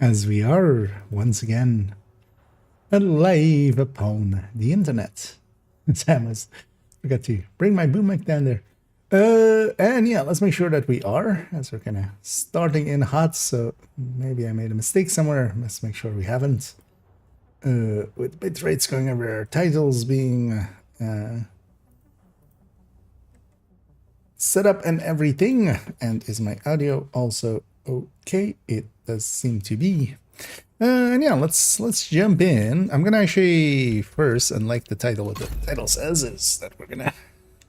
as we are once again alive upon the internet. Sam, I forgot to bring my boom mic down there. And yeah, let's make sure that we are, as we're kind of starting in hot, so maybe I made a mistake somewhere. Let's make sure we haven't. With bit rates going everywhere, titles being set up and everything. And is my audio also okay? It does seem to be. And yeah, let's jump in. I'm gonna actually first, unlike the title, what the title says is that we're gonna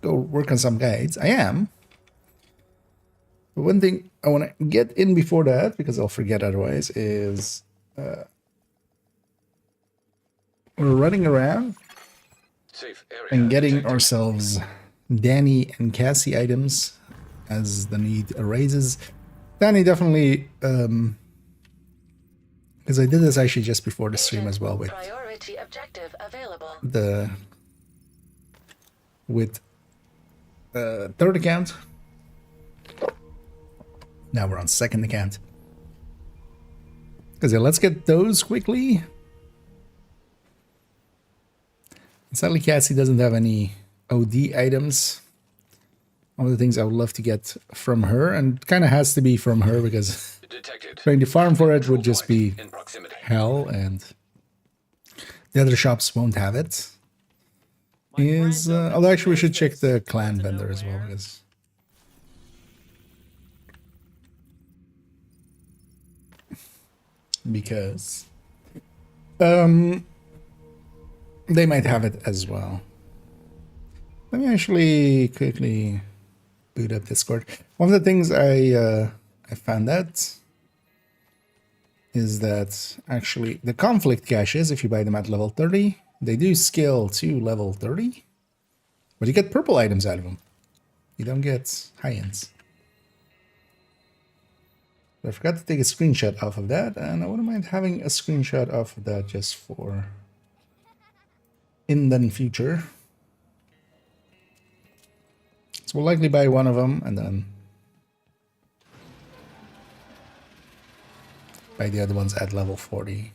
go work on some guides. I am. But one thing I want to get in before that, because I'll forget otherwise, is we're running around and getting ourselves Danny and Cassie items as the need arises. Danny definitely, because I did this actually just before the stream as well with priority objective available. With third account. Now we're on second account. Because yeah, let's get those quickly. Sadly, Cassie doesn't have any OD items. One of the things I would love to get from her, and kind of has to be from her because trying to farm for it would just be hell, and the other shops won't have it. Is although actually we should check the clan vendor as well, because they might have it as well. Let me actually quickly boot up Discord. One of the things I found out is that actually the conflict caches, if you buy them at level 30, they do scale to level 30, but you get purple items out of them. You don't get high-ends. I forgot to take a screenshot off of that, and I wouldn't mind having a screenshot off of that just for in the future. So we'll likely buy one of them and then buy the other ones at level 40.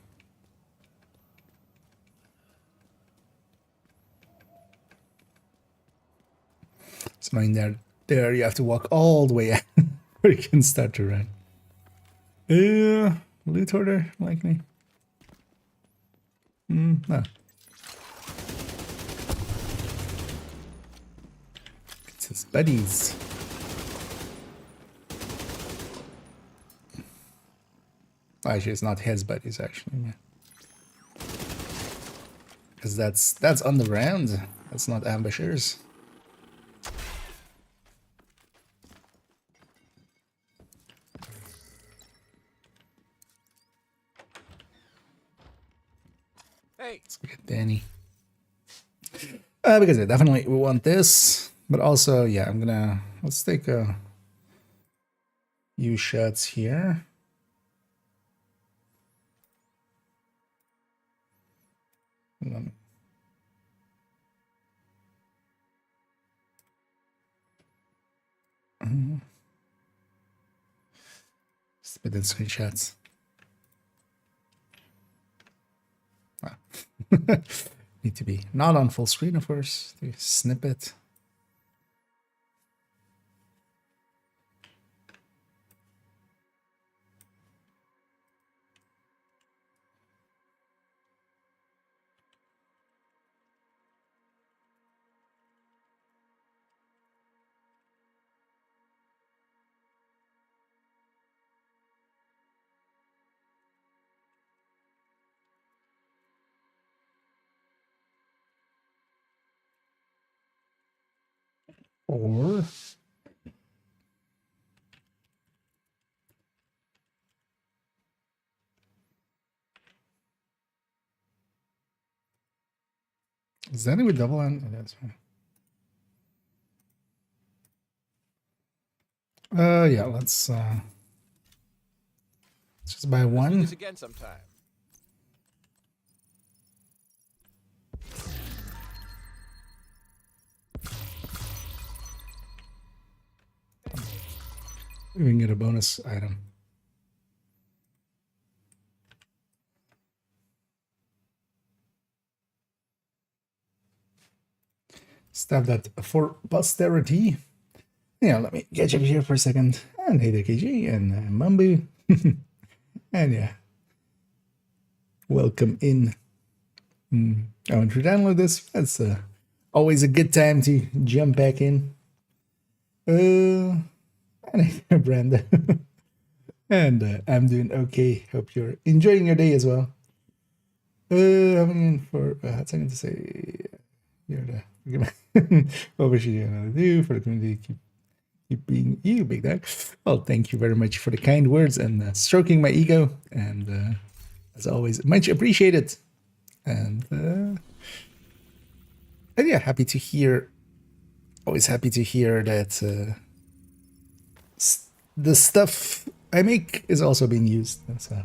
It's annoying that there you have to walk all the way out where you can start to run. Loot order, likely. No. It's his buddies. Actually, it's not his buddies, actually. Yeah. Because that's on the ground. That's not ambushers. Hey, let's look at Danny. Because definitely we want this, but also yeah, let's take a few shots here. Spit in screenshots. Need to be not on full screen, of course, to snip it. Or is that with double end? Oh, that's fine. Yeah, let's just buy one. this again sometime. We can get a bonus item. Stab that for posterity. Yeah, let me get you here for a second. And hey there, KG and Mambu. And yeah, welcome in. I want to download this. That's always a good time to jump back in. And hey there, Brenda. And I'm doing okay. Hope you're enjoying your day as well. Having in for a hot second to say, you're the what we should do for the community. Keep being you, big dog. Well, thank you very much for the kind words and stroking my ego. And as always, much appreciated. And yeah, happy to hear. Always happy to hear that the stuff I make is also being used. So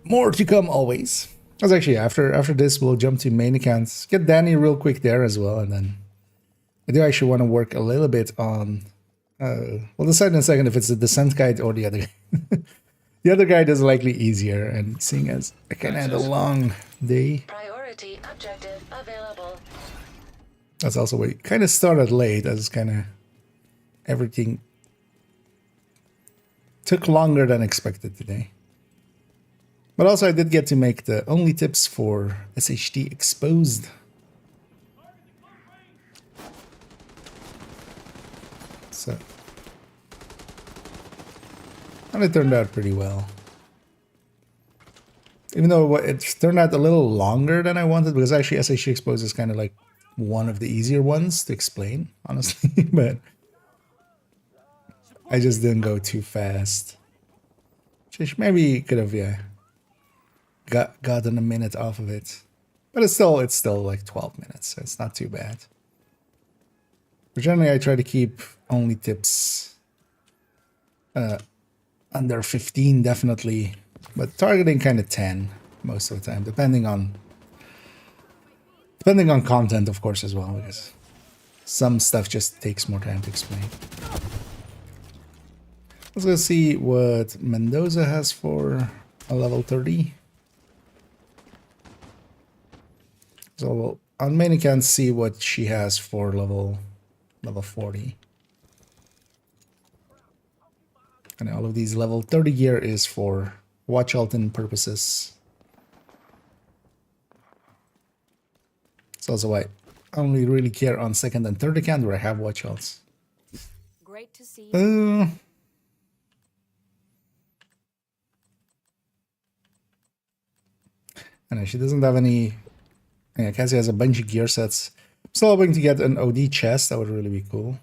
more to come always. As actually after this, we'll jump to main accounts. Get Danny real quick there as well, and then I do actually want to work a little bit on. We'll decide in a second if it's the descent guide or the other guy. The other guide is likely easier, and seeing as I kind of had a long day. Priority objective available. That's also why we kind of started late, as kind of everything took longer than expected today. But also I did get to make the only tips for SHD exposed. So, and it turned out pretty well. Even though it turned out a little longer than I wanted, because actually SHD exposed is kind of like one of the easier ones to explain, honestly. But I just didn't go too fast. Which maybe could have, yeah, gotten a minute off of it. But it's still like 12 minutes, so it's not too bad. But generally I try to keep only tips under 15 definitely, but targeting kind of 10 most of the time, depending on content, of course, as well, because some stuff just takes more time to explain. Let's go see what Mendoza has for a level 30. So we'll on main account see what she has for level 40. And all of these level 30 gear is for watch Alton purposes. It's also why I only really care on second and third account where I have watch alts. Great to see you. And she doesn't have any. Yeah, Cassie has a bunch of gear sets. I'm still hoping to get an OD chest. That would really be cool.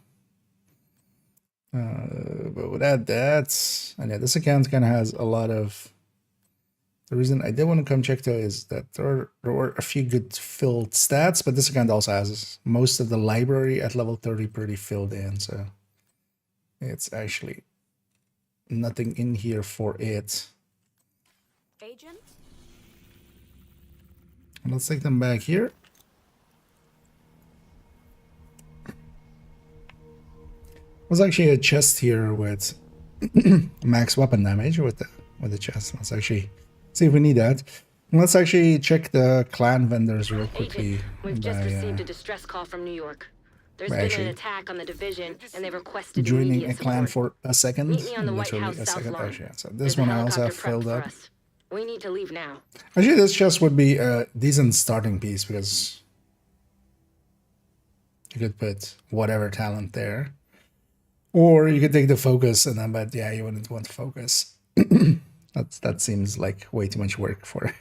But without that, and yeah, this account kind of has a lot of. The reason I did want to come check though is that there were a few good filled stats, but this account also has most of the library at level 30 pretty filled in, so it's actually nothing in here for it. Agent? Let's take them back here. There's actually a chest here with max weapon damage with the chest. Let's actually see if we need that. And let's actually check the clan vendors real quickly. Agent, we've just received a distress call from New York. There's been an attack on the division, and they've requested joining immediate a clan support. for a second. Meet me on the White Literally House a South second. Lawn. Actually, so this There's one a I also have helicopter filled prepped up. for us. We need to leave now. Actually, this chest would be a decent starting piece because you could put whatever talent there. Or you could take the focus and then, but yeah, you wouldn't want to focus. That seems like way too much work for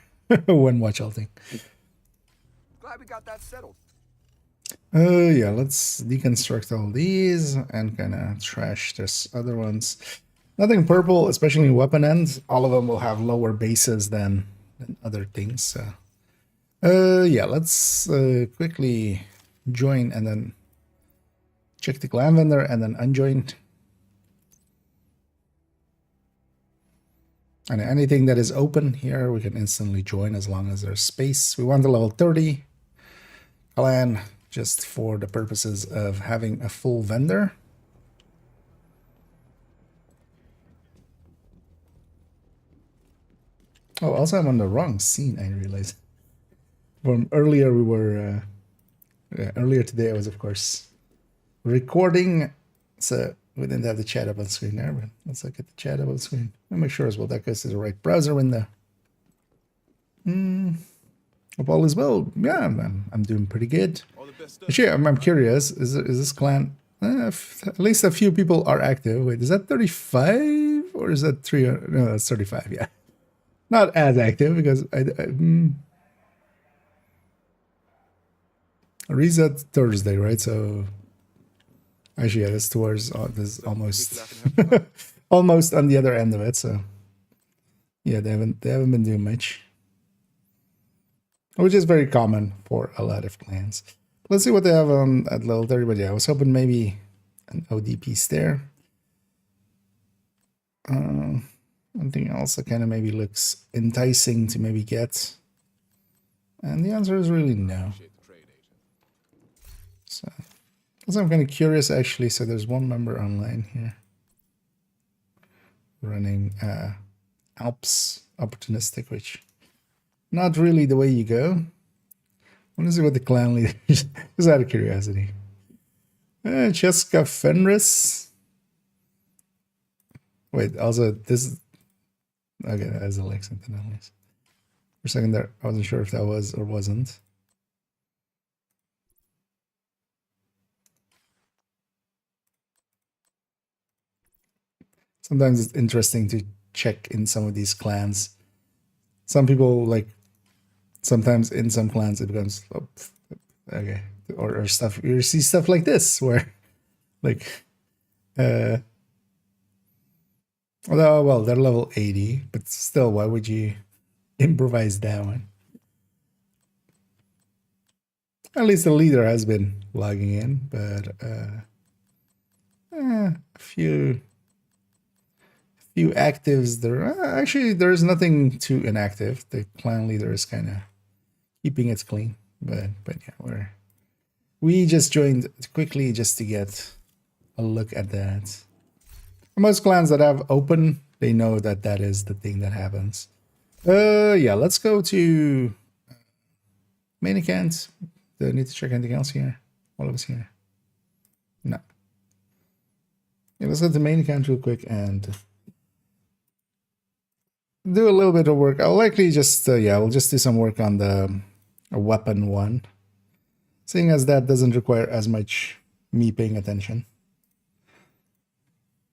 one watch ulting. Glad we got that settled. Yeah, let's deconstruct all these and kind of trash this other ones. Nothing purple, especially in weapon ends. All of them will have lower bases than other things. So. Yeah, let's quickly join and then check the clan vendor and then unjoin. And anything that is open here, we can instantly join as long as there's space. We want the level 30 clan just for the purposes of having a full vendor. Oh, also I'm on the wrong scene, I realized. From earlier we were Earlier today I was, of course, recording, so we didn't have the chat up on screen there, but let's look at the chat up on screen. I'll make sure as well that goes to the right browser window. Hope all is well. Yeah, I'm doing pretty good. Actually, I'm curious, is this clan, at least a few people are active. Wait, is that 35 or is that 3? No, that's 35, yeah. Not as active because reset Thursday, right? So actually, yeah, that's towards this almost almost on the other end of it. So yeah, they haven't been doing much, which is very common for a lot of clans. Let's see what they have on at level 30. But yeah, I was hoping maybe an OD piece there. Anything else that kind of maybe looks enticing to maybe get? And the answer is really no. So I'm kind of curious actually. So there's one member online here running Alps opportunistic, which not really the way you go. I want to see what the clan leader is, just out of curiosity. Cheska Fenris. Wait, also this. Okay, that's a like something else. For a second there, I wasn't sure if that was or wasn't. Sometimes it's interesting to check in some of these clans. Some people like, sometimes in some clans it becomes, oh, okay, or stuff, you see stuff like this where like, although, well, they're level 80, but still, why would you improvise that one? At least the leader has been logging in, but a few actives there. Actually, there's nothing too inactive. The clan leader is kind of keeping it clean, but yeah, we just joined quickly just to get a look at that. Most clans that have open, they know that that is the thing that happens. Yeah, let's go to main account. Do I need to check anything else here? All of us here? No. Yeah, let's go to the main account real quick and do a little bit of work. I'll likely just, yeah, we'll just do some work on the weapon one, seeing as that doesn't require as much me paying attention.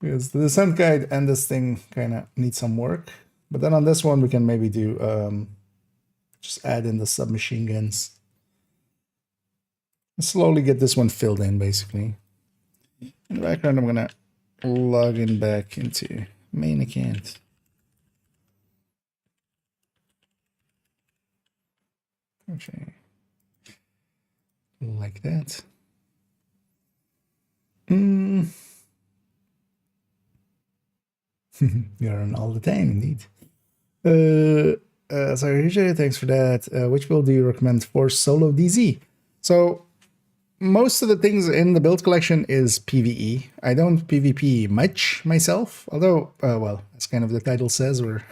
Because the descent guide and this thing kind of need some work. But then on this one, we can maybe do, just add in the submachine guns. Slowly get this one filled in, basically. In the background, I'm going to log in back into main account. Okay. Like that. You're on all the time, indeed. Sorry, AJ, thanks for that. Which build do you recommend for solo DZ? So, most of the things in the build collection is PvE. I don't PvP much myself, although, well, as kind of the title says, we're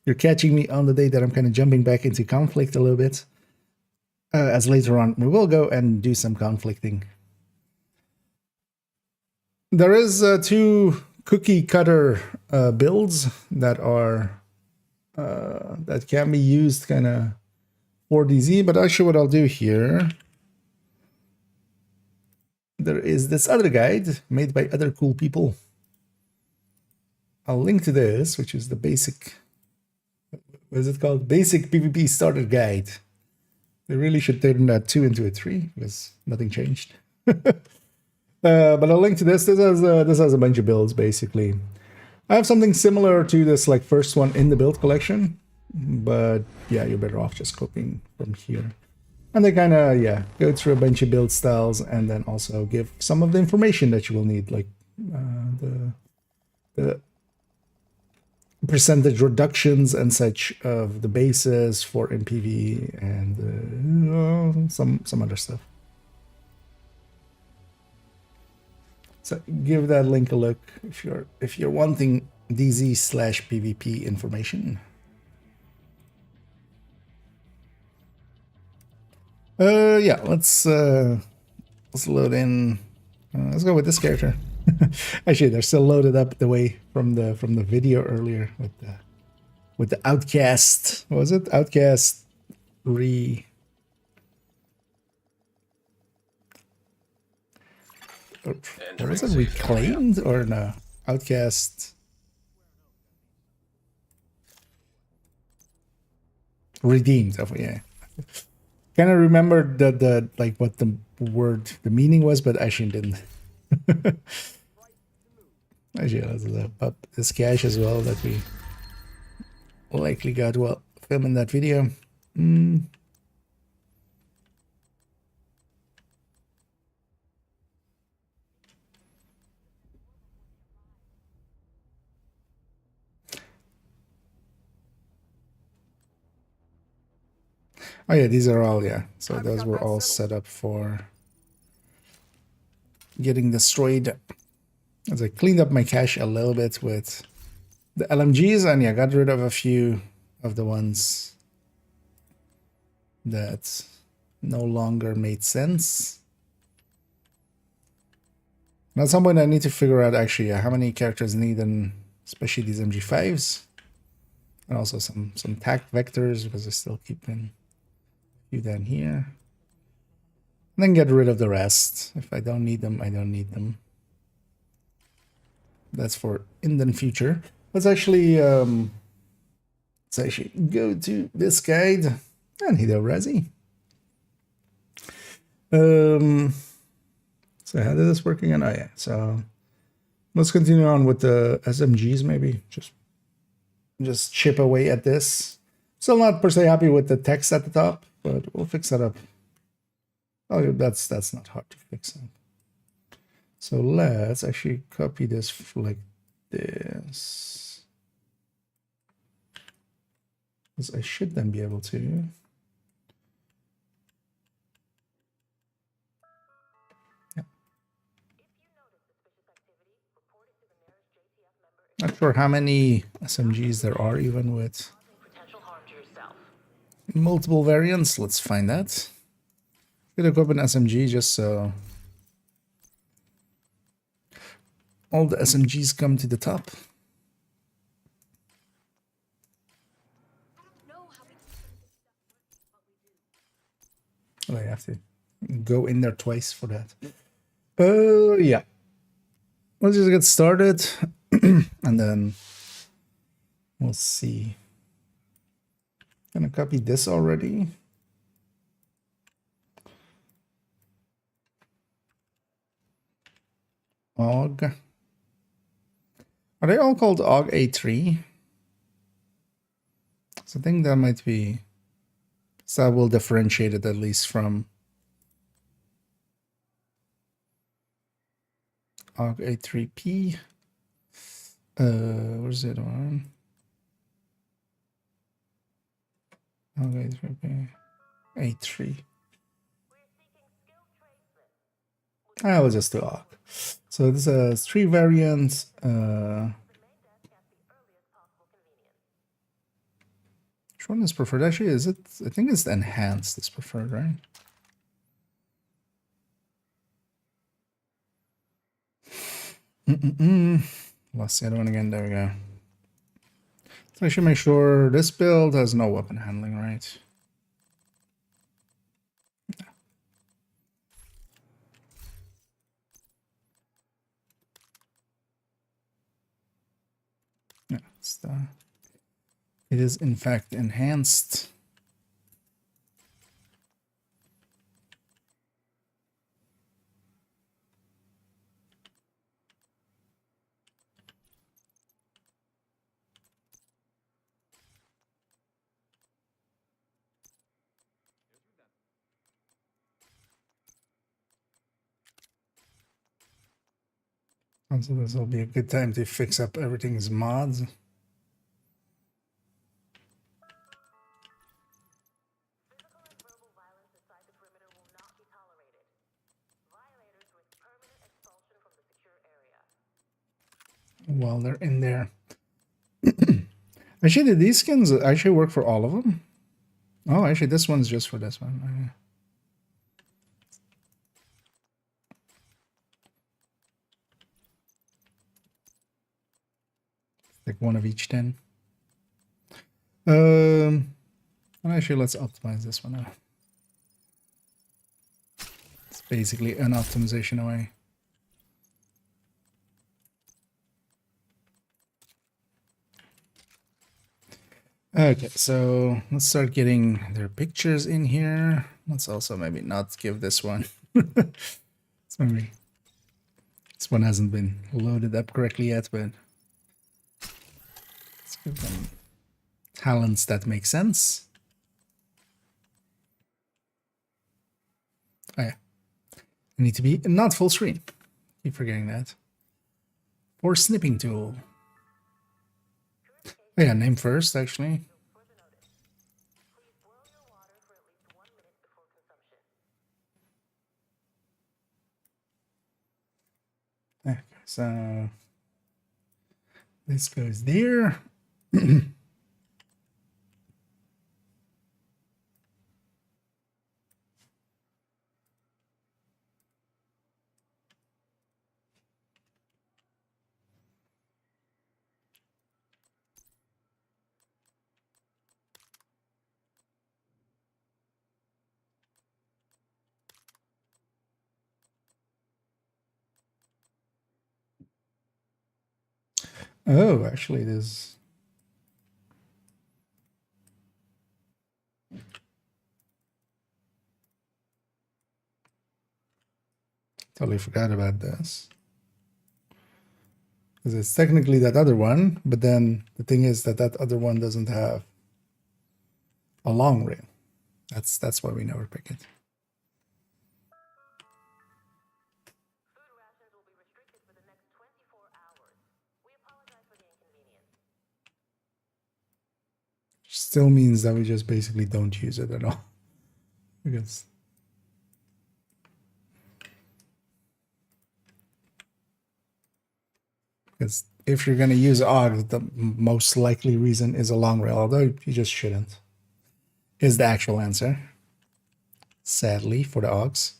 you're catching me on the day that I'm kind of jumping back into conflict a little bit. As later on, we will go and do some conflicting. There is 2 cookie cutter builds that are that can be used kind of for DZ, but actually what I'll do here, there is this other guide made by other cool people. I'll link to this, which is the basic, what is it called? Basic PvP starter guide. They really should turn that 2 into a 3 because nothing changed. But I'll link to this. This has a bunch of builds, basically. I have something similar to this like first one in the build collection, but yeah, you're better off just copying from here. And they kind of, yeah, go through a bunch of build styles and then also give some of the information that you will need, like the percentage reductions and such of the bases for MPV and some other stuff. So give that link a look if you're wanting DZ/PvP information. Yeah, let's load in. Let's go with this character. Actually, they're still loaded up the way from the video earlier with the Outcast. What was it? Outcast re. What was it? Reclaimed or no? Outcast redeemed. Oh yeah. Kind of remembered the like what the word the meaning was, but actually didn't. Actually, let's up this cache as well that we likely got while filming that video. Oh yeah, these are all, yeah. So those were all set up for getting destroyed. As I cleaned up my cache a little bit with the LMGs, and yeah, got rid of a few of the ones that no longer made sense. And at some point I need to figure out actually how many characters need, and especially these MG5s. And also some tact vectors, because I still keep in a few down here. And then get rid of the rest. If I don't need them, I don't need them. That's for in the future. Let's actually go to this guide and hit a Resi. So how did this work again? Oh yeah. So let's continue on with the SMGs. Maybe just chip away at this. Still not per se happy with the text at the top, but we'll fix that up. Oh, that's not hard to fix up. So let's actually copy this like this. Because I should then be able to. Yeah. Not sure how many SMGs there are, even with multiple variants. Let's find that. Gonna go up an SMG just so all the SMGs come to the top. Oh, I have to go in there twice for that. Yeah. Let's just get started and then we'll see. Gonna copy this already. AUG. Are they all called AUG A3? So I think that might be. So that will differentiate it at least from AUG A3P. Where's the other one? AUG A3P. A3. I will just do AUG. So this is 3 variants. Which one is preferred? Actually, is it? I think it's the enhanced is preferred, right? Lost the other one again. There we go. So I should make sure this build has no weapon handling, right? Yeah, it is in fact enhanced. Also, this will be a good time to fix up everything's mods. While they're in there. Actually, did these skins actually work for all of them? Oh, actually, this one's just for this one. like one of each then. Actually, let's optimize this one now. It's basically an optimization away. Okay, so let's start getting their pictures in here. Let's also maybe not give this one. Maybe this one hasn't been loaded up correctly yet, but let's give them talents that make sense. Oh yeah, need to be not full screen. Keep forgetting that. Or snipping tool. Oh yeah, name first actually. Okay, so this goes there. Oh, actually, it is. Totally forgot about this. Because it's technically that other one, but then the thing is that that other one doesn't have a long rail. That's why we never pick it. Still means that we just basically don't use it at all. Because if you're going to use OG, the most likely reason is a long rail, although you just shouldn't, is the actual answer. Sadly, for the OGs.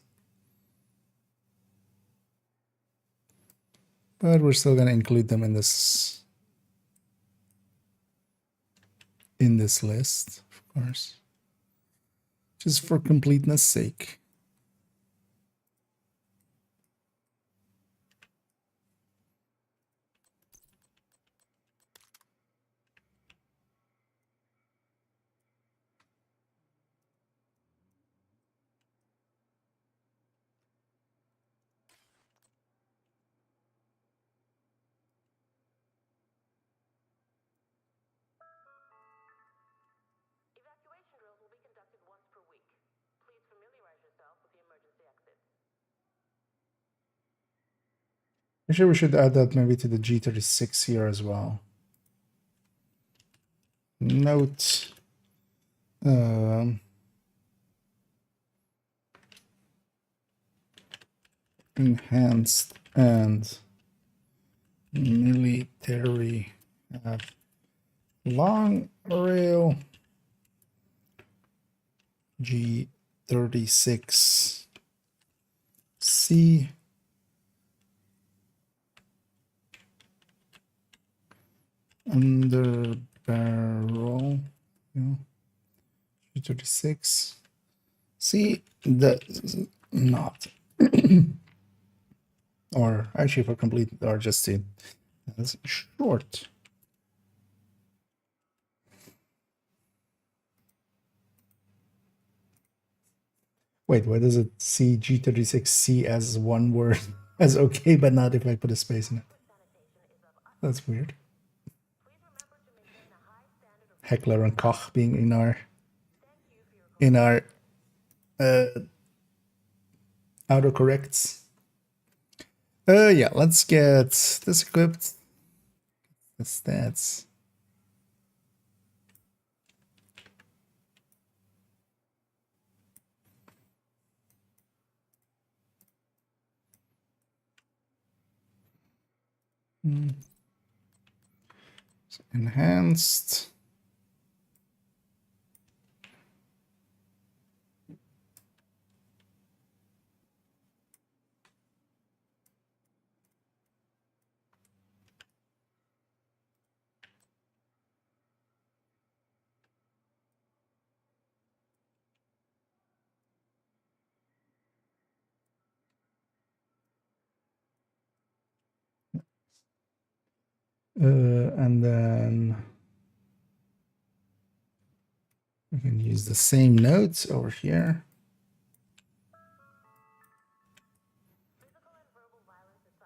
But we're still going to include them in this list, of course. Just for completeness sake. I'm sure we should add that maybe to the G36 here as well. Note. Enhanced and military have long rail G36C under barrel, G36 C does not. Or actually for complete, or just C, that's short. Wait, why does it see G36C as one word as okay, but not if I put a space in it? That's weird. Heckler and Koch being in our autocorrects. Yeah, let's get this equipped. The stats. So enhanced. And then we can use the same notes over here.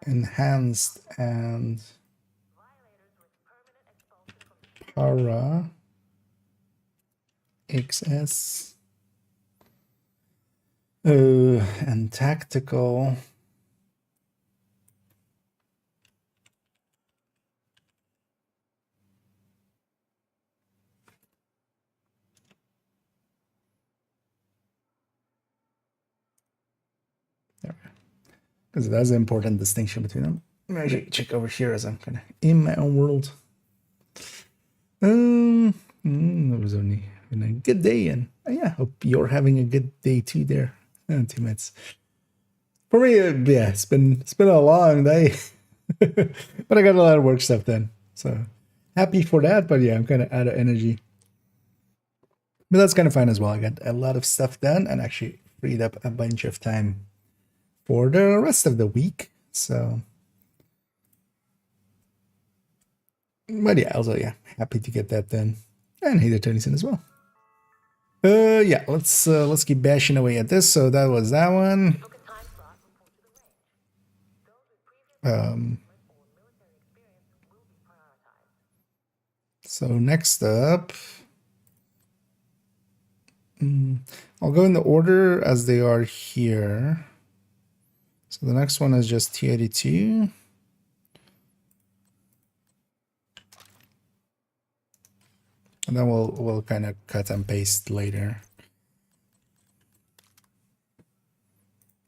Enhanced and para XS. And tactical. Because that's an important distinction between them. Let me actually check over here as I'm kind of in my own world. It was only been a good day, and yeah, hope you're having a good day too there, teammates. For me, yeah, it's been a long day, but I got a lot of work stuff done, so happy for that. But yeah, I'm kind of out of energy, but that's kind of fine as well. I got a lot of stuff done and actually freed up a bunch of time for the rest of the week. So, but yeah, also yeah, happy to get that done, and hey, the Tony's in as well. Yeah, let's keep bashing away at this. So that was that one. So next up, I'll go in the order as they are here. So the next one is just T82. And then we'll kind of cut and paste later.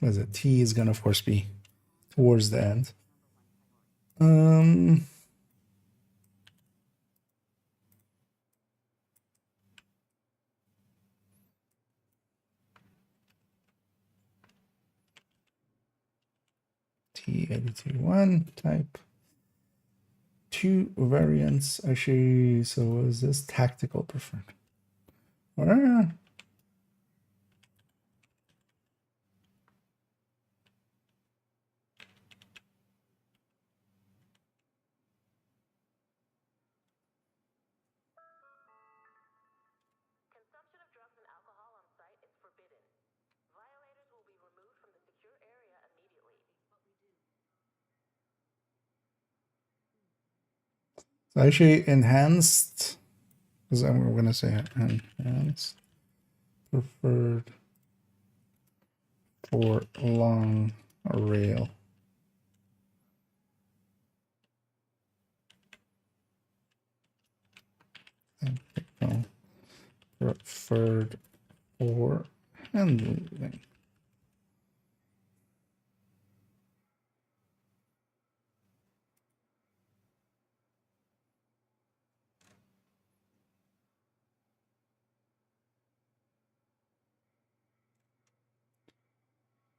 What is it? T is gonna of course be towards the end. T82.1 type. 2 variants actually. So what is this? Tactical preferred. Or so actually enhanced, because I'm gonna say enhanced preferred for long rail. Preferred for handling.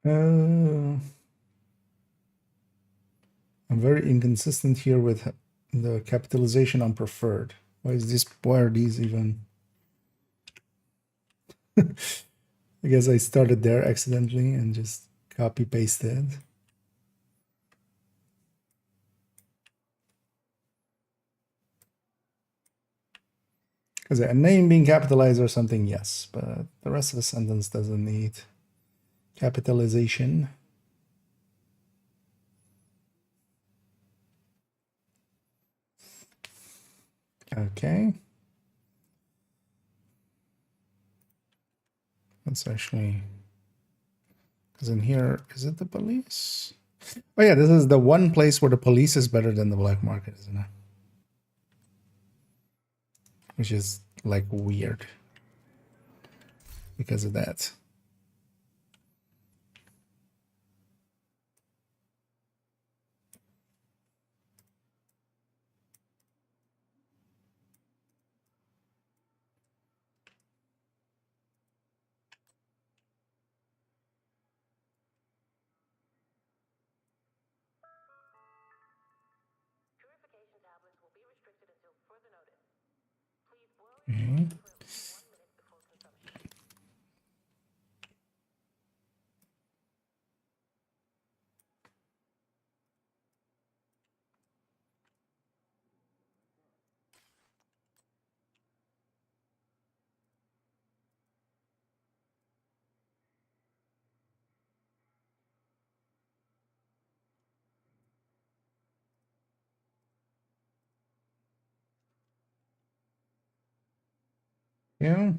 I'm very inconsistent here with the capitalization on preferred. Why is this? Why are these even? I guess I started there accidentally and just copy pasted. Because a name being capitalized or something, yes, but the rest of the sentence doesn't need capitalization. Okay. That's actually, because in here, is it the police? Oh yeah, this is the one place where the police is better than the black market, isn't it? Which is like weird because of that. Okay. Yeah.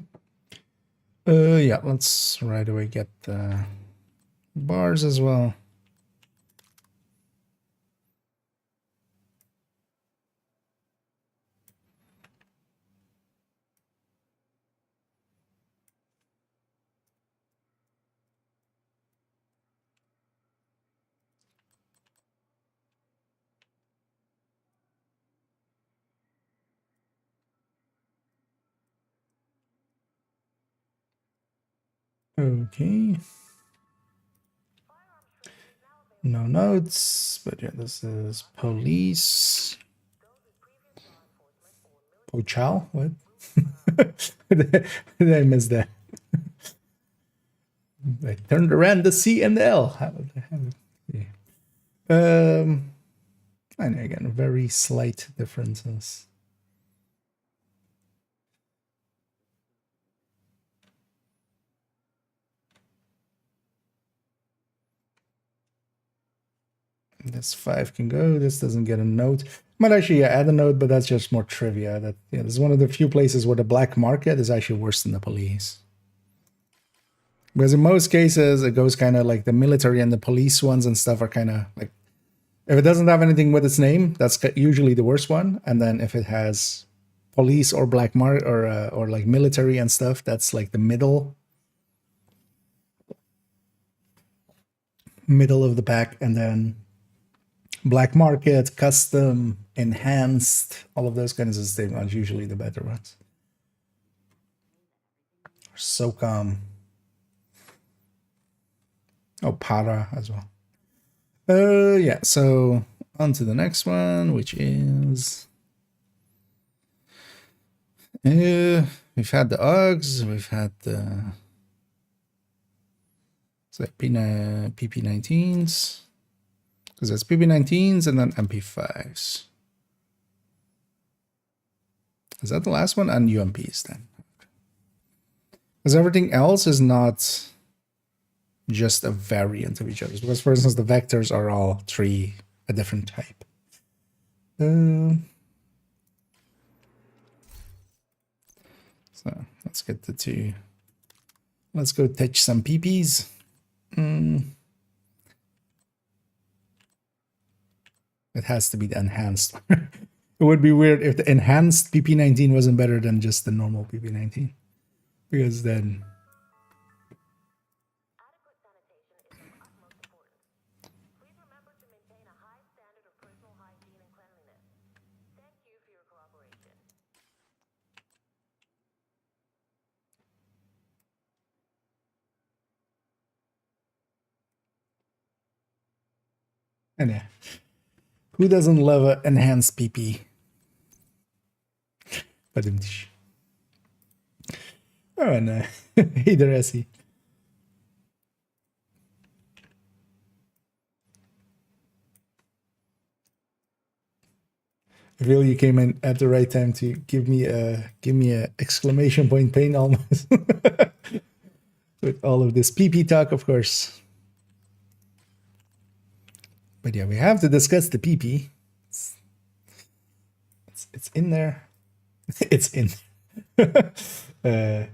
Yeah, let's right away get the bars as well. Okay. No notes, but yeah, this is police. Pochal? What? Did I miss that? I turned around the C and the L. How the hell? Yeah. And again, very slight differences. This 5 can go. This doesn't get a note. Might actually add a note, but that's just more trivia. That this is one of the few places where the black market is actually worse than the police. Because in most cases, it goes kind of like the military and the police ones and stuff are kind of like, if it doesn't have anything with its name, that's usually the worst one. And then if it has police or black market or like military and stuff, that's like the middle of the pack. And then black market, custom, enhanced, all of those kinds of things are usually the better ones. SOCOM. Oh, para as well. Yeah, so on to the next one, which is we've had the UGs, we've had the PP19s, because that's PP19s and then MP5s. Is that the last one? And UMPs then. Because everything else is not just a variant of each other. Because, for instance, the vectors are all 3 a different type. So let's get the 2. Let's go touch some PPs. It has to be the enhanced. It would be weird if the enhanced PP19 wasn't better than just the normal PP19. Because then and yeah. Who doesn't love an enhanced PP? But oh, and either SE. I feel you came in at the right time to give me a exclamation point pain almost. With all of this PP talk, of course. But yeah, we have to discuss the PP. It's in there. It's in. Yeah,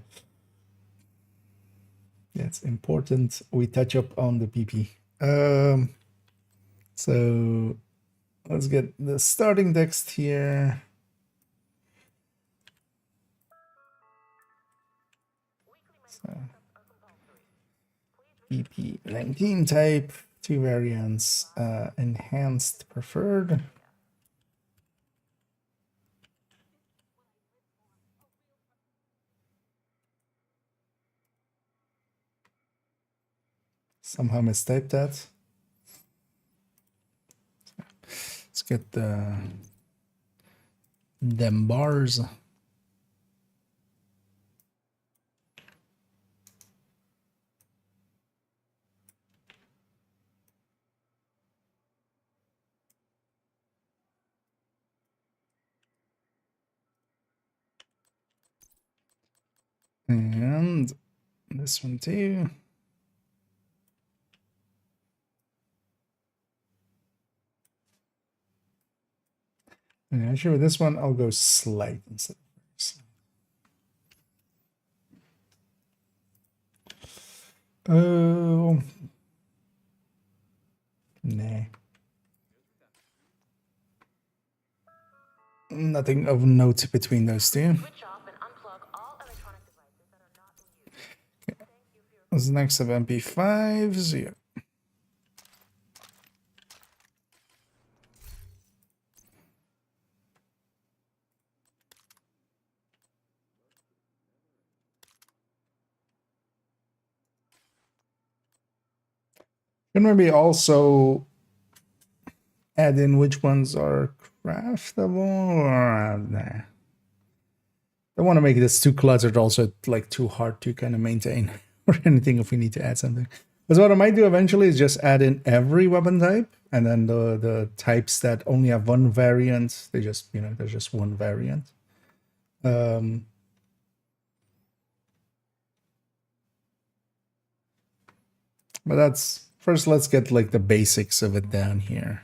it's important we touch up on the PP. So let's get the starting text here. So, PP19 type, 2 variants, enhanced preferred. Somehow mistyped that. Let's get them bars. And this one too. And actually with this one, I'll go slight instead of very slight. Oh, nah. Nothing of note between those two. Switch off and unplug all electronic devices that are not in use. What's next of MP5s? Yeah. Can maybe also add in which ones are craftable or nah. Don't want to make this too cluttered, also like too hard to kind of maintain or anything if we need to add something. Because what I might do eventually is just add in every weapon type, and then the types that only have one variant, they just, you know, there's just one variant. But that's first, let's get like the basics of it down here.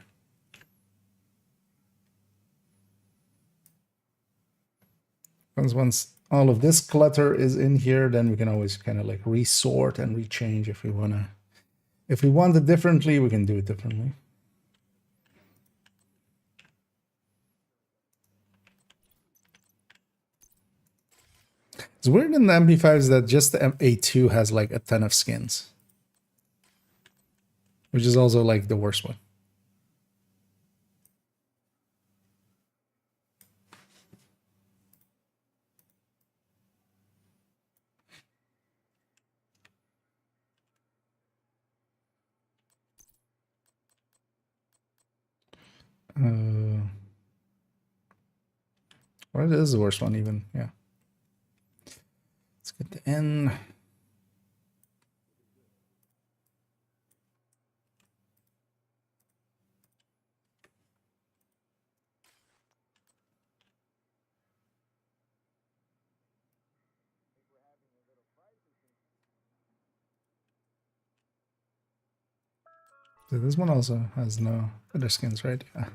Once all of this clutter is in here, then we can always kind of like resort and rechange if we wanna. If we want it differently, we can do it differently. It's weird in the MP5s that just the A2 has like a ton of skins, which is also like the worst one. What is the worst one even? Yeah. Let's get the N. So this one also has no other skins, right? Yeah.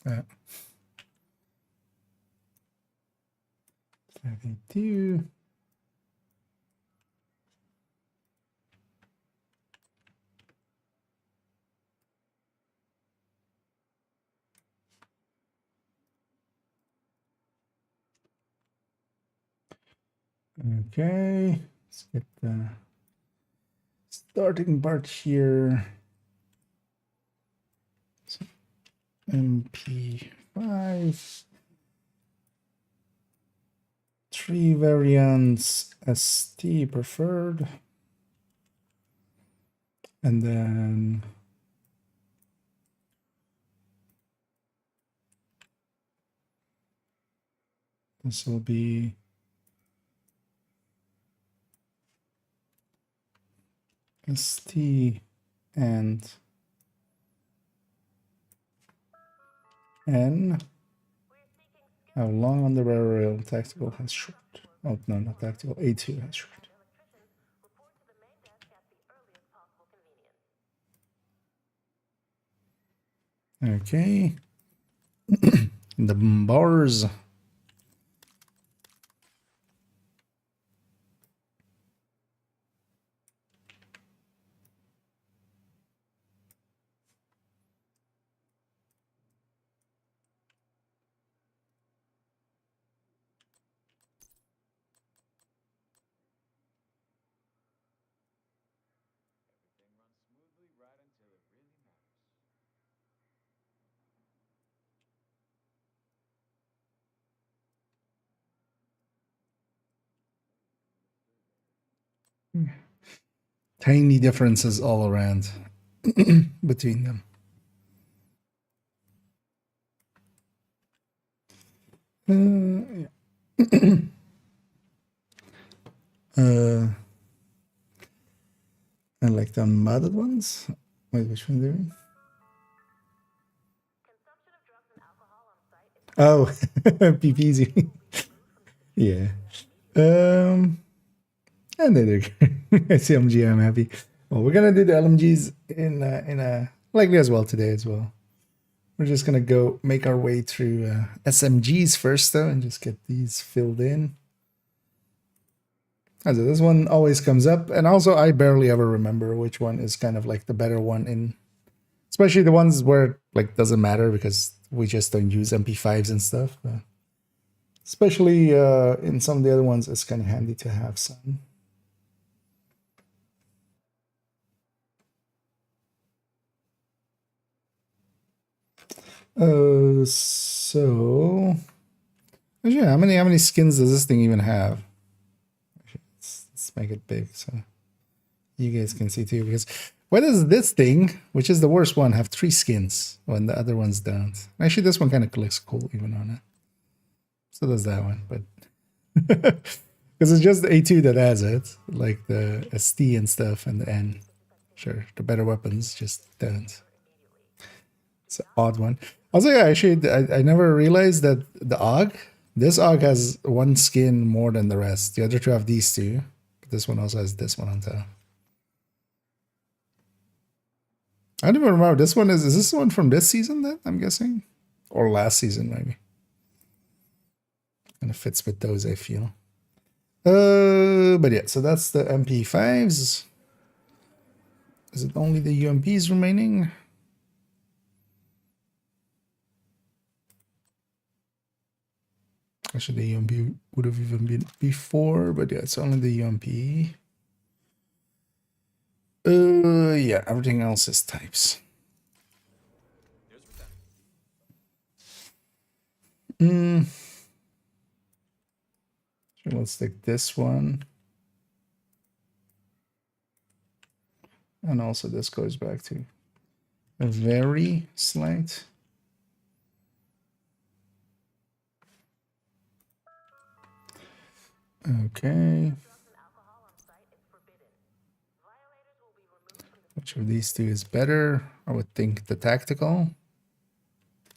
Yeah. 32. Okay, let's get the starting part here. So, MP5. 3 variants, ST preferred. And then this will be ST and N. How long on the rail tactical has short? Oh, no, not tactical. A2 has short. Okay. The bars. Tiny differences all around between them. I like the unmodded ones. Wait, which one do we? Oh, PPZ. Yeah. And they're SMG, I'm happy. Well, we're gonna do the LMGs in a likely as well today as well. We're just gonna go make our way through SMGs first though, and just get these filled in. So this one always comes up, and also I barely ever remember which one is kind of like the better one in, especially the ones where like doesn't matter because we just don't use MP5s and stuff. Especially in some of the other ones, it's kind of handy to have some. So yeah, how many skins does this thing even have? Let's make it big so you guys can see too. Because why does this thing, which is the worst one, have 3 skins when the other ones don't? Actually, this one kind of looks cool even on it. So does that one, but because it's just the A2 that has it, like the ST and stuff, and the N. Sure, the better weapons just don't. It's an odd one. Also, yeah, actually, I never realized that the AUG, this AUG has 1 skin more than the rest. The other 2 have these 2, but this one also has this one on top. I don't even remember. This one is this the one from this season then, I'm guessing? Or last season, maybe. And it fits with those, I feel. But yeah, so that's the MP5s. Is it only the UMPs remaining? Actually, the UMP would have even been before, but yeah, it's only the UMP. Yeah, everything else is types. So let's take this one. And also this goes back to a very slight. Okay. Which of these 2 is better? I would think the tactical.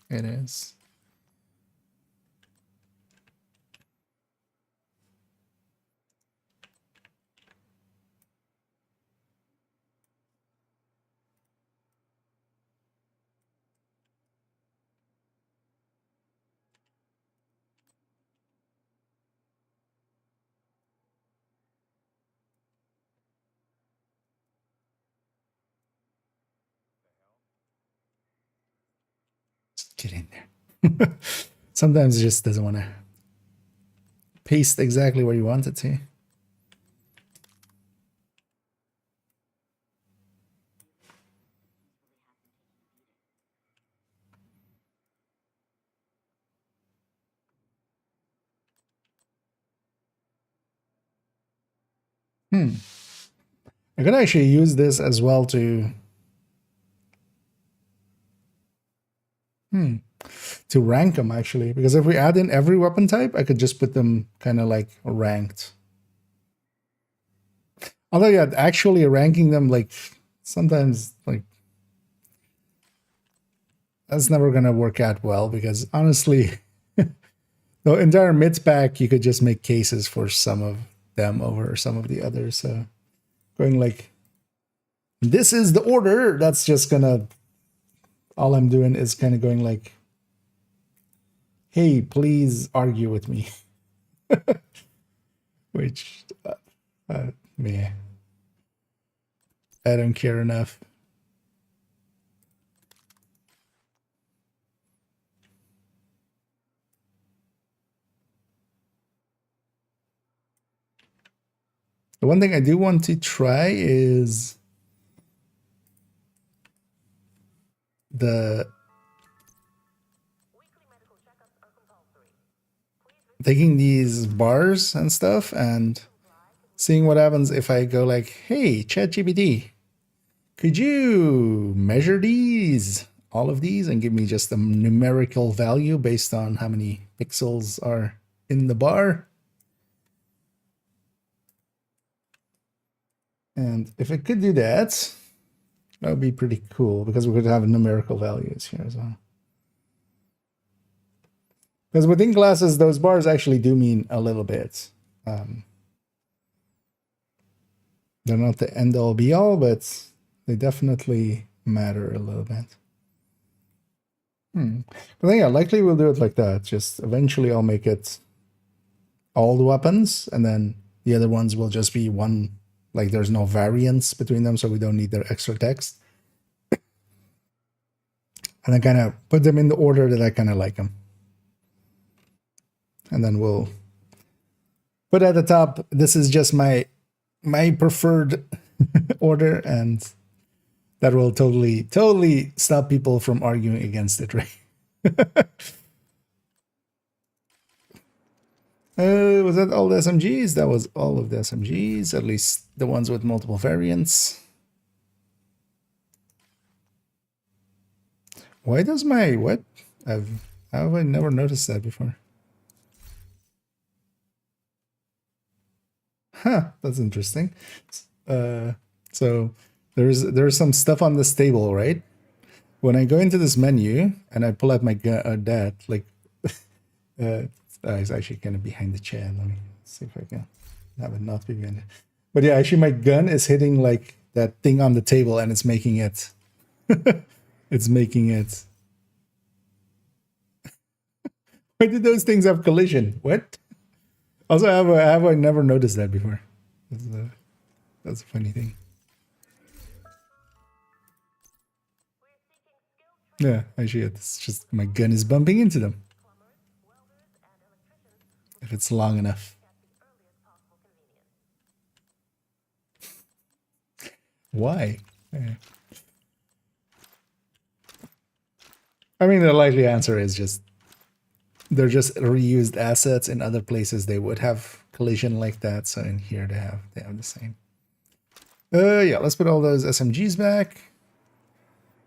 It is. Get in there. Sometimes it just doesn't want to paste exactly where you want it to. I could actually use this as well to rank them actually, because if we add in every weapon type, I could just put them kind of like ranked. Although yeah, actually ranking them, like sometimes like that's never gonna work out well, because honestly the entire mids pack you could just make cases for some of them over some of the others. So going like this is the order, that's just gonna, all I'm doing is kind of going like, hey, please argue with me. Which yeah, I don't care enough. The one thing I do want to try is the taking these bars and stuff and seeing what happens if I go like, hey, ChatGPT, could you measure these, all of these, and give me just a numerical value based on how many pixels are in the bar? And if it could do that, that would be pretty cool, because we could have numerical values here as well. Because within classes, those bars actually do mean a little bit. They're not the end-all be-all, but they definitely matter a little bit. But yeah, likely we'll do it like that. Just eventually I'll make it all the weapons, and then the other ones will just be one, like there's no variance between them, so we don't need their extra text. And I kind of put them in the order that I kind of like them. And then we'll put at the top, this is just my preferred order, and that will totally stop people from arguing against it, right? Was that all the SMGs? That was all of the SMGs, at least the ones with multiple variants. Why does my what? How have I never noticed that before? Huh, that's interesting. So there's some stuff on this table, right? When I go into this menu and I pull out my gun, like, it's actually kind of behind the chair. Let me see if I can have it not be behind it. But yeah, actually my gun is hitting like that thing on the table, and it's making it. It's making it. Why did those things have collision? What? Also, have I never noticed that before? That's a funny thing. Yeah, actually, it's just my gun is bumping into them. If it's long enough. Why? Yeah. I mean, the likely answer is just they're just reused assets. In other places they would have collision like that, so in here they have the same. Yeah, let's put all those SMGs back.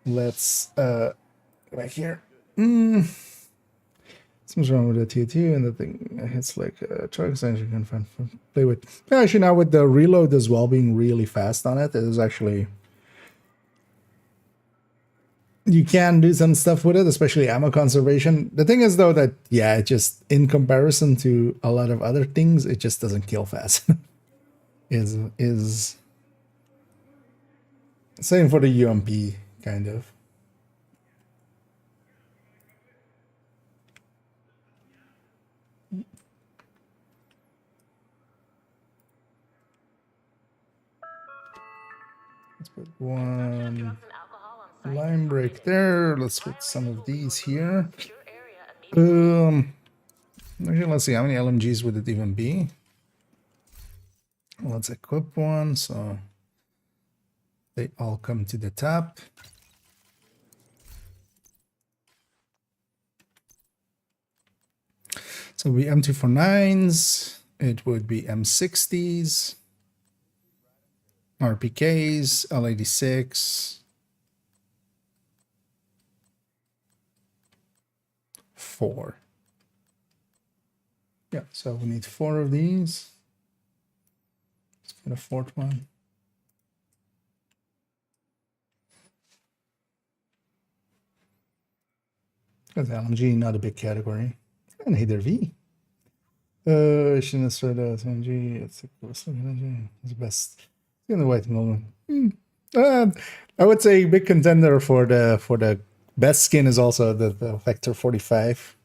Let's back here. Something's wrong with the T2, and the thing hits like a truck extension you can play with. Actually, now with the reload as well being really fast on it, it is actually. You can do some stuff with it, especially ammo conservation. The thing is, though, that, yeah, it just, in comparison to a lot of other things, it just doesn't kill fast. is same for the UMP, kind of. Let's put one line break there. Let's put some of these here. Actually, let's see, how many LMGs would it even be? Let's equip one, so they all come to the top. So we M249s, it would be M60s, RPKs, L86, 4. Yeah, so we need 4 of these. Let's get a 4th one. Because LMG, not a big category. And neither V. Shouldn't start out LMG. It's the best. In the white moment. I would say big contender for the best skin is also the Vector 45.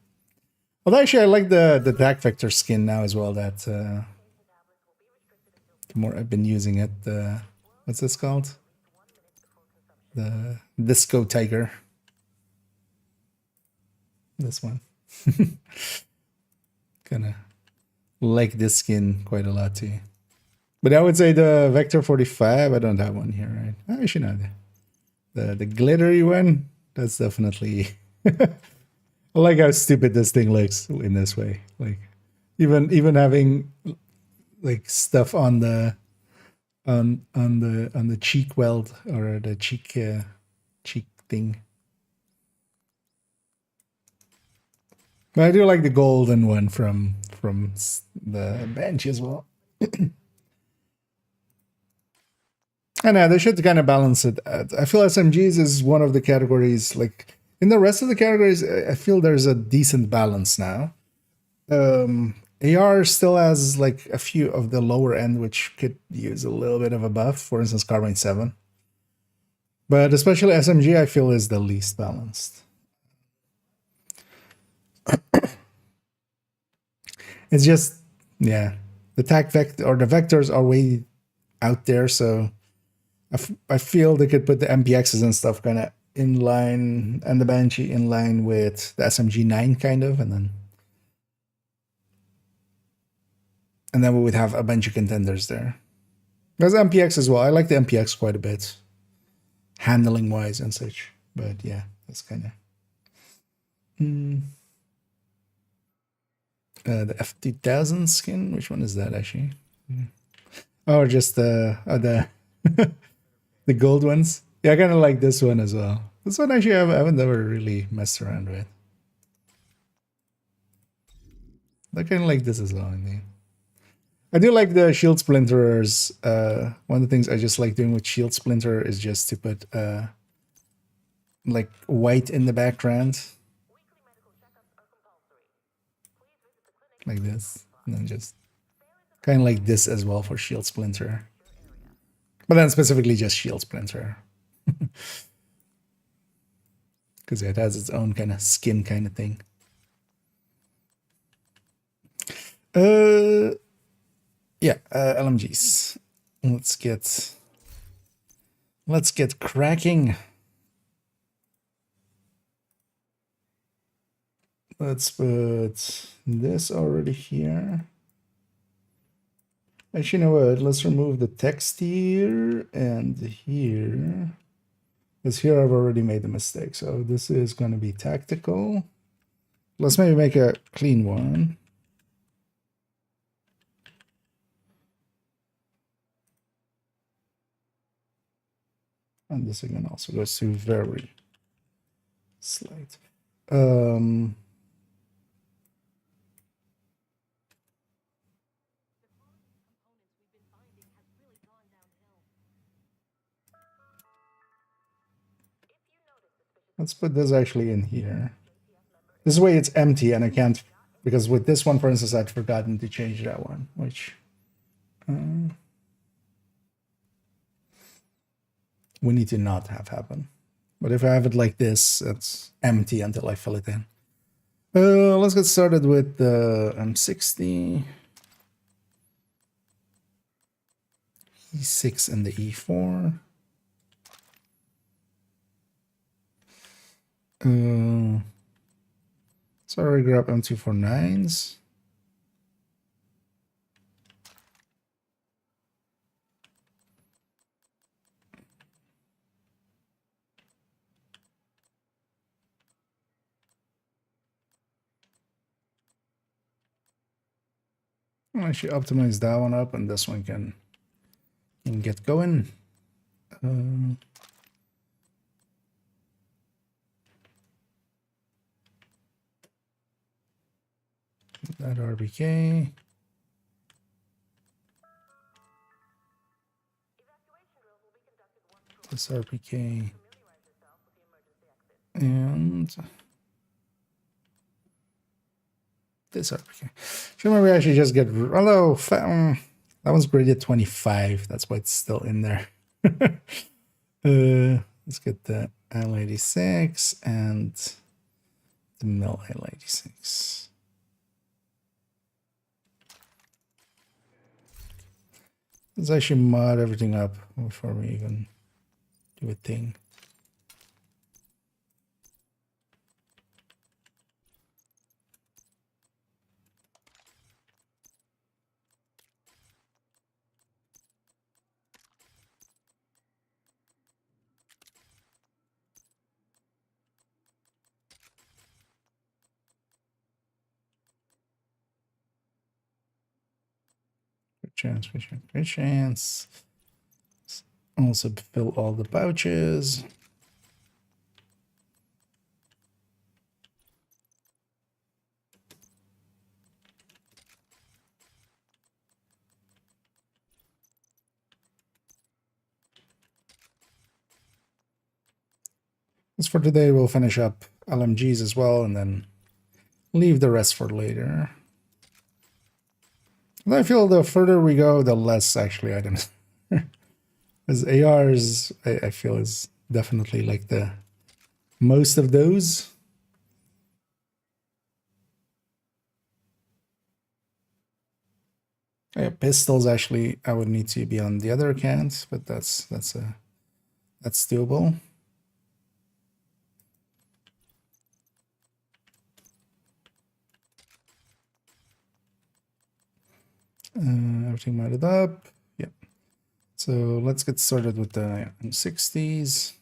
Although actually I like the Dark Vector skin now as well. That the more I've been using it, what's this called? The Disco Tiger. This one. Kinda like this skin quite a lot too. But I would say the Vector 45, I don't have one here, right? I should have the glittery one. That's definitely. I like how stupid this thing looks in this way. Like, even having like stuff on the cheek weld or the cheek thing. But I do like the golden one from the bench as well. And yeah, they should kind of balance it. I feel SMGs is one of the categories, like in the rest of the categories, I feel there's a decent balance now. AR still has like a few of the lower end, which could use a little bit of a buff. For instance, Carbine 7. But especially SMG, I feel is the least balanced. It's just, yeah, the attack vector or the vectors are way out there, so I feel they could put the MPXs and stuff kind of in line, and the Banshee in line with the SMG-9 kind of, and then we would have a bunch of contenders there. There's MPX as well. I like the MPX quite a bit, handling wise and such. But yeah, that's kind of the F2000 skin. Which one is that actually? Oh, just the the gold ones. Yeah, I kind of like this one as well. This one actually I haven't never really messed around with. I kind of like this as well. I mean, I do like the shield splinterers. One of the things I just like doing with shield splinter is just to put like white in the background, like this, and then just kind of like this as well for shield splinter. But then specifically just shield splinter, because it has its own kind of skin kind of thing. Yeah, LMGs. Let's get cracking. Let's put this already here. Actually, you know what? Let's remove the text here and here. Because here I've already made the mistake. So this is going to be tactical. Let's maybe make a clean one. And this again also goes to very slight. Let's put this actually in here. This way it's empty and I can't, because with this one, for instance, I'd forgotten to change that one, which we need to not have happen. But if I have it like this, it's empty until I fill it in. Let's get started with the M60. E6 and the E4. So I already grab M249s. I'll actually optimize that one up, and this one can get going. That RBK. This RBK. And this RBK. Should maybe actually just get, although that one's graded 25. That's why it's still in there. Let's get the L86 and the mill L86. Let's actually mod everything up before we even do a thing. Good chance. Also fill all the pouches. As for today, we'll finish up LMGs as well, and then leave the rest for later. And I feel the further we go, the less actually items. As ARs, I feel is definitely like the most of those. Yeah, pistols actually I would need to be on the other account, but that's doable. Everything mounted up. Yep. So let's get started with the M60s.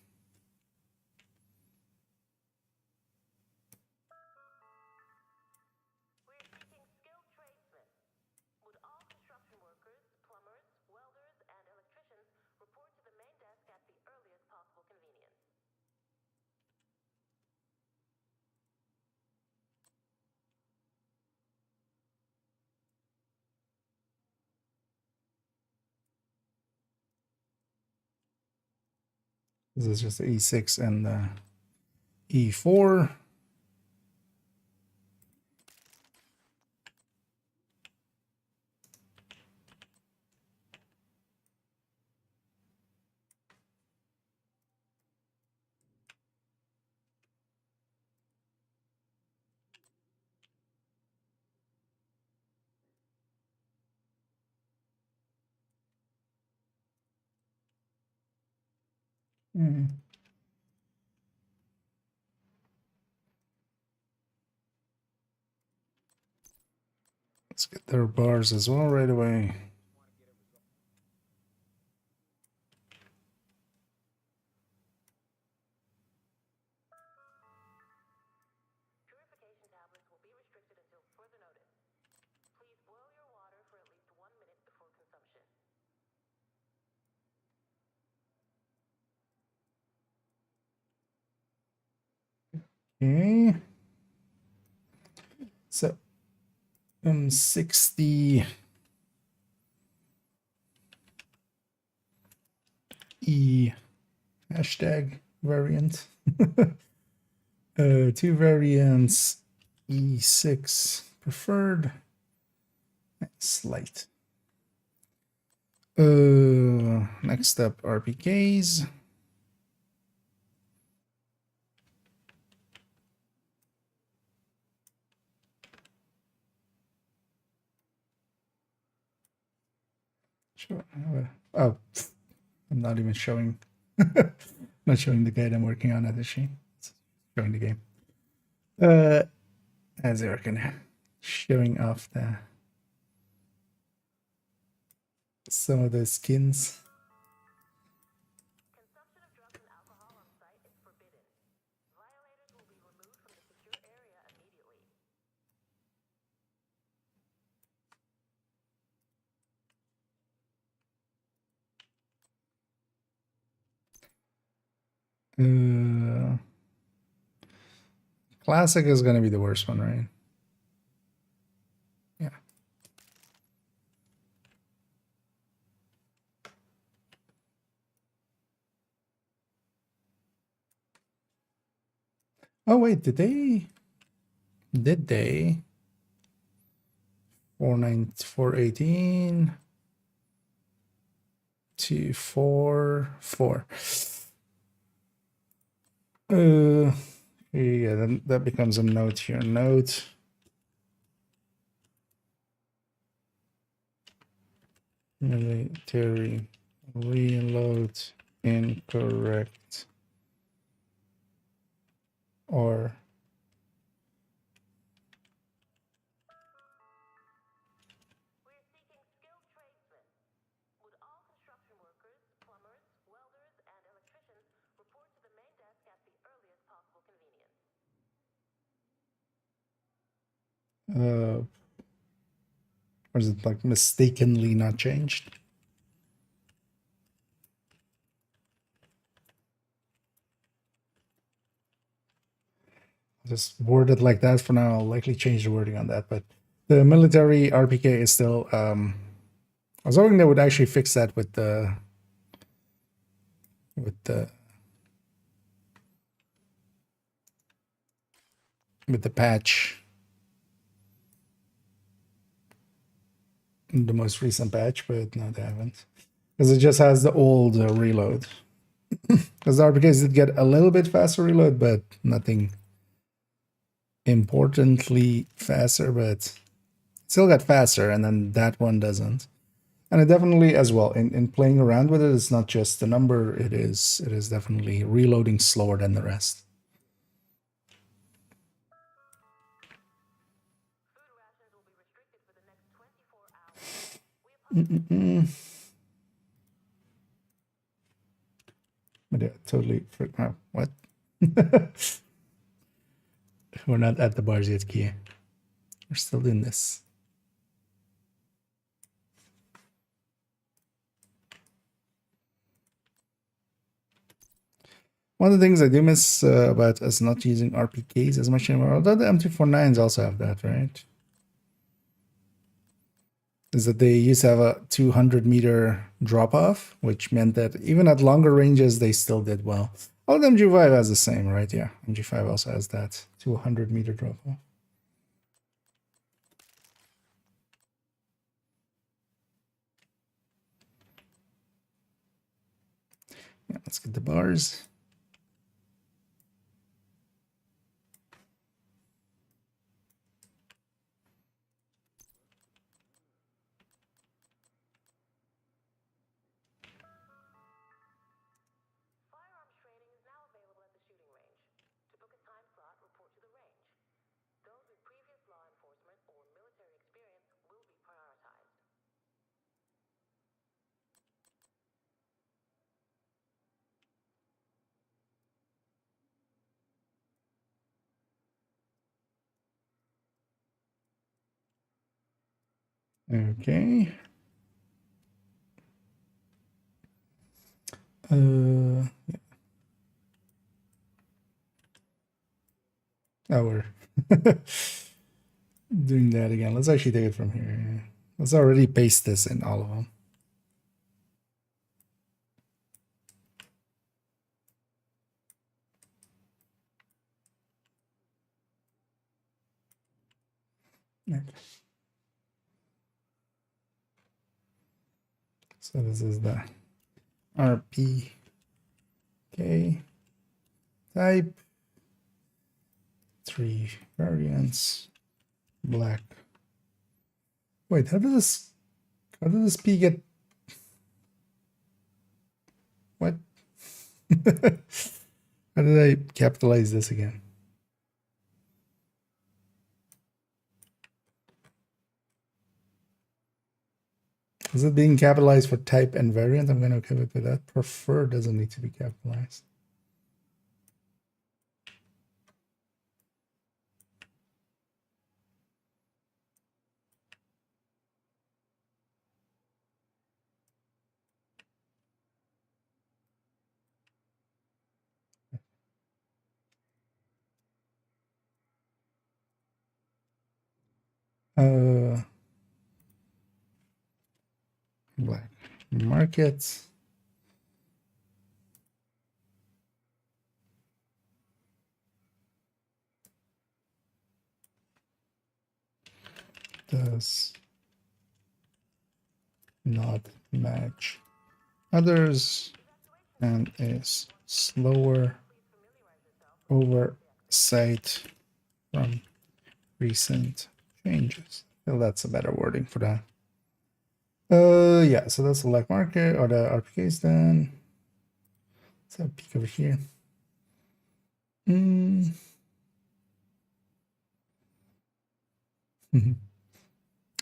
This is just the E6 and the E4. Let's get their bars as well right away. Okay. So M60 E hashtag variant. 2 variants, E6 preferred, slight. Next up, RPKs. Sure. Oh, I'm not even showing. Not showing the guide I'm working on at the sheet. It's showing the game. As they're showing off some of the skins. Classic is going to be the worst one, right? Yeah. Oh wait, did they 418 244 yeah, then that becomes a note here. Note military reload incorrect or or is it like mistakenly not changed? Just word it like that for now. I'll likely change the wording on that, but the military RPK is still I was hoping they would actually fix that with the patch, the most recent patch, but no, they haven't, because it just has the old reload. Because the RPKs did get a little bit faster reload, but nothing importantly faster. But still got faster, and then that one doesn't. And it definitely, as well, in playing around with it, it's not just the number, it is definitely reloading slower than the rest. But yeah, totally. Oh, what? We're not at the bars yet, Kia. We're still doing this. One of the things I do miss about us not using RPKs as much anymore, although the M249s also have that, right? Is that they used to have a 200-meter drop-off, which meant that even at longer ranges, they still did well. Oh, the MG5 has the same, right? Yeah, MG5 also has that 200-meter drop-off. Yeah, let's get the bars. Okay. Yeah. Oh, we're doing that again. Let's actually take it from here. Let's already paste this in all of them. Okay. So this is the RPK type, 3 variants, black. Wait, how did this P get? What? How did I capitalize this again? Is it being capitalized for type and variant? I'm going to give it to that. Prefer doesn't need to be capitalized. Black market. Does not match others and is slower oversight from recent changes. Well, that's a better wording for that. Yeah, so that's the black market or the RPKs then. Let's have a peek over here. And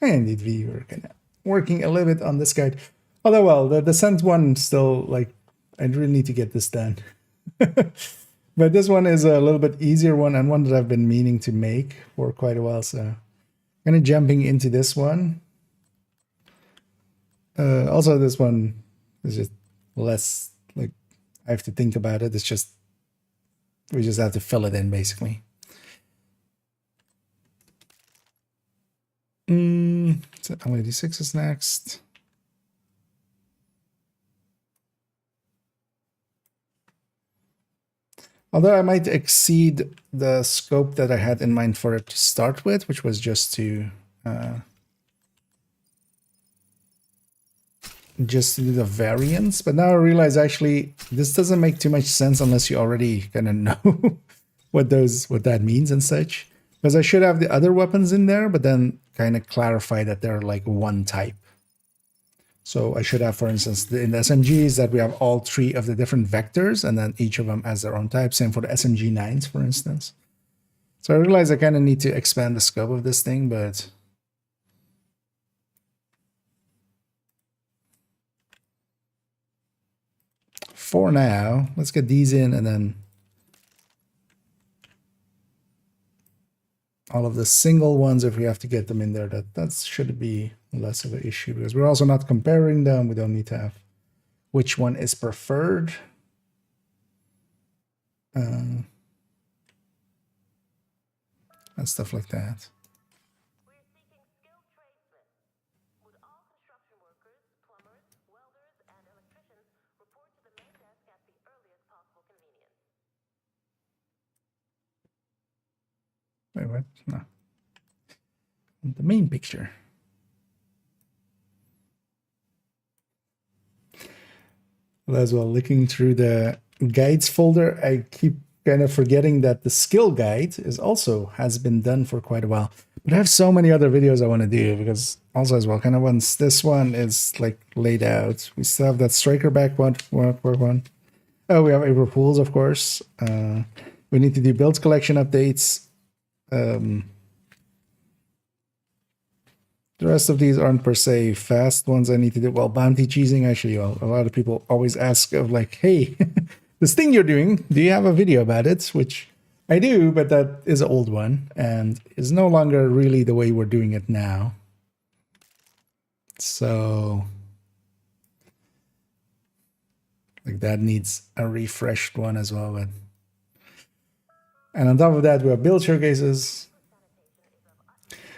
indeed, we were kind of working a little bit on this guide. Although, well, the descent one still, like, I really need to get this done. But this one is a little bit easier one and one that I've been meaning to make for quite a while. So kind of jumping into this one. Also, this one is just less, like, I have to think about it. It's just, we just have to fill it in, basically. So LED6 is next. Although I might exceed the scope that I had in mind for it to start with, which was just to do the variants. But now I realize actually this doesn't make too much sense unless you already kind of know what that means and such. Because I should have the other weapons in there, but then kind of clarify that they're like one type. So I should have, for instance, in the SMGs that we have all 3 of the different vectors, and then each of them has their own type. Same for the SMG9s, for instance. So I realize I kind of need to expand the scope of this thing, but for now, let's get these in, and then all of the single ones, if we have to get them in there, that should be less of an issue, because we're also not comparing them. We don't need to have which one is preferred. And stuff like that. We're seeking skilled tradesmen. Would all construction workers, plumbers, welders, and electricians report to the main desk at the earliest possible convenience? Wait, what? No. The main picture. Well, as well, looking through the guides folder, I keep kind of forgetting that the skill guide has been done for quite a while. But I have so many other videos I want to do, because also as well, kind of once this one is like laid out, we still have that striker back one. Oh, we have April Fools, of course. We need to do build collection updates. The rest of these aren't per se fast ones I need to do. Well, bounty cheesing, actually, well, a lot of people always ask of like, hey, this thing you're doing, do you have a video about it? Which I do, but that is an old one and is no longer really the way we're doing it now. So like that needs a refreshed one as well. But and on top of that, we have build showcases.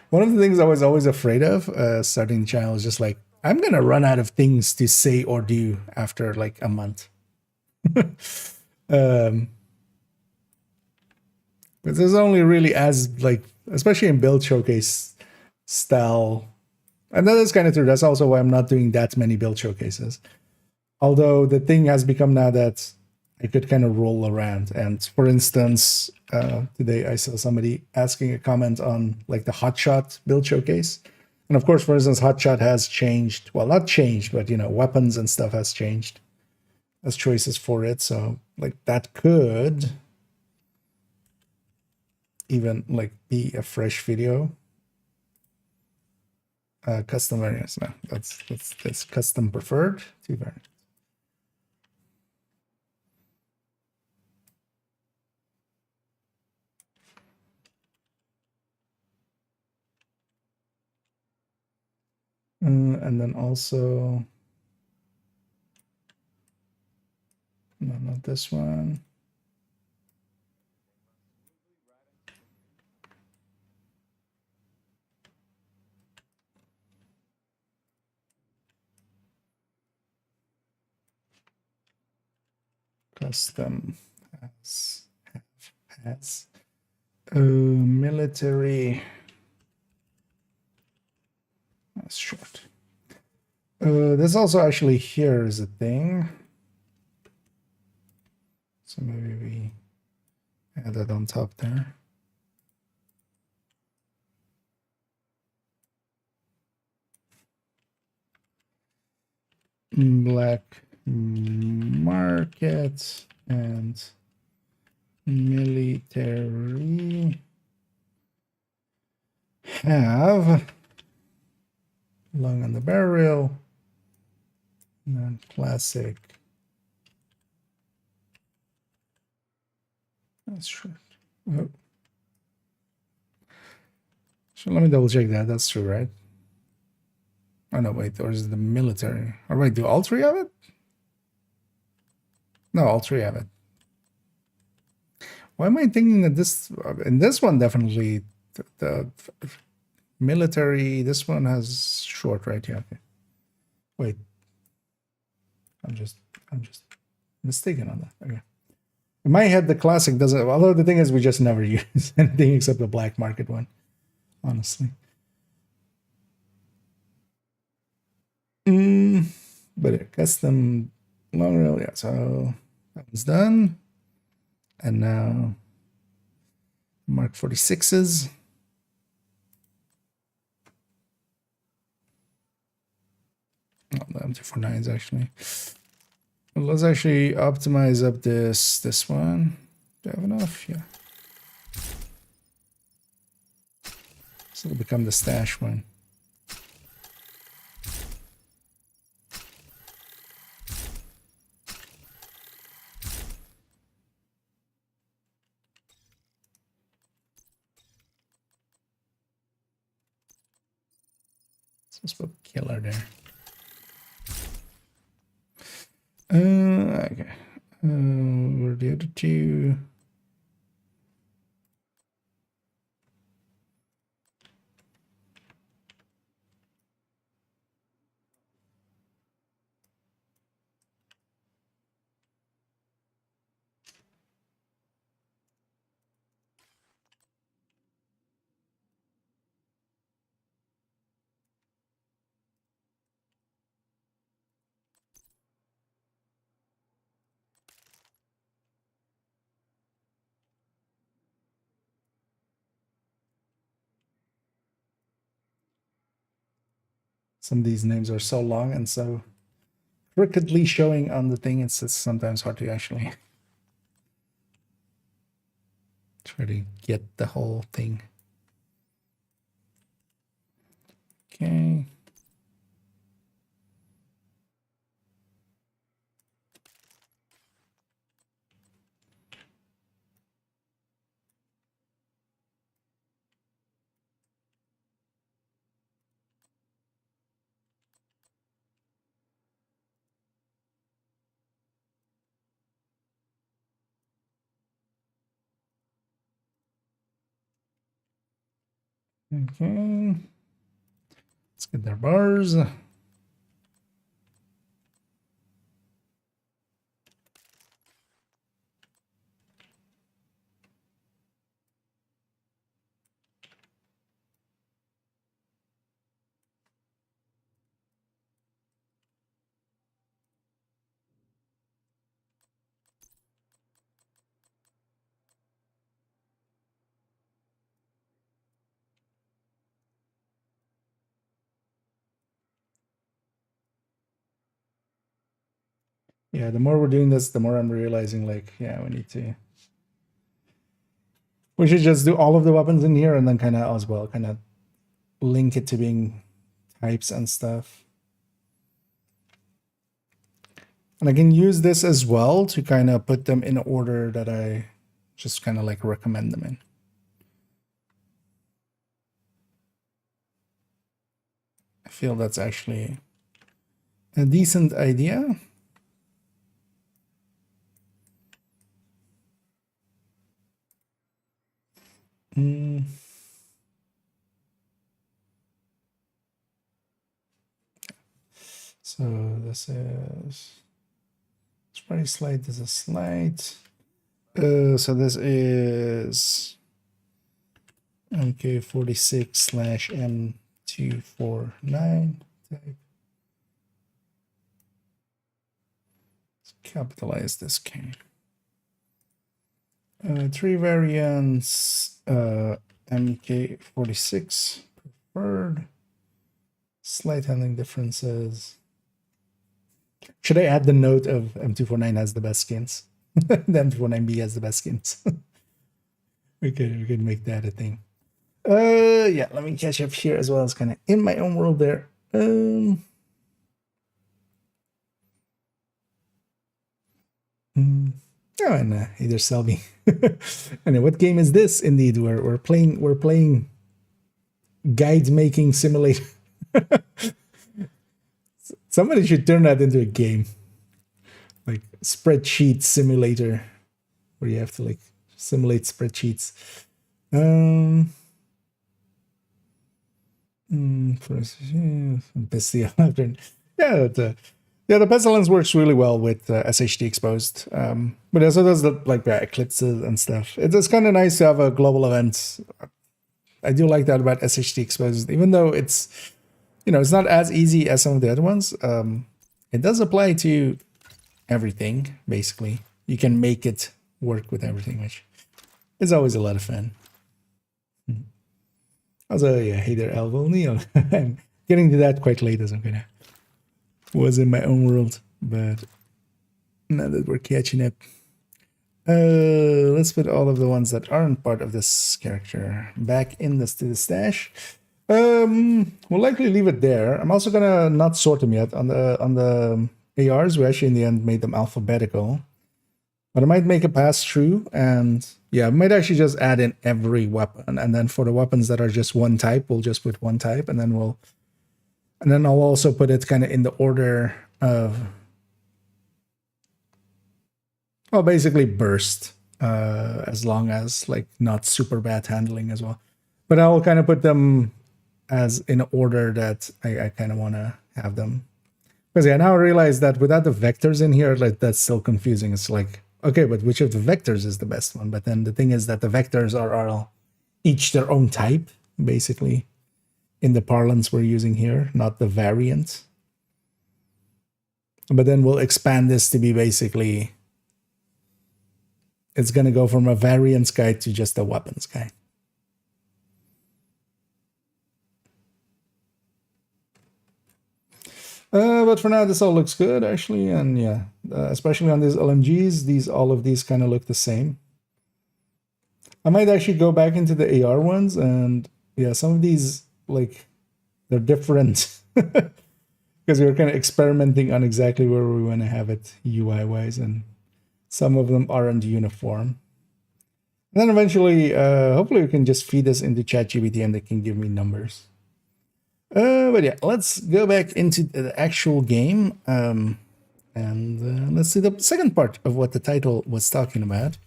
One of the things I was always afraid of starting the channel is just like, I'm going to run out of things to say or do after like a month. But there's only really as like, especially in build showcase style. And that is kind of true. That's also why I'm not doing that many build showcases. Although the thing has become now that I could kind of roll around. And for instance, today I saw somebody asking a comment on like the hotshot build showcase. And of course, for instance, hotshot has changed. Well, not changed, but you know, weapons and stuff has changed as choices for it. So like that could even like be a fresh video. Custom variants. No, that's custom preferred. 2 variants. And then also, no, not this one. Custom has military. That's short. This also actually here is a thing. So maybe we add that on top there. Black market and military have long on the barrel, and then classic. That's short. Oh. So let me double check that. That's true, right? Oh no, wait, or is it the military? All right, do all 3 have it? No, all 3 have it. Why am I thinking that this, in this one, definitely the military, this one has short, right? Yeah, okay. Wait. I'm just mistaken on that. Okay. In my head, the classic doesn't, although the thing is we just never use anything except the black market one, honestly. But custom long rail, yeah, so that was done. And now Mark 46s. Oh, the M249s actually. Well, let's actually optimize up this one. Do I have enough? Yeah. So it'll become the stash one. Let's put killer there. Okay. Where are the other two? Some of these names are so long and so crookedly showing on the thing, it's sometimes hard to actually try to get the whole thing. Okay. Okay. Let's get their bars. Yeah, the more we're doing this, the more I'm realizing, like, yeah, we should just do all of the weapons in here and then kind of as well, kind of link it to being types and stuff. And I can use this as well to kind of put them in order that I just kind of like recommend them in. I feel that's actually a decent idea. So this is pretty slight. This is slight. So this is MK46/M249 type. Let's capitalize this K. 3 variants, MK46 preferred. Slight handling differences. Should I add the note of M249 has the best skins? The M249B has the best skins. we could make that a thing. Yeah, let me catch up here as well as kind of in my own world there. Oh, and either Selby. And what game is this? Indeed, we're playing guide making simulator. Somebody should turn that into a game, like spreadsheet simulator, where you have to like simulate spreadsheets. The pestilence works really well with SHD exposed, but also does the like eclipses and stuff. It's kind of nice to have a global event. I do like that about SHD exposed, even though it's it's not as easy as some of the other ones. It does apply to everything basically. You can make it work with everything, which is always a lot of fun. Also, yeah, hey there, Elvo Neil. I'm getting to that quite late as I'm gonna was in my own world, but now that we're catching up. Let's put all of the ones that aren't part of this character back in this to the stash. We'll likely leave it there. I'm also gonna not sort them yet on the ARs. We actually in the end made them alphabetical, but I might make a pass through, and yeah, I might actually just add in every weapon, and then for the weapons that are just one type, we'll just put one type, and then I'll also put it kind of in the order of, well, basically burst, as long as like not super bad handling as well. But I'll kind of put them as in order that I kind of want to have them. Because yeah, now I realize that without the vectors in here, like that's still confusing. It's like, okay, but which of the vectors is the best one? But then the thing is that the vectors are all each their own type, basically, in the parlance we're using here, not the variant. But then we'll expand this to be basically, it's going to go from a variance guide to just a weapons guide. But for now, this all looks good, actually. And yeah, especially on these LMGs, all of these kind of look the same. I might actually go back into the AR ones, and yeah, some of these, like, they're different. Because we were kind of experimenting on exactly where we want to have it UI-wise, and some of them aren't uniform. And then eventually, hopefully we can just feed this into ChatGPT and they can give me numbers. But yeah, let's go back into the actual game, and let's see the second part of what the title was talking about.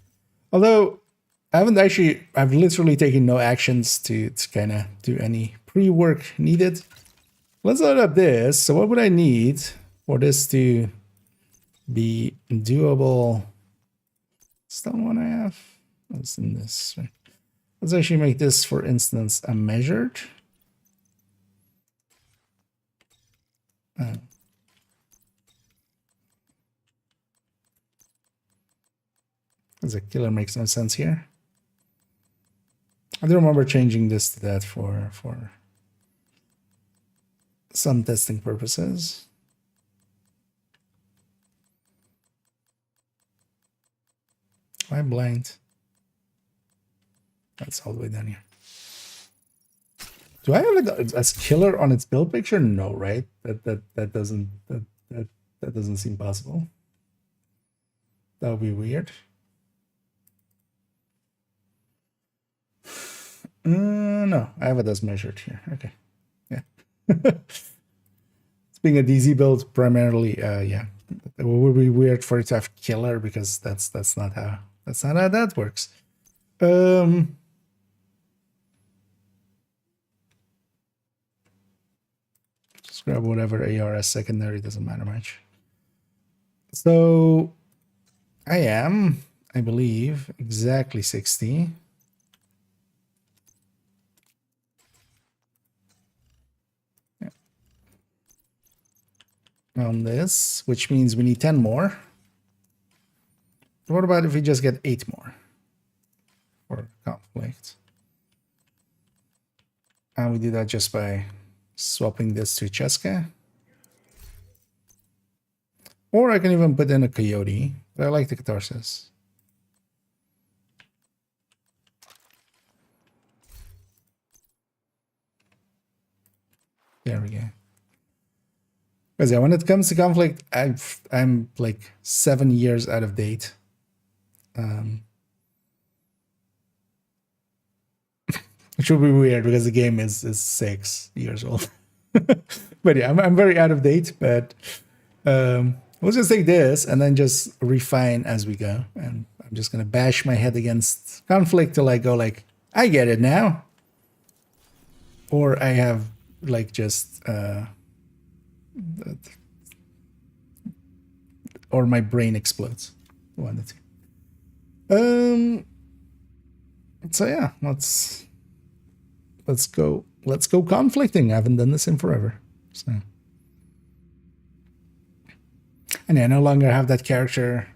Although I've literally taken no actions to kind of do any pre-work needed. Let's load up this. So what would I need for this to be doable? Still one I have. What's in this? Right. Let's actually make this, for instance, a measured. As a killer makes no sense here. I do remember changing this to that for some testing purposes. I'm blind. That's all the way down here. Do I have it as killer on its build picture? No, right? That doesn't seem possible. That would be weird. No, I have it as measured here. Okay, yeah. It's being a DZ build primarily. Yeah, it would be weird for it to have killer because that's not how that works. Just grab whatever AR as secondary, doesn't matter much. So I am, I believe, exactly 60. Yeah. On this, which means we need 10 more. What about if we just get 8 more for conflict? And we do that just by swapping this to Cheska. Or I can even put in a coyote, but I like the catharsis. There we go. Because yeah, when it comes to conflict, I'm like 7 years out of date. Which would be weird because the game is 6 years old. But yeah, I'm very out of date, but we'll just take this and then just refine as we go. And I'm just going to bash my head against conflict till I go like, I get it now. Or I have like just, or my brain explodes. One of the two. So yeah, let's go conflicting. I haven't done this in forever. So. And I no longer have that character.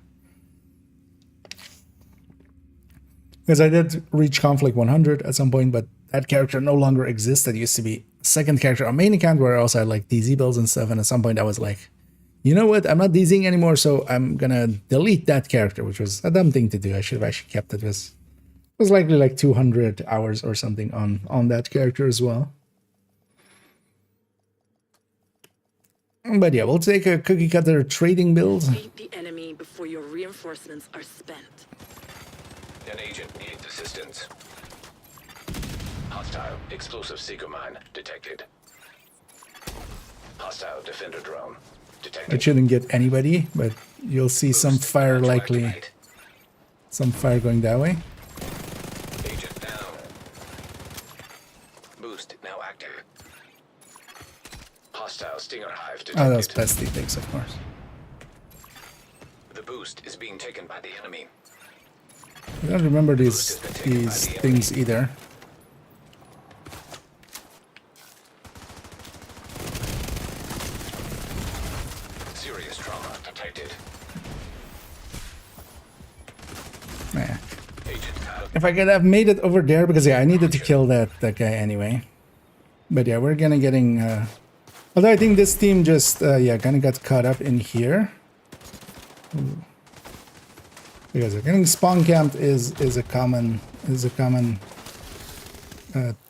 Because I did reach conflict 100 at some point, but that character no longer exists. That used to be second character, a main account where I also had like DZ builds and stuff. And at some point I was like, you know what? I'm not DZing anymore, so I'm gonna delete that character, which was a dumb thing to do. I should have actually kept it. It was likely like 200 hours or something on that character as well. But yeah, we'll take a cookie cutter trading build. Beat the enemy before your reinforcements are spent. An agent needs assistance. Hostile explosive seeker mine detected. Hostile defender drone detected. It shouldn't get anybody, but you'll see some fire likely. Some fire going that way. Agent down. Boost now active. Hostile stinger hive detected. Oh, those pesty things, of course. The boost is being taken by the enemy. I don't remember these things either. Serious trauma detected. Nah. Agent out. If I could have made it over there, because yeah, I needed to kill that guy anyway. But yeah, we're gonna getting. Although I think this team just yeah kind of got caught up in here. Ooh. Because getting spawn camped is a common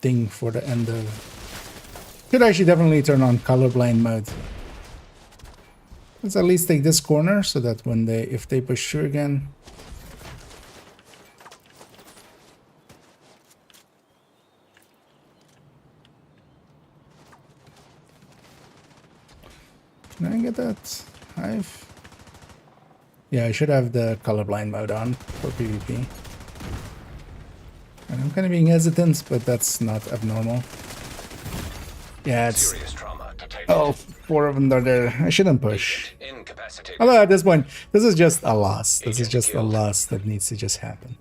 thing for the end of. Could actually definitely turn on colorblind mode. Let's at least take this corner so that when if they push through again. Can I get that hive? Yeah, I should have the colorblind mode on for PvP. And I'm kind of being hesitant, but that's not abnormal. Yeah, it's... Serious trauma detected. Oh, 4 of them are there. I shouldn't push. Incapacitated. Although at this point, this is just a loss. This is just a loss that needs to just happen.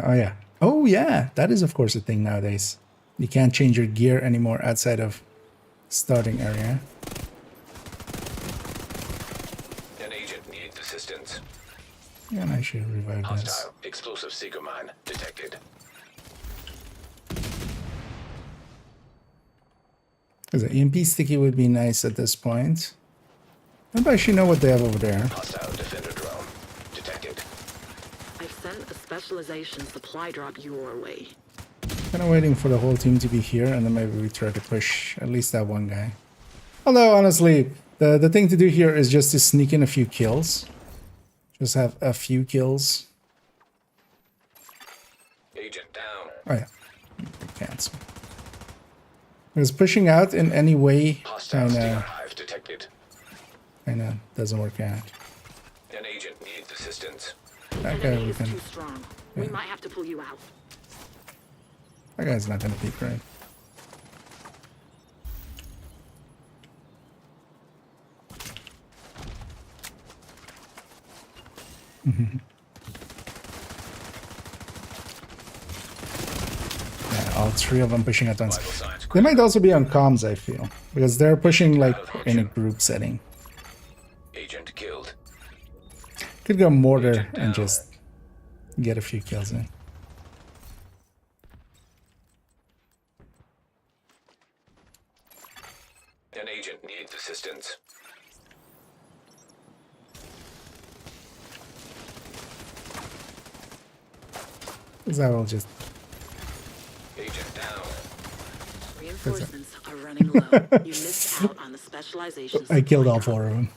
Oh yeah. Oh yeah. That is of course a thing nowadays. You can't change your gear anymore outside of starting area. An agent needs assistance. Yeah, and I should revive this. Hostile explosive seeker mine detected. Because the EMP sticky would be nice at this point. I don't actually know what they have over there. Hostile defender drone detected. I've sent a specialization supply drop your way. Kind of waiting for the whole team to be here, and then maybe we try to push at least that one guy. Although, honestly, the thing to do here is just to sneak in a few kills. Just have a few kills. Agent down. Oh yeah, cancel. Because pushing out in any way Hostile stinger hive detected. kinda doesn't work out. An agent needs assistance. That guy Enemy we is can. too strong. We might have to pull you out. That guy's not gonna peek, right? Yeah, all 3 of them pushing at once. Vital signs They might also be on comms, I feel, because they're pushing like in a group setting. agent killed. Could go mortar and just get a few kills in. An agent needs assistance. Because I will just. Agent down. Reinforcements are running low. You missed out on the specialization. I killed all supply 4 of them.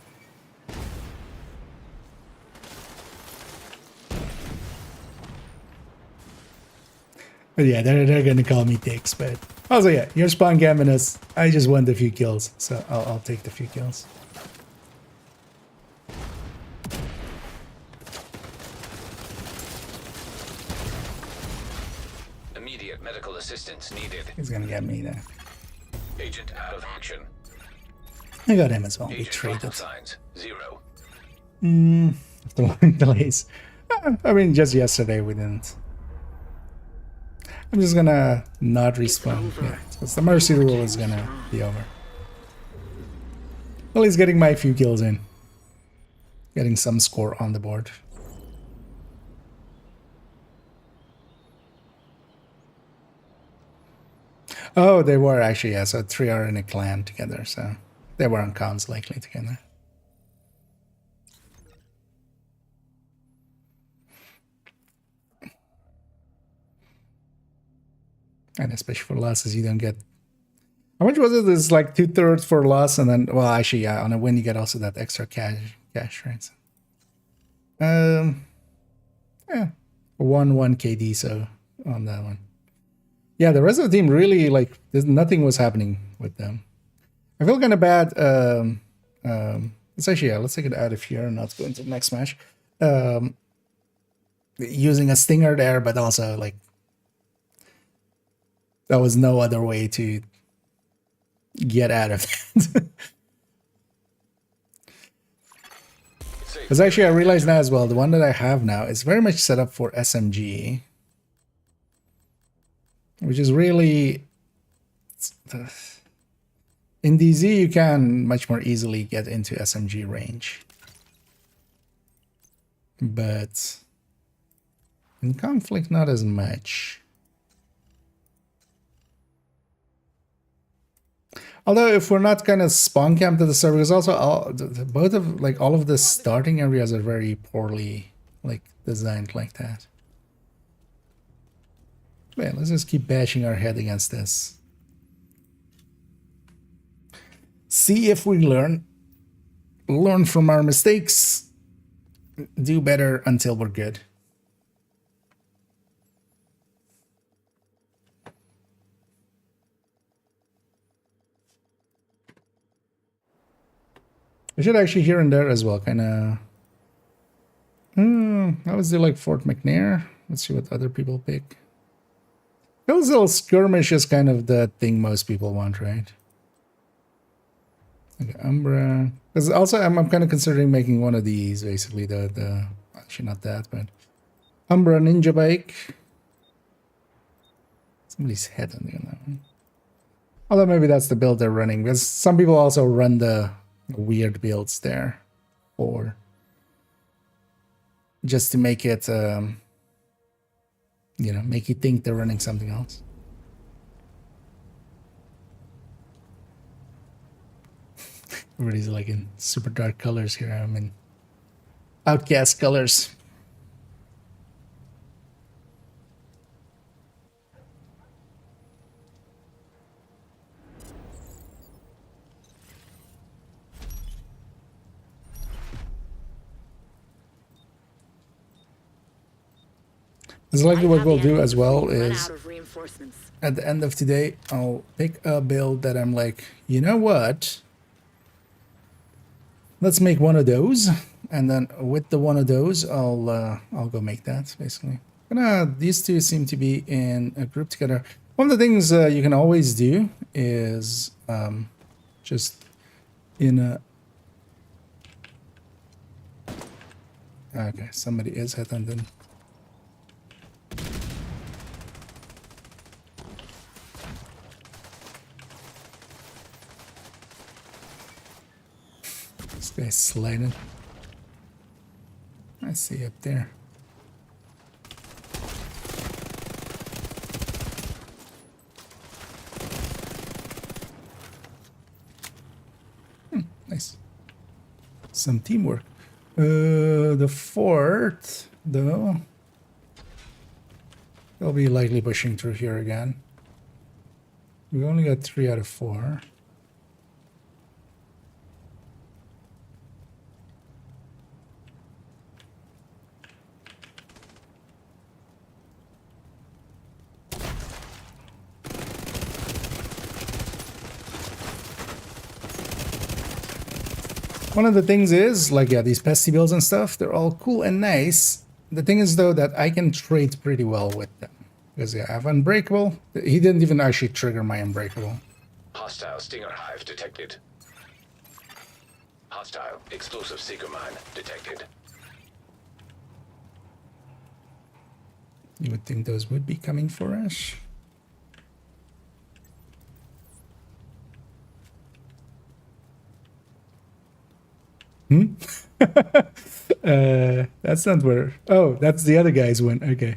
But yeah, they're gonna call me dicks, but also yeah, you're spawn camping us. I just want a few kills, so I'll take the few kills. Immediate medical assistance needed. He's gonna get me there. Agent out of action. I got him as well. We Agent vital traded. signs 0. After long delays. I mean, just yesterday we didn't. I'm just gonna not respawn. over. Yeah, because the mercy rule is gonna be over. Well, he's getting my few kills in. Getting some score on the board. Oh, they were actually, yeah, so 3 are in a clan together, so they were on cons likely together. And especially for losses, you don't get... How much was it? It's like 2/3 for loss, and then, well, actually, yeah, on a win, you get also that extra cash, right? Yeah, 1 KD, so on that one. Yeah, the rest of the team really, like, nothing was happening with them. I feel kind of bad. Let's actually, yeah, let's take it out of here and not go into the next match. Using a stinger there, but also, like, there was no other way to get out of it. Because actually, I realize now as well, the one that I have now is very much set up for SMG. Which is really... In DZ, you can much more easily get into SMG range. But in Conflict, not as much. Although if we're not kind of spawn camped at the server, because also all of the starting areas are very poorly like designed like that. But yeah, let's just keep bashing our head against this. See if we learn from our mistakes. Do better until we're good. I should actually here and there as well, kind of. I was there like Fort McNair. Let's see what other people pick. Those little skirmish is kind of the thing most people want, right? Okay, Umbra. Because also I'm kind of considering making one of these, basically the actually not that, but Umbra Ninja Bike. Somebody's head on that one. Although maybe that's the build they're running, because some people also run the weird builds there, or just to make it, you know, make you think they're running something else. Everybody's like in super dark colors here. I'm in outcast colors. It's likely what we'll do as well is at the end of today, I'll pick a build that I'm like, you know what? Let's make one of those, and then with the one of those, I'll go make that basically. These two seem to be in a group together. One of the things you can always do is just in a. Okay, somebody is headhunting. This guy's sliding. I see up there. Nice. Some teamwork. The fort, though, they'll be likely pushing through here again. We only got 3 out of 4. One of the things is, like, yeah, these pesty builds and stuff, they're all cool and nice. The thing is, though, that I can trade pretty well with them. Because, yeah, I have Unbreakable. He didn't even actually trigger my Unbreakable. Hostile Stinger Hive detected. Hostile explosive seeker mine detected. You would think those would be coming for us. That's not where. Oh, that's the other guy's one. Okay.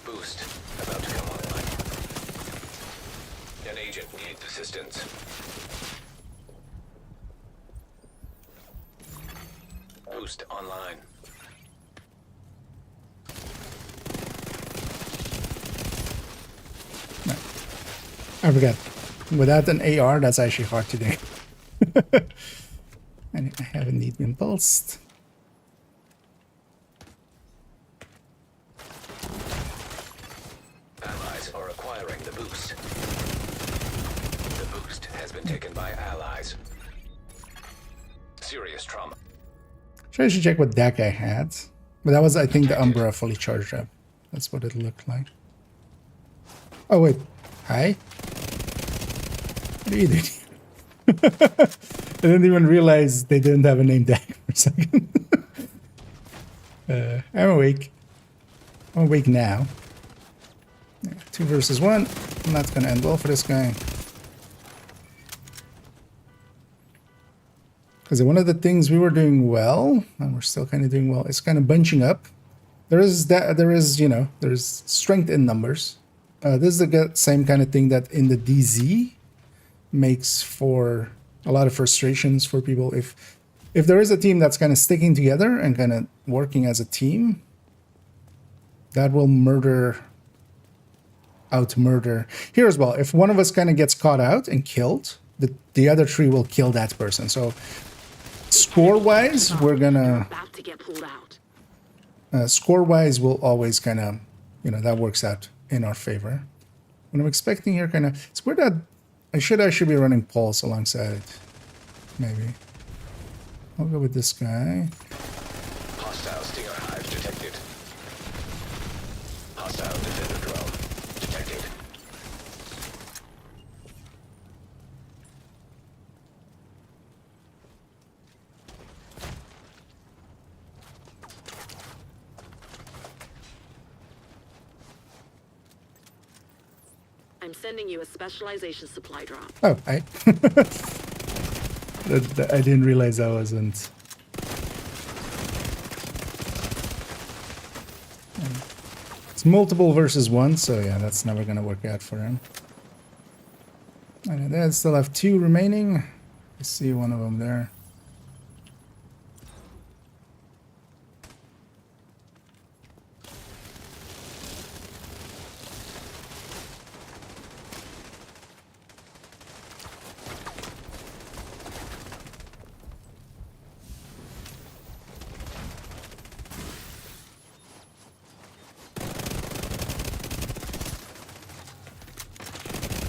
Boost about to come online. An agent needs assistance. Boost online. I forgot. Without an AR, that's actually hard to do. And I haven't need been pulsed. Allies are acquiring the boost. The boost has been taken by allies. Serious trauma. Should I should check what that guy had. But that was, I think, the Umbra fully charged up. That's what it looked like. Oh, wait. Hi? What are you doing? I didn't even realize they didn't have a name tag for a second. I'm awake. I'm awake now. Yeah, 2 versus 1. Not gonna end well for this guy. Because one of the things we were doing well, and we're still kind of doing well, is kind of bunching up. There's strength in numbers. This is the same kind of thing that in the DZ makes for a lot of frustrations for people. If there is a team that's kind of sticking together and kind of working as a team, that will out-murder. Here as well, if one of us kind of gets caught out and killed, the other 3 will kill that person. So score-wise, we're gonna... About to get pulled out. Score-wise, we'll always kind of, that works out in our favor. What I'm expecting here kind of... It's weird that I should be running Pulse alongside it. Maybe. I'll go with this guy. Hostile Stinger Hive detected. Hostile defender drone detected. I'm sending you a specialization supply drop. Oh, I didn't realize I wasn't. It's multiple versus 1, so yeah, that's never gonna work out for him. And then I still have 2 remaining. I see one of them there.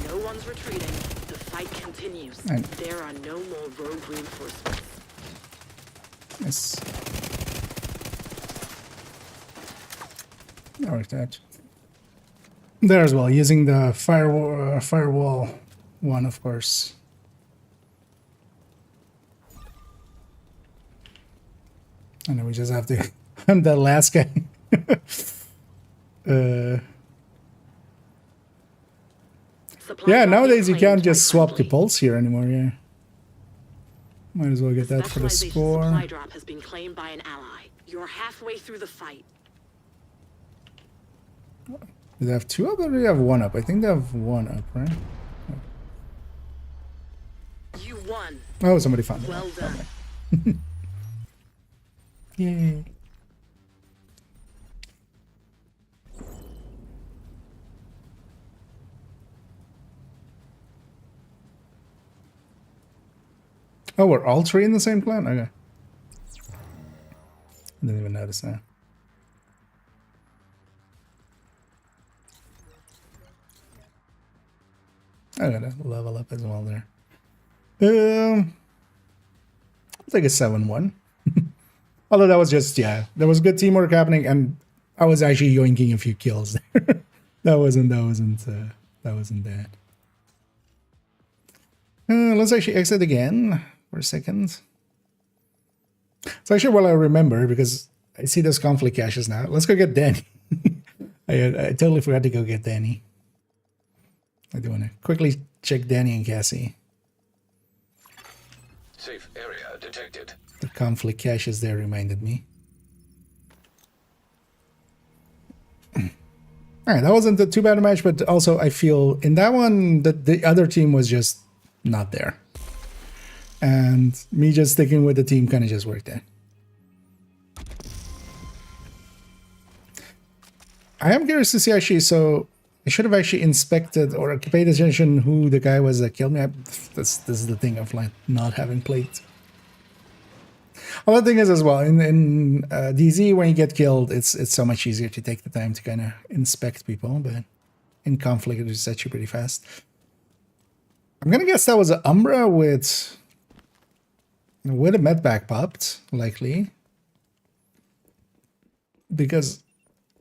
No one's retreating. The fight continues. And- There are no more rogue reinforcements. Yes. That worked out. There as well, using the firewall one, of course. And then we just have to hunt that last guy. Supply Yeah, drop nowadays you reclaimed can't just by swap to friendly. pulse here anymore, yeah. Might as well get that for the Specialization score. supply drop has been claimed by an ally. You're halfway through the fight. Do they have 2 up or do they have 1 up? I think they have 1 up, right? You won. Oh, somebody found it. Well done. Yay. Oh, we're all 3 in the same clan? Okay. I didn't even notice that. I gotta level up as well there. I'll take a 7-1. Although that was just, yeah, there was good teamwork happening, and I was actually yoinking a few kills there. that wasn't bad. Let's actually exit again for a second. So actually, what I remember, because I see those conflict caches now. Let's go get Danny. I totally forgot to go get Danny. I do want to quickly check Danny and Cassie. Safe area detected. The conflict caches there reminded me. Alright, that wasn't too bad a match, but also I feel in that one that the other team was just not there. And me just sticking with the team kind of just worked out. I am curious to see actually, so I should have actually inspected or paid attention who the guy was that killed me. This is the thing of like not having played. Other thing is as well, in DZ, when you get killed, it's so much easier to take the time to kind of inspect people, but in conflict, it just sets you pretty fast. I'm gonna guess that was an Umbra with a medpack popped, likely. Because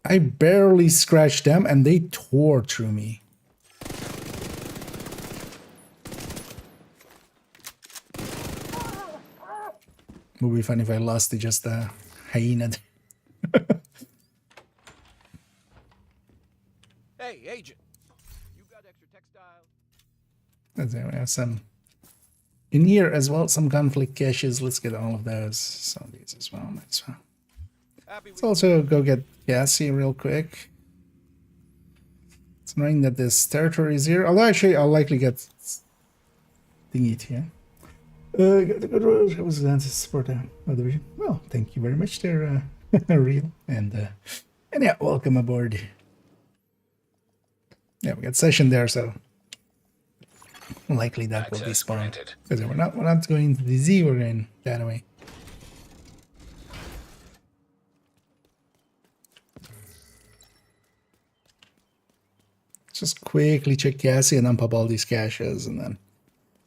I barely scratched them and they tore through me. Would be fun if I lost to just a hyena. Hey, agent. You got extra textile? That's it. We have some in here as well. Some conflict caches. Let's get all of those. Some of these as well. Might as well. Let's also go get Cassie real quick. It's annoying that this territory is here. Although actually, I'll likely get thingy here. Got the good road. How was that to support other region? Well, thank you very much. They're real and yeah, welcome aboard. Yeah, we got session there, so likely that will be spawned. Because we're not going to the Z. We're going that way. Just quickly check Cassie and then pop all these caches and then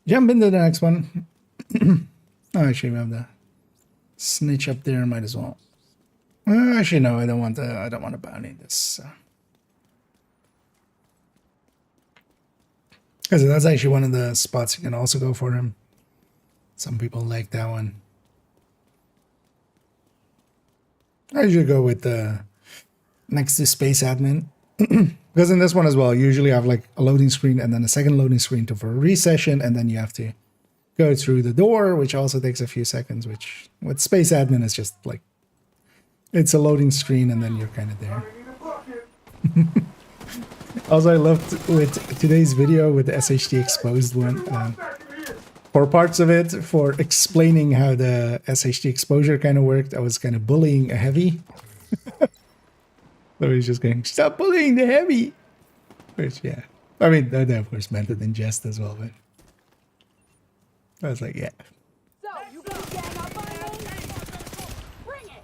jump into the next one. Oh, actually, we have the snitch up there. Might as well. Actually, no, I don't want to bounty this. Because that's actually one of the spots you can also go for him. Some people like that one. I usually go with the next to space admin. Because in this one as well, you usually have like a loading screen and then a second loading screen for a recession, and then you have to go through the door, which also takes a few seconds, which with space admin is just like, it's a loading screen and then you're kind of there. Also, I loved with today's video with the SHD exposed one, for parts of it, for explaining how the SHD exposure kind of worked, I was kind of bullying a heavy. So he's just going, stop bullying the heavy! Which, yeah. I mean, they of course meant it in jest as well, but I was like, yeah. So, you gonna gang up on me? Bring it!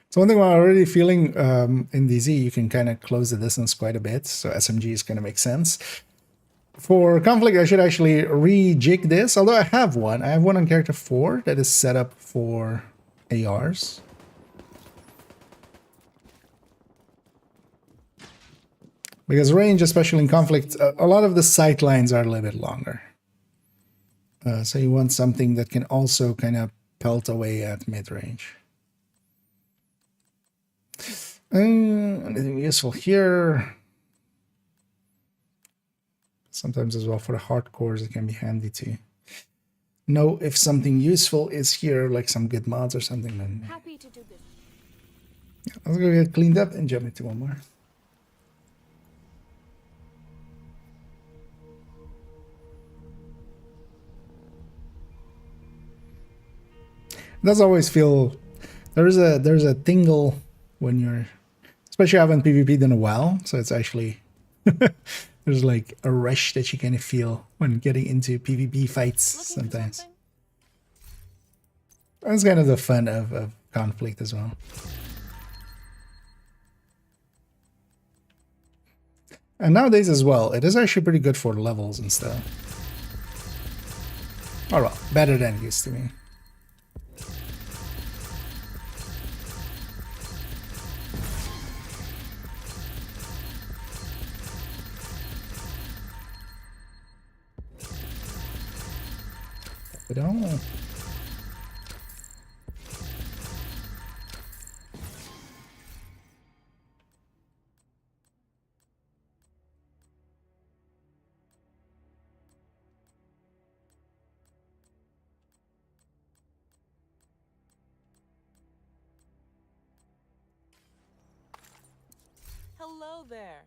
So one thing I'm already feeling in DZ, you can kind of close the distance quite a bit, so SMG is going to make sense. For conflict, I should actually rejig this, although I have one. I have one on character 4 that is set up for ARs. Because range, especially in conflict, a lot of the sight lines are a little bit longer. So you want something that can also kind of pelt away at mid-range. Anything useful here? Sometimes as well for the hardcores, it can be handy to know if something useful is here, like some good mods or something. Then Happy to do this. yeah, let's go get cleaned up and jump into one more. It does always feel there's a tingle when you're, especially I haven't PvP'd in a while, so it's actually there's like a rush that you kind of feel when getting into PvP fights sometimes. That's kind of the fun of conflict as well. And nowadays as well, it is actually pretty good for levels and stuff. Oh well, better than it used to be. But oh. Hello there.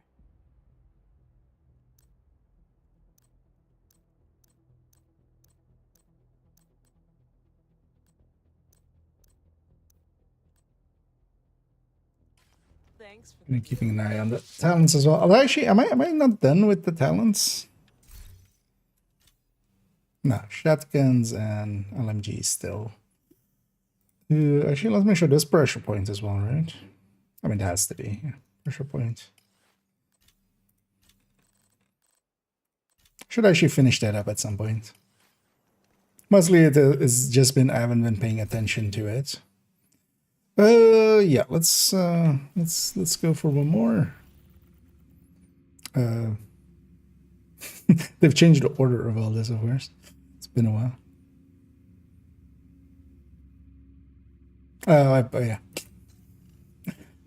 Thanks for And keeping an eye on the talents as well. Although actually, am I not done with the talents? No, shotguns and LMGs still. Actually, let's make sure there's pressure point as well, right? I mean, it has to be. Yeah. Pressure point. Should actually finish that up at some point. Mostly it's just been I haven't been paying attention to it. Yeah, let's go for one more. They've changed the order of all this, of course. It's been a while. Oh yeah.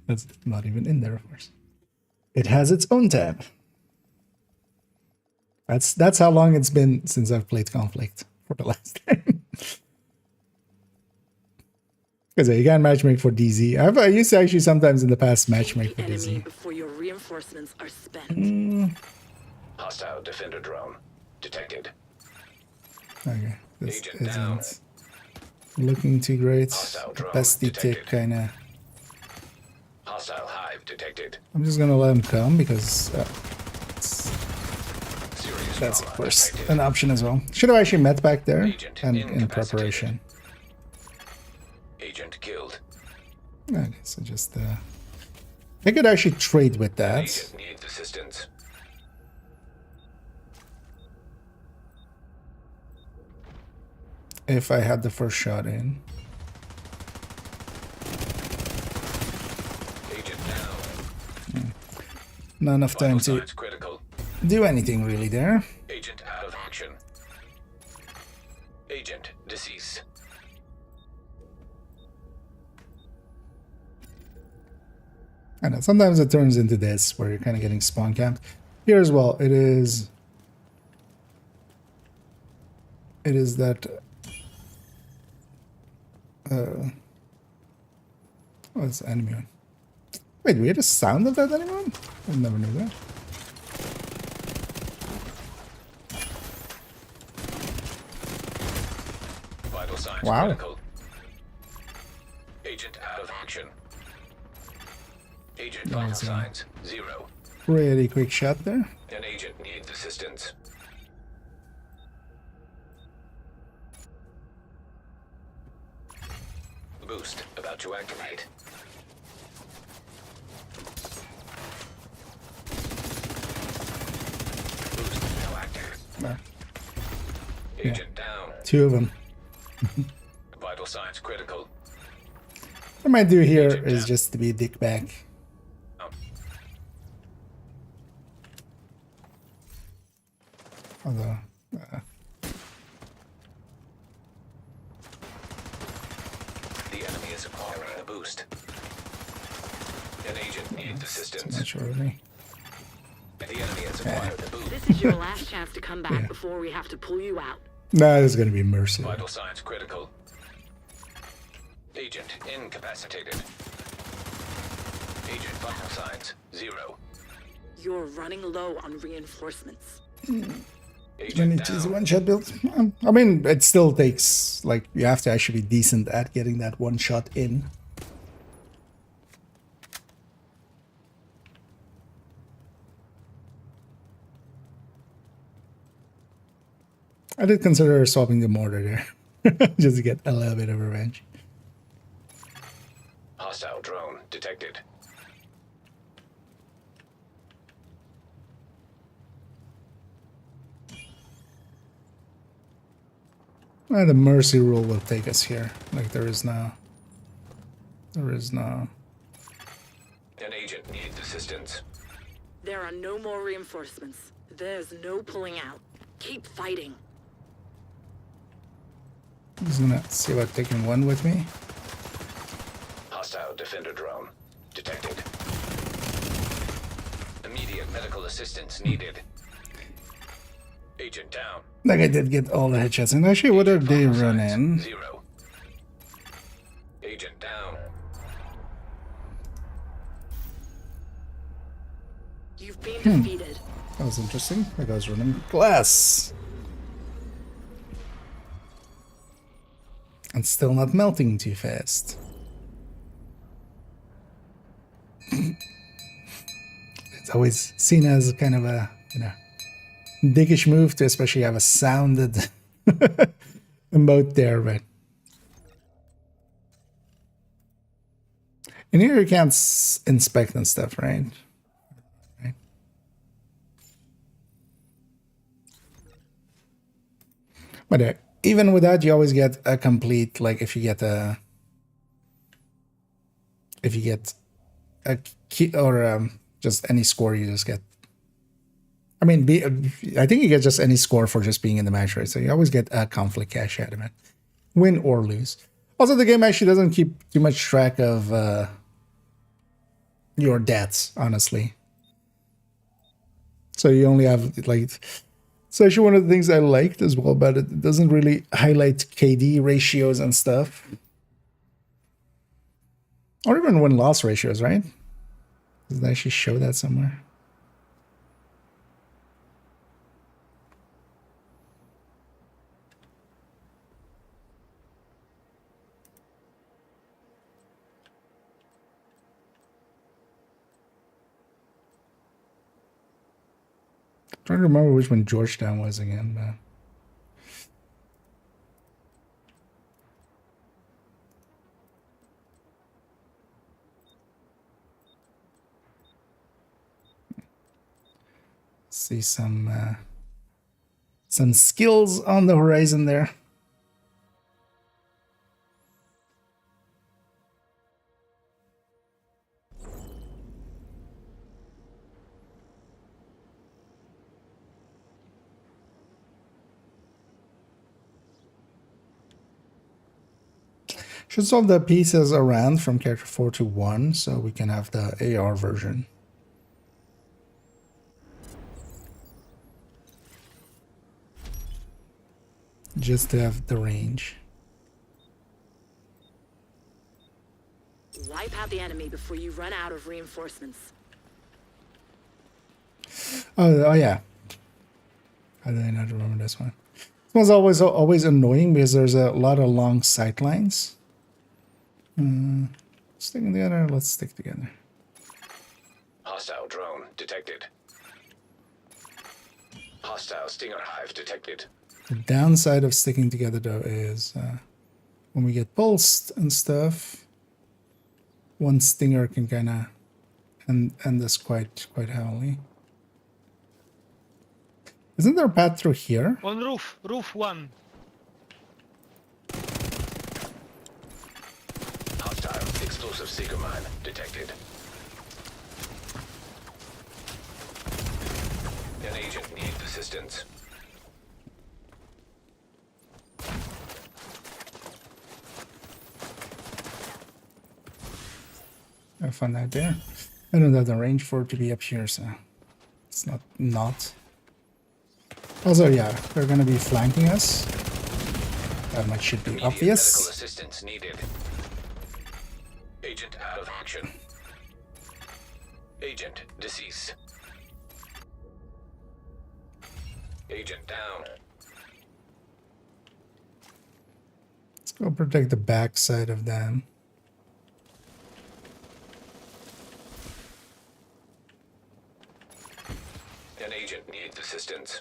That's not even in there, of course. It has its own tab. That's how long it's been since I've played Conflict for the last time. Because you can matchmake for DZ. I used to actually sometimes in the past matchmake for Enemy DZ. before your reinforcements are spent. Hostile defender drone detected. Okay, this Agent down. isn't looking too great. Hostile drone Bestie tick detected. kinda. Hostile hive detected. I'm just gonna let him come because Serious that's of trauma course detected. an option as well. Should have actually met back there Agent and in incapacitated. preparation. Agent killed. Okay, so just I could actually trade with that. Agent needs assistance. If I had the first shot in. Agent down. Not enough time Vital to signs critical. do anything really there. Agent out of action. Agent deceased. I know, sometimes it turns into this, where you're kind of getting spawn camped. Here as well, it is that... oh, it's enemy one. Wait, do we hear the sound of that enemy one? I never knew that. Vital signs Wow. critical. Agent out of action. Agent vital was, signs 0. Pretty quick shot there. An agent needs assistance. Boost about to activate. Boost now active. Ah, Agent down. 2 of them. Vital signs critical. What I might do here Agent is down. just to be a dick back. Oh, Although, the enemy is acquiring the boost. An agent needs it's assistance. not sure really. The enemy has acquired the boost. This is your last chance to come back Yeah. before we have to pull you out. No, it's gonna be mercy. Vital signs critical. Agent incapacitated. Agent vital signs 0. You're running low on reinforcements. Agent It's a down. one-shot build. I mean, it still takes, like, you have to actually be decent at getting that one shot in. I did consider swapping the mortar there, just to get a little bit of revenge. Hostile drone detected. The mercy rule will take us here. Like, there is no... An agent needs assistance. There are no more reinforcements. There's no pulling out. Keep fighting. He's gonna see about taking one with me. Hostile defender drone detected. Immediate medical assistance needed. Agent down. That guy did get all the headshots. And actually, what are they Vital signs, running? 0. Agent down. You've been defeated. That was interesting. That guy's running glass. And still not melting too fast. It's always seen as kind of a, you know, dickish move to especially have a sounded emote there, but in here you can't inspect and stuff, right? Right. But even with that, you always get a complete, like if you get a key or just any score, you just get. I mean, I think you get just any score for just being in the match, right? So you always get a conflict cash out of it, win or lose. Also, the game actually doesn't keep too much track of your deaths, honestly. So you only have like. It's actually one of the things I liked as well, but it doesn't really highlight KD ratios and stuff. Or even win-loss ratios, right? Does it actually show that somewhere? Trying to remember which one Georgetown was again, but see some skills on the horizon there. Should solve the pieces around from character 4 to 1 so we can have the AR version. Just to have the range. Wipe out the enemy before you run out of reinforcements. Oh yeah. How did I not remember this one? This one's always annoying because there's a lot of long sight lines. Sticking together, let's stick together. Hostile drone detected. Hostile Stinger hive detected. The downside of sticking together though is when we get pulsed and stuff, one stinger can kind of end us quite heavily. Isn't there a path through here? On roof 1. Hostile explosive seeker mine detected. An agent needs assistance. I found that there. I don't have the range for it to be up here, so it's not. Also, yeah, they're gonna be flanking us. That much should be Immediate obvious. medical assistance needed. Agent out of action. Agent deceased. Agent down. Let's go protect the back side of them. An agent needs assistance.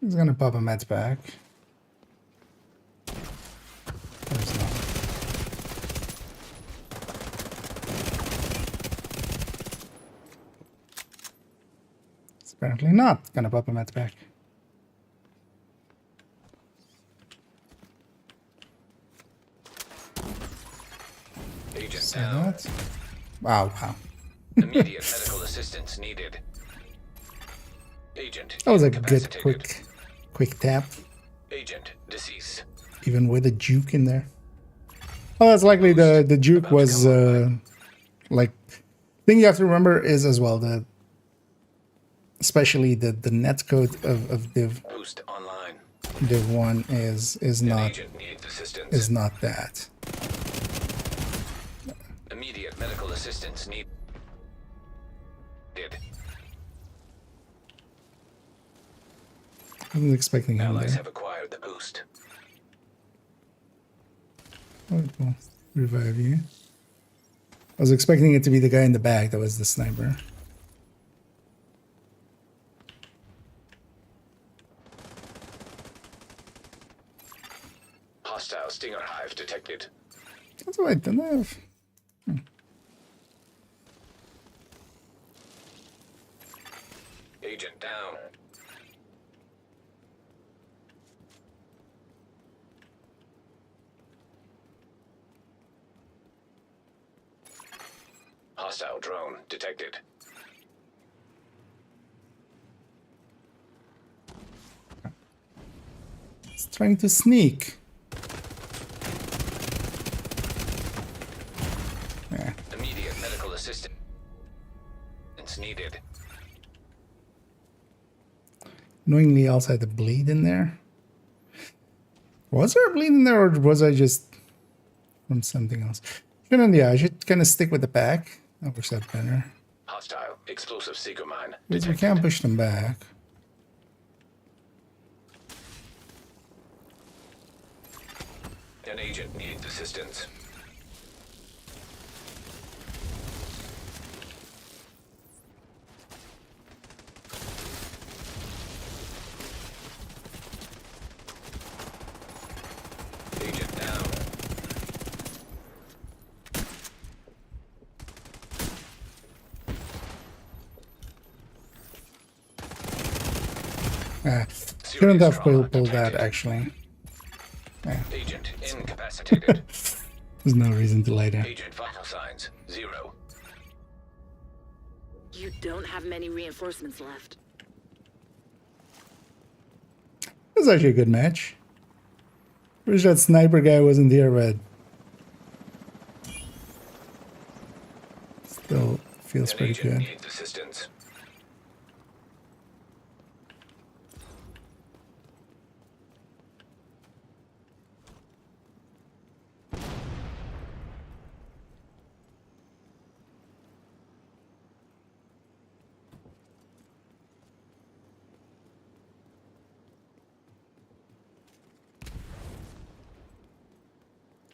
He's gonna pop a med back. There's not. It's apparently not gonna pop a med back. Agent See down. that? Wow. Immediate medical assistance needed. Agent That was a good incapacitated. quick tap, Agent deceased. even with a juke in there. Oh, that's likely the juke was like thing you have to remember is as well especially the netcode of Boost online. div 1 is An not agent needs assistance. that. Immediate medical assistance needed. I wasn't expecting him Allies there. have acquired the boost. Oh, well, revive you. I was expecting it to be the guy in the back that was the sniper. Hostile stinger hive detected. That's what I don't have. Agent down. Hostile drone detected. It's trying to sneak. Yeah. Immediate medical assistance needed. Knowingly also had a bleed in there. Was there a bleed in there, or was I just from something else? Yeah, I should kind of stick with the back. That works out better. Hostile explosive seeker mine Because we detected. can't push them back. An agent needs assistance. Agent down. Shouldn't have trauma pulled that detected. actually. Agent incapacitated. There's no reason to lie there. Agent vital signs 0. You don't have many reinforcements left. It was actually a good match. Wish that sniper guy wasn't here, but still feels An pretty agent good. needs assistance.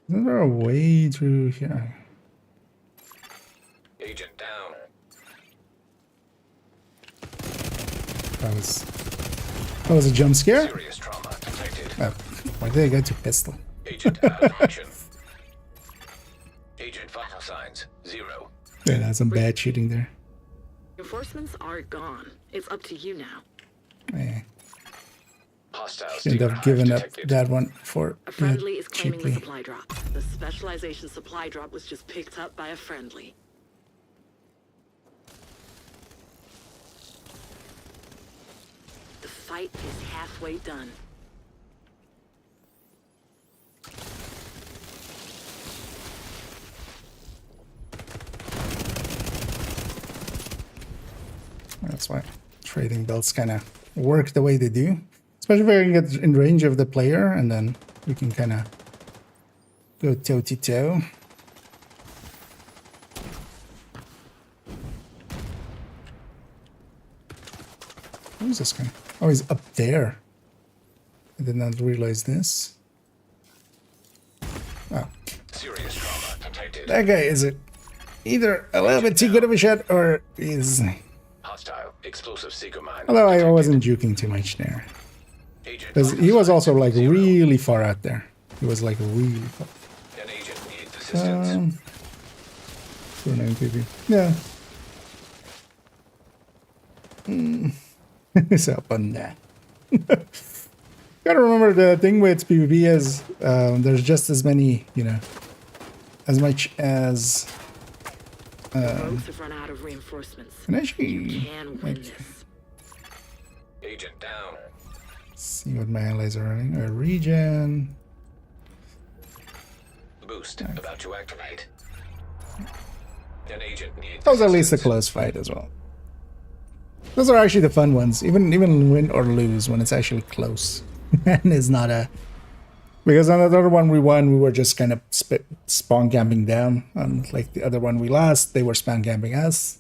Isn't there a way through here? Agent down. That was a jump scare? Serious trauma detected. Oh, why did I go to pistol? Agent out of action. Agent vital signs 0. Yeah, that's some bad shooting there. Reinforcements are gone. It's up to you now. Yeah, Hostile shouldn't stinger have hive given up detected. that one for A friendly is claiming the cheaply. supply drop. The specialization supply drop was just picked up by a friendly. The fight is halfway done. That's why trading belts kind of work the way they do. Especially if I can get in range of the player, and then we can kind of go toe-to-toe. Where's this guy? Oh, he's up there. I did not realize this. Oh, Serious trauma detected. that guy is either a little bit too good of a shot, or is... Hostile explosive seeker mine. Although I detected. wasn't juking too much there. Agent Because vital he was signs also like 0. really far out there. He was like really far. An agent needs assistance. 49 PP. Yeah. It's up on that. Gotta remember the thing with PvP is there's just as many, as much as The rogues have run out of reinforcements. And You actually, can win this. Agent down. see what my allies are running. A regen. Boost about to activate. An agent needs. That was at least a assistance. close fight as well. Those are actually the fun ones, even win or lose when it's actually close, and it's not a. Because on the other one we won, we were just kind of spawn camping down. And like the other one we lost, they were spawn camping us.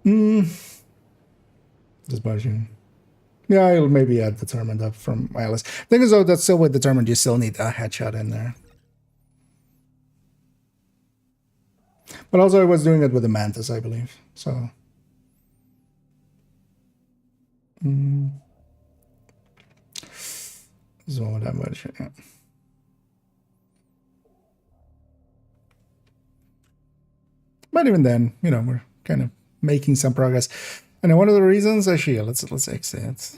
Just budging. Yeah, I'll maybe add determined up from wireless. Thing is though, that's still with determined, you still need a headshot in there. But also I was doing it with the mantis, I believe. So. So that much, yeah. But even then, you know, we're kind of making some progress. And one of the reasons, actually, let's exit.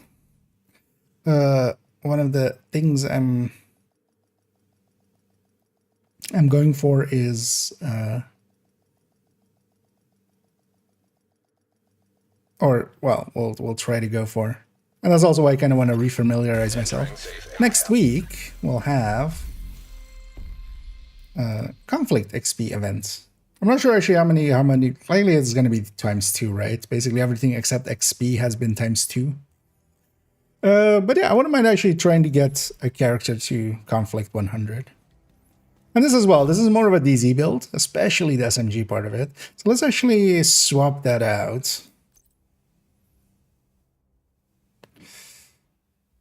One of the things I'm going for is or well, we'll try to go for. And that's also why I kind of want to refamiliarize myself. Next week, we'll have conflict XP events. I'm not sure actually how many, likely it's going to be ×2, right? Basically everything except XP has been ×2. But yeah, I wouldn't mind actually trying to get a character to conflict 100. And this as well, this is more of a DZ build, especially the SMG part of it. So let's actually swap that out.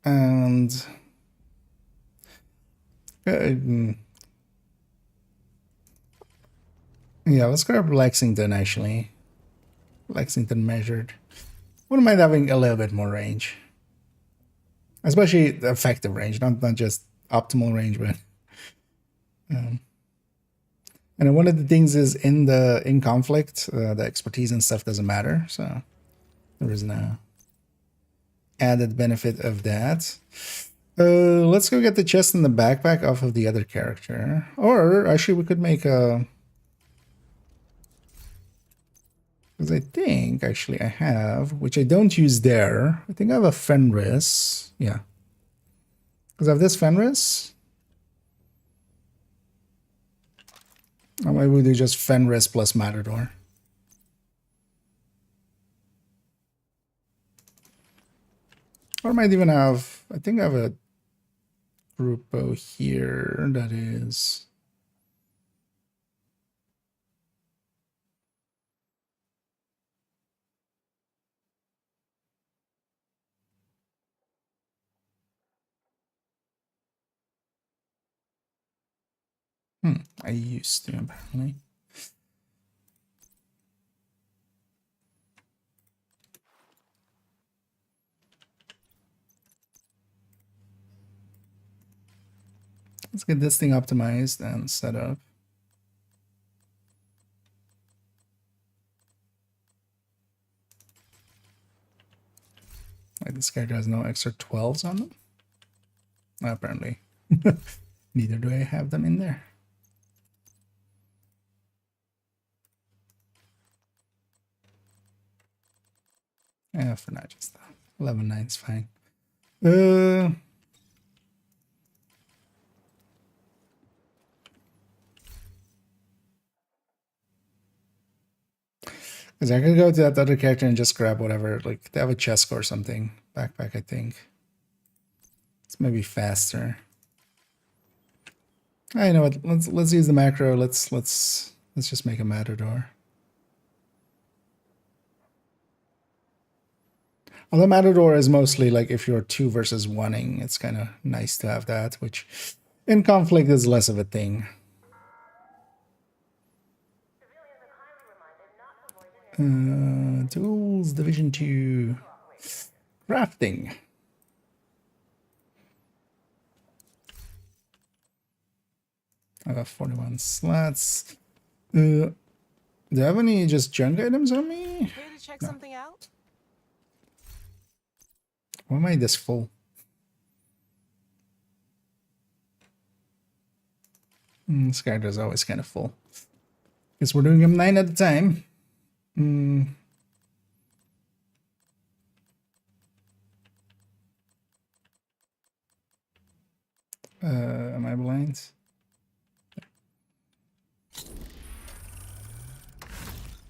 And yeah, let's grab Lexington actually. Lexington measured. Wouldn't mind having a little bit more range. Especially the effective range, not just optimal range, but and one of the things is in conflict, the expertise and stuff doesn't matter, so there is no added benefit of that. Let's go get the chest and the backpack off of the other character. Or actually we could make a, because I think actually I have, which I don't use there, I think I have a Fenris. Yeah, because I have this Fenris. Or maybe we do just Fenris plus Matador. Or I might even have, I think I have a Grupo here that is. I used to apparently. Let's get this thing optimized and set up. Like this character has no extra 12s on them. Apparently. Neither do I have them in there. Yeah, for now, just 11.9 is fine. Because I could go to that other character and just grab whatever. Like they have a chest or something. Backpack, I think. It's maybe faster. I know what. Let's use the macro. Let's just make a Matador. Although Matador is mostly like if you're 2 versus 1ing, it's kind of nice to have that, which in conflict is less of a thing. Tools, Division 2, crafting. I got 41 slots. Do I have any just junk items on me? Here to check something out? Why am I this full? This character is always kind of full. Guess we're doing them 9 at a time. Am I blind?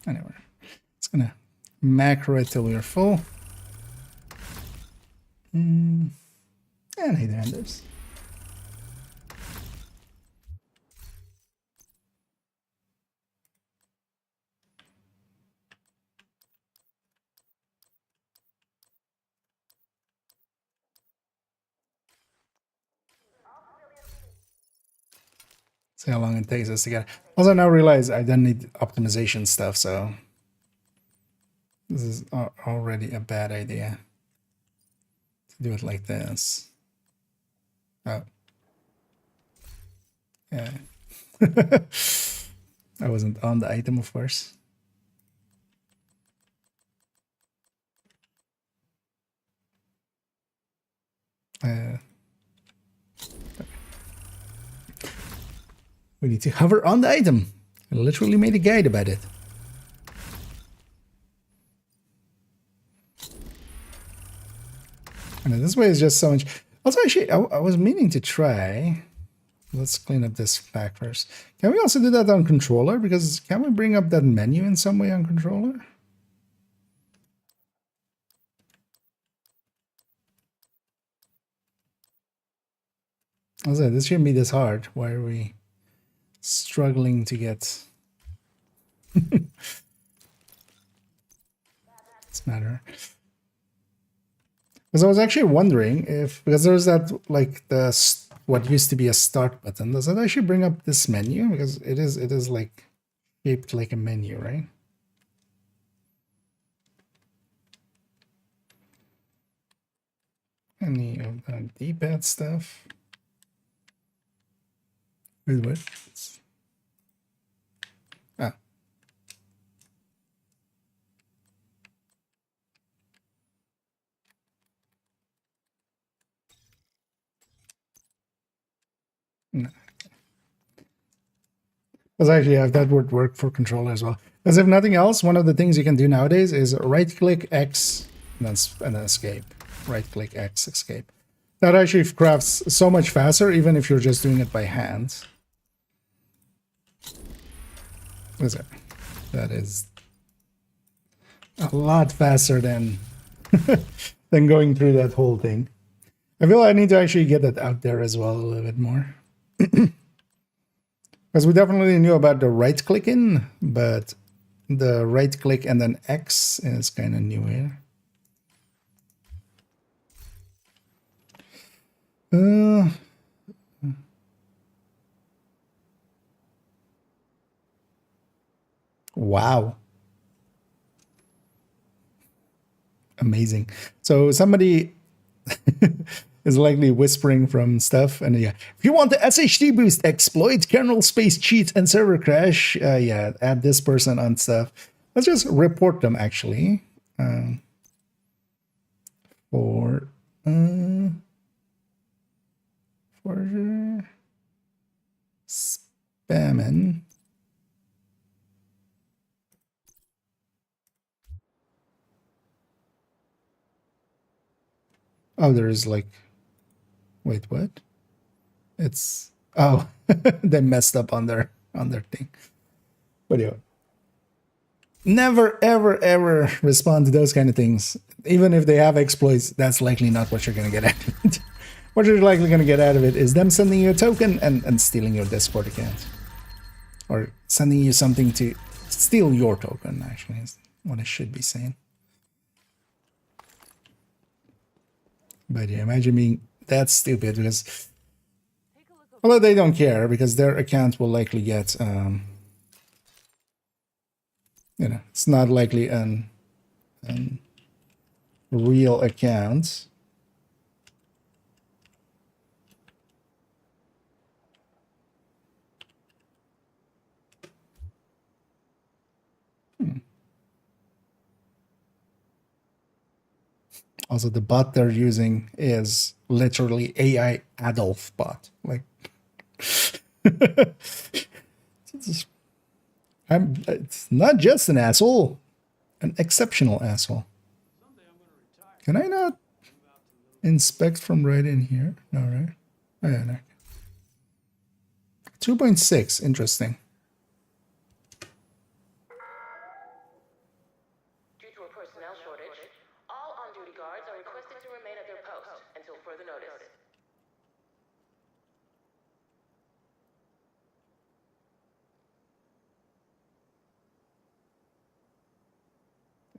Anyway, it's gonna macro it till we're full. And hey there, Anders. See how long it takes us to get. Also, now realize I don't need optimization stuff, so this is already a bad idea to do it like this. Oh, yeah. I wasn't on the item, of course. We need to hover on the item. I literally made a guide about it. And this way is just so much. Also, actually, I was meaning to try. Let's clean up this pack first. Can we also do that on controller? Because can we bring up that menu in some way on controller? Also, this shouldn't be this hard. Why are we struggling to get this matter? Because I was actually wondering if, because there's that, like, the what used to be a start button, does that actually bring up this menu? Because it is like shaped like a menu, right? Any of the D-pad stuff? Wait, what? Ah. No. Because actually, yeah, that would work for controller as well. Because if nothing else, one of the things you can do nowadays is right-click X and then escape. Right-click X, escape. That actually crafts so much faster, even if you're just doing it by hand. That is a lot faster than than going through that whole thing. I feel I need to actually get that out there as well a little bit more. Because we definitely knew about the right clicking, but the right click and then X is kind of new here. Wow. Amazing. So somebody is likely whispering from stuff, and yeah, if you want the SHD boost exploit, kernel space cheat, and server crash, yeah, add this person on stuff. Let's just report them actually for spamming. Oh, there's like, wait, what? It's, oh, they messed up on their thing. But yeah, never, ever, ever respond to those kind of things. Even if they have exploits, that's likely not what you're going to get out of it. What you're likely going to get out of it is them sending you a token and stealing your Discord account. Or sending you something to steal your token, actually, is what I should be saying. But yeah, imagine being that stupid, because although they don't care, because their account will likely get, you know, it's not likely an real account. Also, the bot they're using is literally AI Adolf bot. Like, It's not just an asshole, an exceptional asshole. Can I not inspect from right in here? No, right? Oh, yeah, no. 2.6, interesting. Due to a personnel shortage, all on-duty guards are requested to remain at their post until further notice.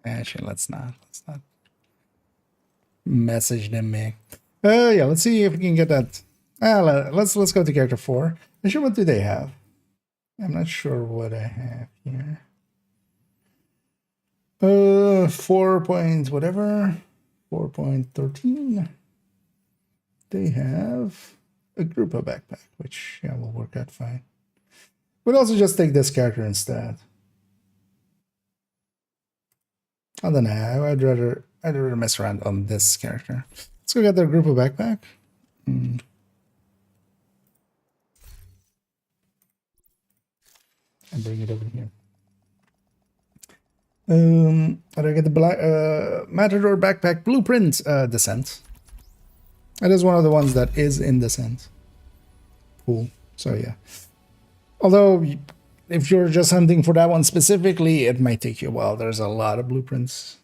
Actually, let's not message them, man. Yeah, let's see if we can get that. Let's go to character 4. Actually, what do they have? I'm not sure what I have here. 4 point whatever, 4.13. They have a group of backpack, which yeah will work out fine. We'll also just take this character instead. I don't know. I'd rather mess around on this character. Let's go get their group of backpack. And bring it over here. How do I get the black Matador backpack blueprint descent? That is one of the ones that is in descent. Cool. So yeah. Although if you're just hunting for that one specifically, it might take you a while. There's a lot of blueprints.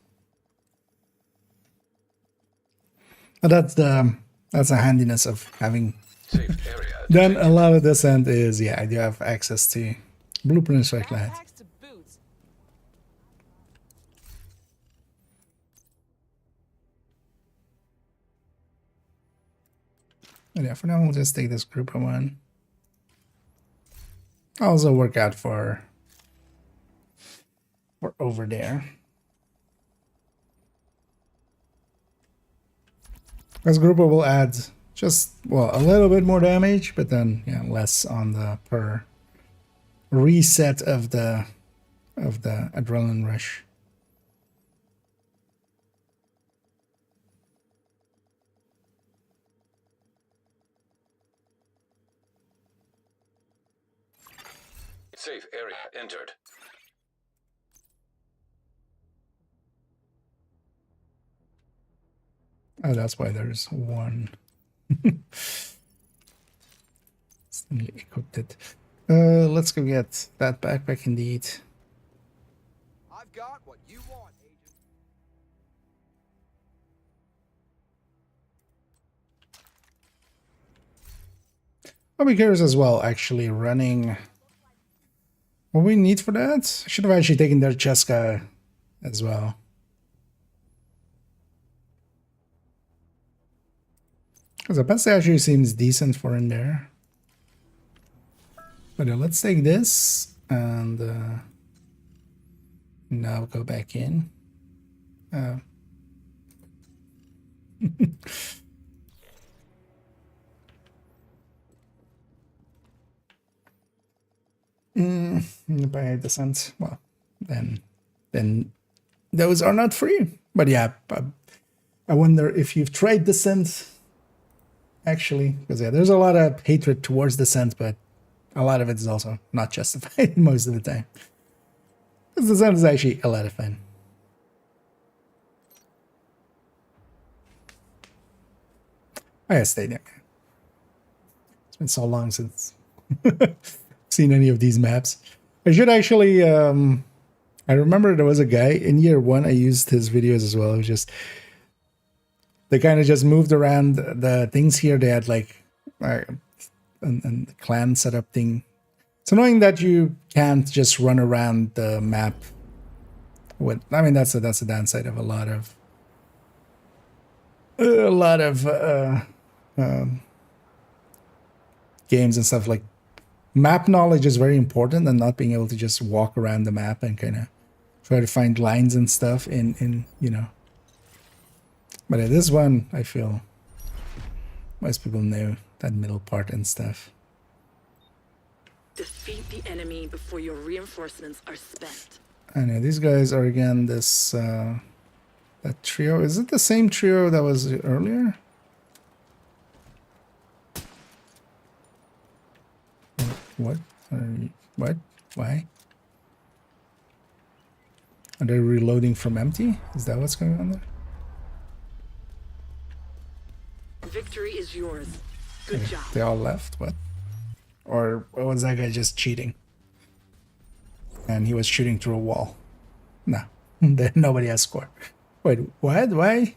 But that's the handiness of having Safe area. done a lot of descent is yeah, I do have access to blueprints like that. Backpacks to boots. But yeah, for now we'll just take this group of one. Also work out for over there. This group will add just a little bit more damage, but then yeah, less on the per reset of the adrenaline rush. Safe area entered. Oh, that's why there's one. Suddenly equipped it. Let's go get that backpack indeed. I've got what you want, Agent. I'll be curious as well, actually, running. What we need for that? I should have actually taken their Cheska as well. Because the best actually seems decent for in there. But let's take this and now go back in. By descent, well, then those are not free. But yeah, I wonder if you've tried descent. Actually, because yeah, there's a lot of hatred towards descent, but a lot of it is also not justified most of the time. Because descent is actually a lot of fun. I gotta stay there. It's been so long since seen any of these maps. I should actually. I remember there was a guy in year 1. I used his videos as well. It was just. They kind of just moved around the things here. They had like a clan setup thing. It's annoying that you can't just run around the map. I mean, that's the downside of a lot of games and stuff. Like map knowledge is very important, and not being able to just walk around the map and kind of try to find lines and stuff in you know. But in this one, I feel most people know that middle part and stuff. Defeat the enemy before your reinforcements are spent. I know these guys are again this that trio. Is it the same trio that was earlier? What? What? Why? Are they reloading from empty? Is that what's going on there? Victory is yours. Good job. They all left? What? Or was that guy just cheating? And he was shooting through a wall. No. Nobody has scored. Wait, what? Why?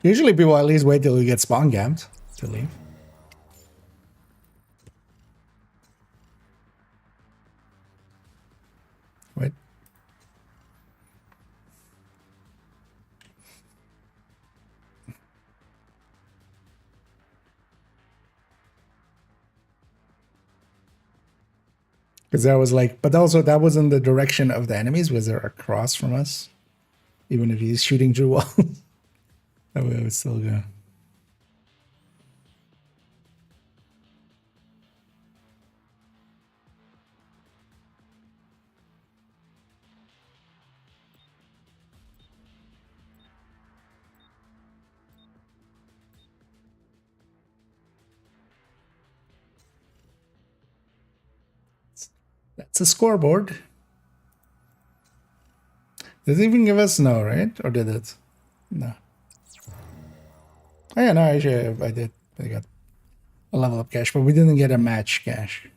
Usually people at least wait till you get spawn gamped to leave. Wait. Because that was like, but also that was in the direction of the enemies. Was there across from us? Even if he's shooting through walls, that way it would still go. That's a scoreboard. Did it even give us no, right? Or did it? No. Oh yeah, no, actually I did. I got a level up cache, but we didn't get a match cache.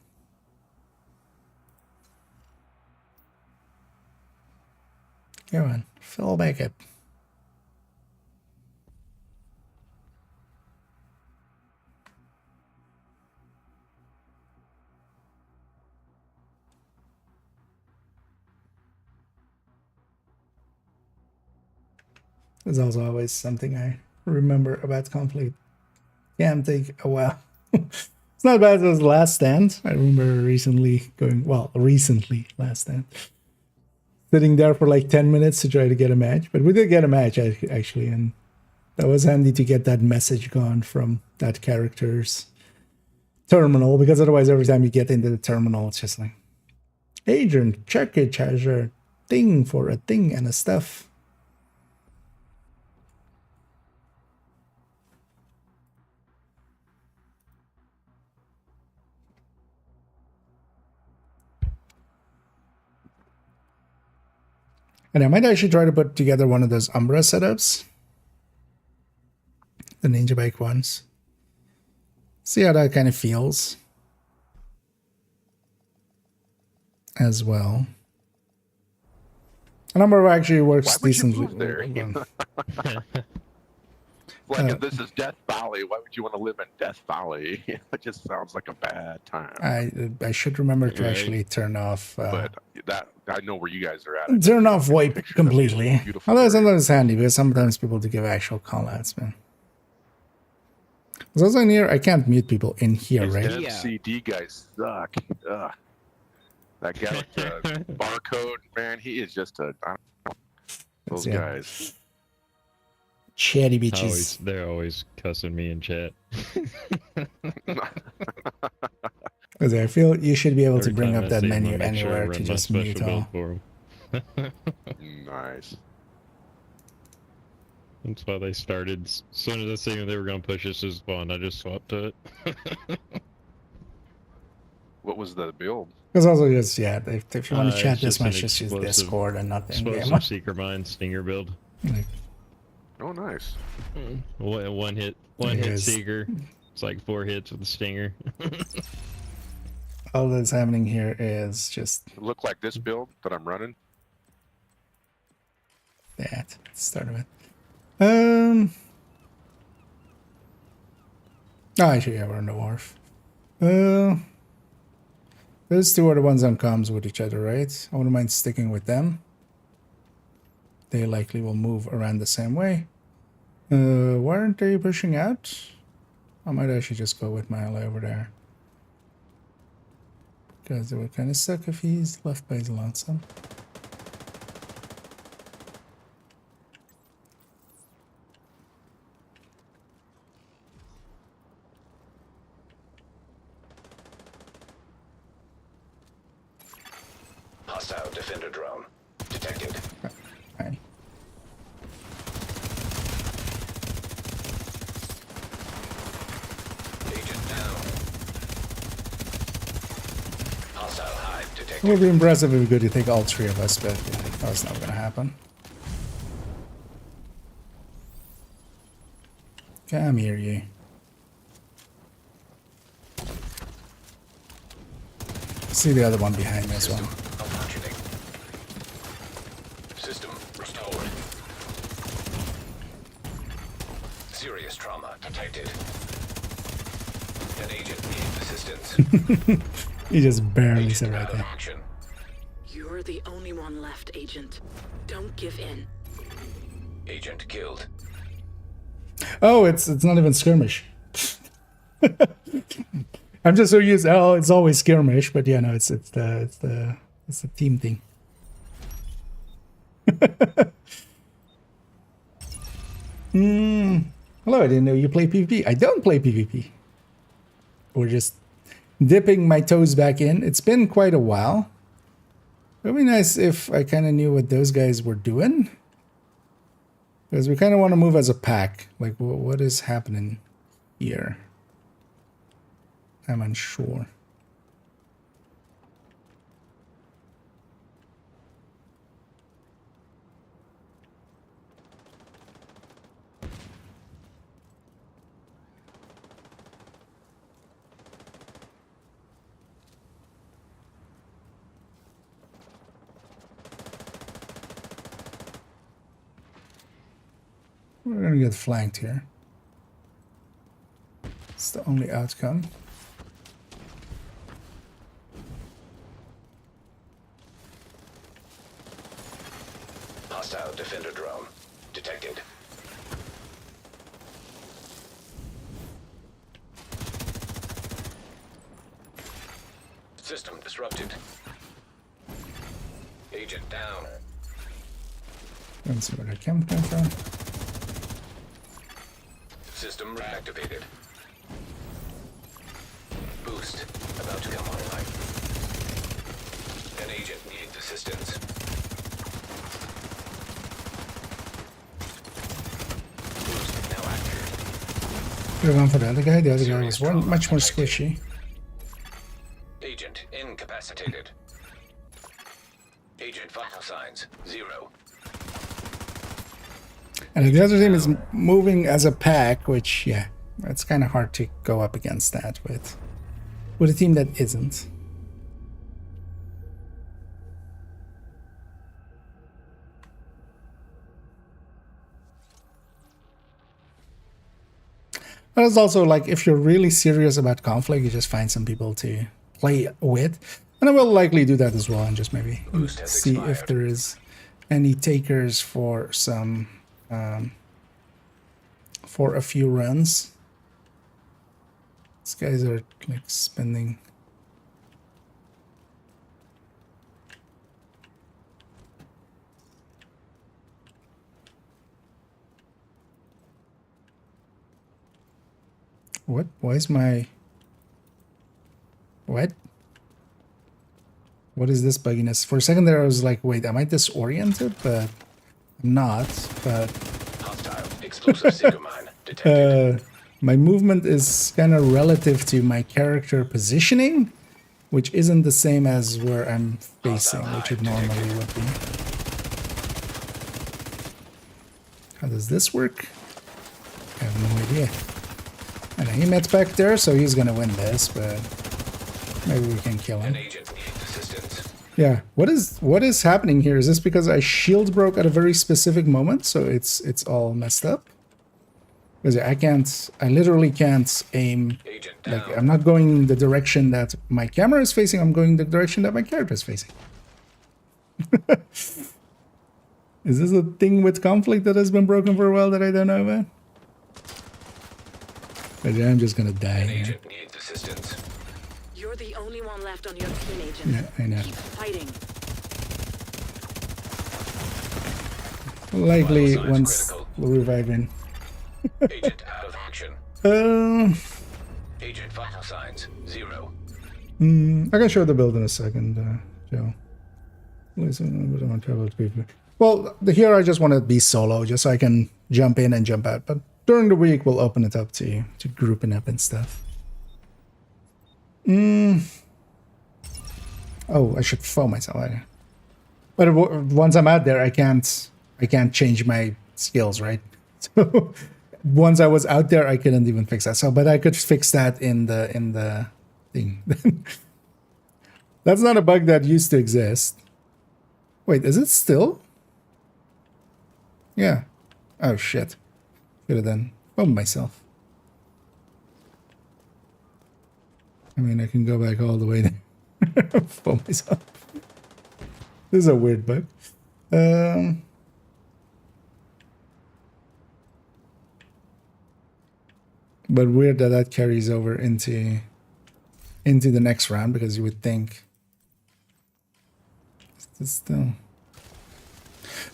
Come on, fill back up. There's also always something I remember about conflict. Can take a while. It's not bad as Last Stand. I remember recently Last Stand. Sitting there for like 10 minutes to try to get a match. But we did get a match actually, and that was handy to get that message gone from that character's terminal, because otherwise every time you get into the terminal, it's just like, Agent, check it, has a thing for a thing and a stuff. And I might actually try to put together one of those Umbra setups. The Ninja Bike ones. See how that kind of feels. As well. A number actually works decently. There? Like if this is Death Valley, why would you want to live in Death Valley? It just sounds like a bad time. I should remember to actually turn off. But that I know where you guys are at. Turn off wipe completely. Although sometimes it's handy because sometimes people do give actual callouts, man. There's also in here, I can't mute people in here, These right? MCD guys suck. Ugh. That guy with the barcode, man, he is just a. I don't know. Those guys. Chatty bitches. They're always cussing me in chat. Because I feel you should be able to bring up that menu anywhere to just mute all. Nice. That's why they started. As soon as I seen they were going to push us as spawn, I just swapped to it. What was the build? Because also just, yeah, if you want to chat this much, just use Discord and nothing. Explosive Seeker Mine Stinger build. Like, oh, nice. One hit Seeker. It's like 4 hits with the Stinger. all that's happening here is just... It look like this build that I'm running? That. Let's start with. Oh, actually, yeah, we're on the wharf. Those two are the ones on comms with each other, right? I wouldn't mind sticking with them. They likely will move around the same way. Why aren't they pushing out? I might actually just go with my ally over there. Because it would kind of suck if he's left by his lonesome. Hostile defender drone detected. Fine. Agent down. Hostile hive detected. It would be impressive if we could take all 3 of us, but yeah, that's not gonna happen. Come here, you. See the other one behind me as well. Malfunctioning. System restored. Serious trauma detected. An agent needs assistance. He just barely Agent said right out of there. action. You're the only one left, Agent. Don't give in. Agent killed. Oh, it's not even skirmish. I'm just so used. Oh, it's always skirmish, but yeah, no, it's the team thing. Hello, I didn't know you play PvP. I don't play PvP. We're just dipping my toes back in. It's been quite a while. It would be nice if I kind of knew what those guys were doing. Because we kind of want to move as a pack. Like, what is happening here? I'm unsure. We're gonna get flanked here. It's the only outcome. Hostile defender drone detected. System disrupted. Agent down. Let's see where that came from. System reactivated. Boost about to come online. An agent needs assistance. Boost now active. Could have gone for the other guy. The other guy was much more squishy. Agent incapacitated. Agent vital signs 0. And the other team is moving as a pack, which, yeah, it's kind of hard to go up against that with a team that isn't. But it's also like, if you're really serious about conflict, you just find some people to play with. And I will likely do that as well, and just maybe see if there is any takers for some... for a few runs. These guys are like spending. What? Why is my... What? What is this bugginess? For a second there I was like, wait, am I disoriented? But I'm not, but... Hostile explosive single mine detected. My movement is kind of relative to my character positioning, which isn't the same as where I'm facing, which it normally would be. How does this work? I have no idea. And he met back there, so he's gonna win this, but maybe we can kill him. An agent needs assistance. Yeah, what is happening here? Is this because I shield broke at a very specific moment, so it's all messed up? Because I literally can't aim. Like, I'm not going the direction that my camera is facing, I'm going the direction that my character is facing. Is this a thing with conflict that has been broken for a while that I don't know about? But I'm just gonna die. An agent needs assistance. You're the only one left on your team, Agent. Yeah, I know. Keep fighting. Likely Vital signs once critical. we'll revive in. Agent out of action. Agent vital signs 0. I can show the build in a second, Joe. Listen, I want travel to people. Well, here I just want to be solo, just so I can jump in and jump out. But during the week, we'll open it up to grouping up and stuff. Oh, I should foam myself. But once I'm out there, I can't change my skills, right? So once I was out there, I couldn't even fix that. So, but I could fix that in the thing. That's not a bug that used to exist. Wait, is it still? Yeah. Oh shit. Could have done foam myself. I mean, I can go back all the way there. Foam myself. This is a weird bug. But weird that that carries over into the next round, because you would think it's still.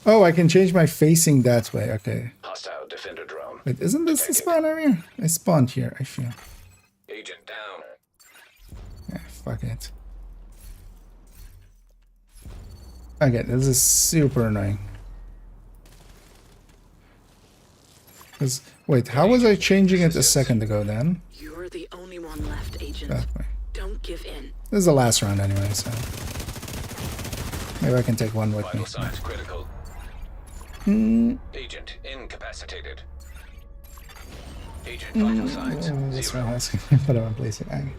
Oh, I can change my facing that way. Okay. Hostile defender drone. Wait, isn't this the spawn area? I spawned here, I feel. Agent down. Yeah, fuck it. Okay, this is super annoying. Because, wait, how was I changing it a second ago then? You're the only one left, Agent. That way. Don't give in. This is the last round anyway, so maybe I can take one with me. Vital signs critical. Agent incapacitated. Agent vital signs That's what zero. I'm asking. But I'm placing.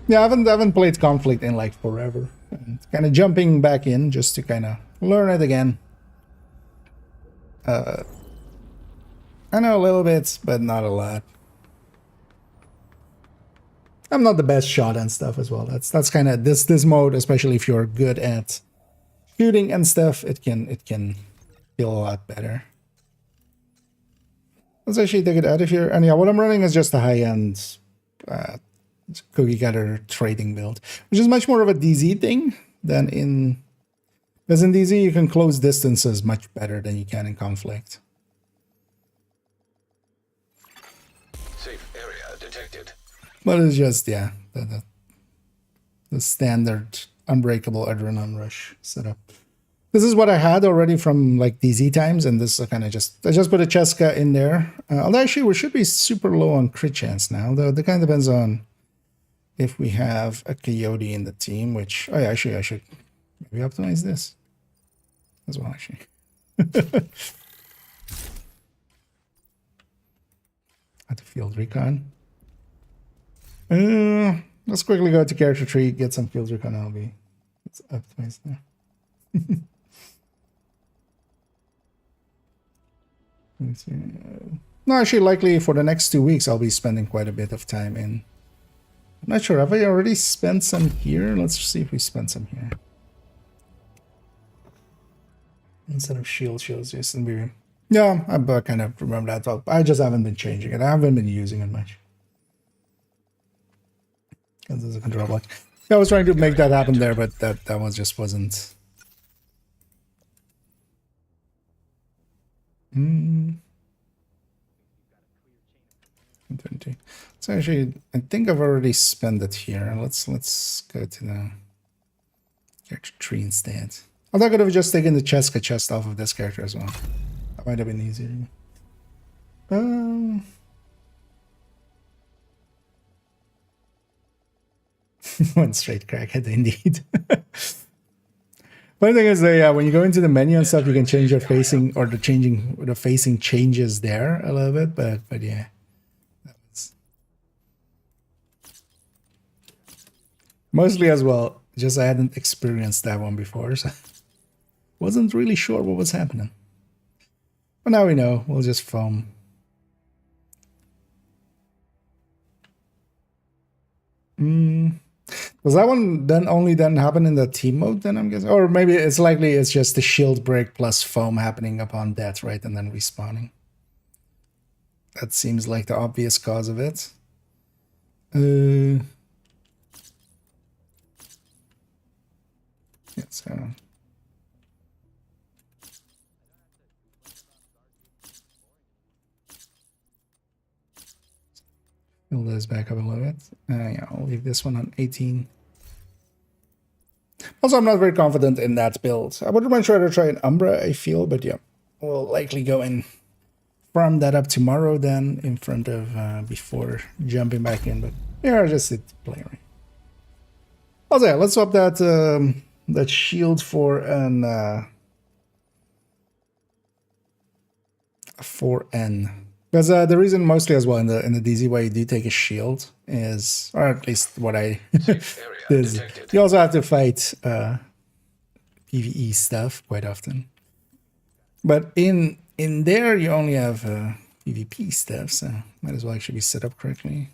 Yeah, I haven't played Conflict in like forever. Kind of jumping back in just to kind of learn it again. I know a little bit, but not a lot. I'm not the best shot and stuff as well. That's kind of this mode, especially if you're good at shooting and stuff, it can feel a lot better. Let's actually take it out of here. And yeah, what I'm running is just a high-end cookie cutter trading build, which is much more of a DZ thing than in. Because in DZ you can close distances much better than you can in Conflict. Safe area detected. But it's just, yeah, the standard unbreakable adrenaline rush setup. This is what I had already from like DZ times, and this is kind of I just put a Cheska in there. Although actually we should be super low on crit chance now, though that kind of depends on if we have a Coyote in the team, which, oh yeah, actually I should maybe optimize this as well, actually. At the field recon. Let's quickly go to character tree, get some field recon LB. Let's optimize there. Let's see. No, actually, likely for the next 2 weeks, I'll be spending quite a bit of time in. I'm not sure. Have I already spent some here? Let's see if we spent some here. Instead of shield shows, yes, and we. Yeah, I kind of remember that. Well, I just haven't been changing it. I haven't been using it much. Because there's a control block. Yeah, I was trying to make that happen there, but that was just wasn't. 20. So actually, I think I've already spent it here. Let's go to the character tree instead. I thought I could have just taken the Cheska chest off of this character as well. That might have been easier. One straight crackhead indeed. Funny thing is that when you go into the menu and stuff, you can change your facing, or the facing changes there a little bit, but yeah. Mostly as well, just I hadn't experienced that one before, so wasn't really sure what was happening. But now we know, we'll just foam. Does that one then only then happen in the team mode then, I'm guessing? Or maybe it's likely it's just the shield break plus foam happening upon death, right? And then respawning. That seems like the obvious cause of it. Yeah, so. Fill this back up a little bit. Yeah, I'll leave this one on 18. Also, I'm not very confident in that build. I would much rather try an Umbra, I feel, but yeah, we'll likely go and farm that up tomorrow then in front of, before jumping back in, but yeah, just it to play, right? Also, yeah, let's swap that shield for an 4N. Because the reason mostly as well in the DZ why you do take a shield is, or at least what I is, you also have to fight PvE stuff quite often. But in there you only have PvP stuff, so might as well actually be set up correctly.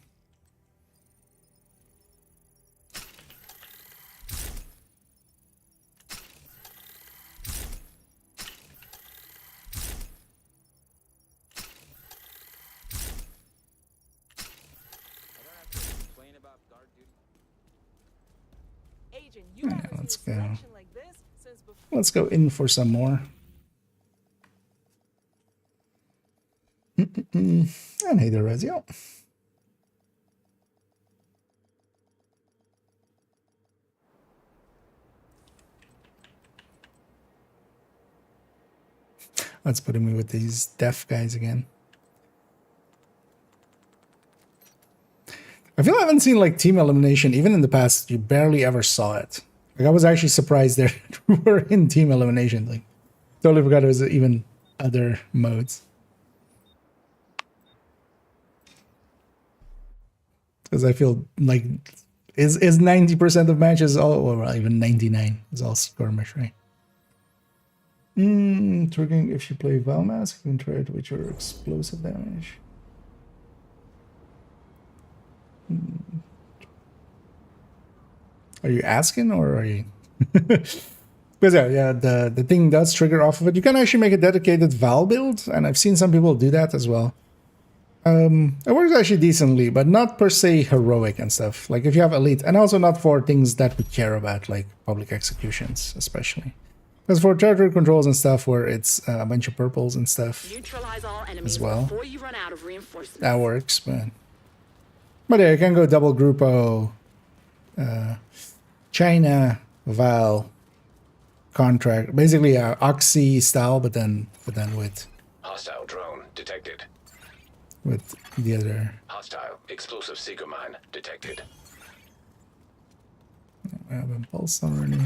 Complain about guard duty. Agent, you Yeah, haven't let's seen a go. selection like this since before. Let's go in for some more. And hey there, Rezio. Let's put me with these deaf guys again. I feel I haven't seen like team elimination, even in the past, you barely ever saw it. Like I was actually surprised that we were in team elimination. Like totally forgot there was even other modes. Because I feel like is 90% of matches all, or even 99 is all skirmish, right? Triggering if you play Valmask, you can try it with your explosive damage. Are you asking or are you? Because yeah, the thing does trigger off of it. You can actually make a dedicated Val build, and I've seen some people do that as well. It works actually decently, but not per se heroic and stuff. Like if you have elite, and also not for things that we care about, like public executions, especially. Because for territory controls and stuff, where it's a bunch of purples and stuff, Neutralize all enemies as well. before you run out of reinforcements. That works, but yeah, you can go double Grupo, China, Val, contract, basically Oxy style, but then with Hostile drone detected. the other. Hostile explosive seeker mine detected. I have impulse already.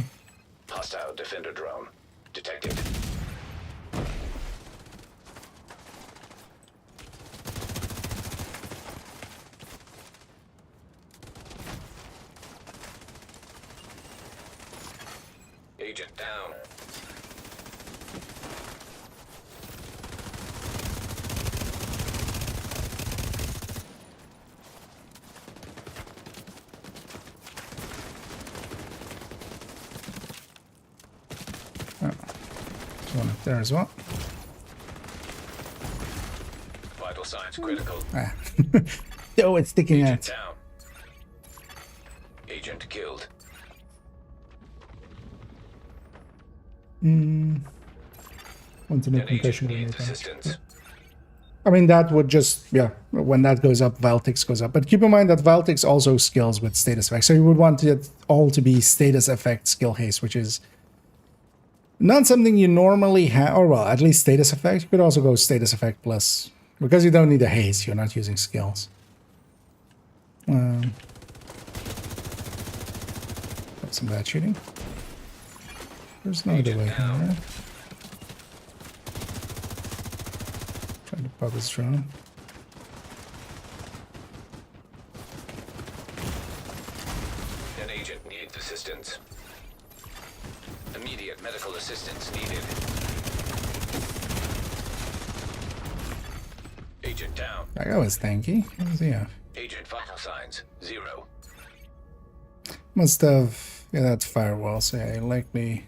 Hostile defender drone detected. Agent down. One up there as well. Vital signs critical. Ah. Oh, it's sticking Agent out. down. Agent killed. Want to know An agent concussion needs grenade damage. assistance. I mean, that would just, yeah, when that goes up, Valtix goes up. But keep in mind that Valtix also scales with status effects. So you would want it all to be status effect skill haste, which is not something you normally have, or well, at least status effect. You could also go status effect plus, because you don't need a haste, you're not using skills. That's some bad shooting. There's no other way here, right? Trying to pop his drone. An agent needs assistance. Immediate medical assistance needed. Agent down. That guy was tanky. What does he have? Agent vital signs 0. Must have, yeah, that's firewall, so yeah, likely.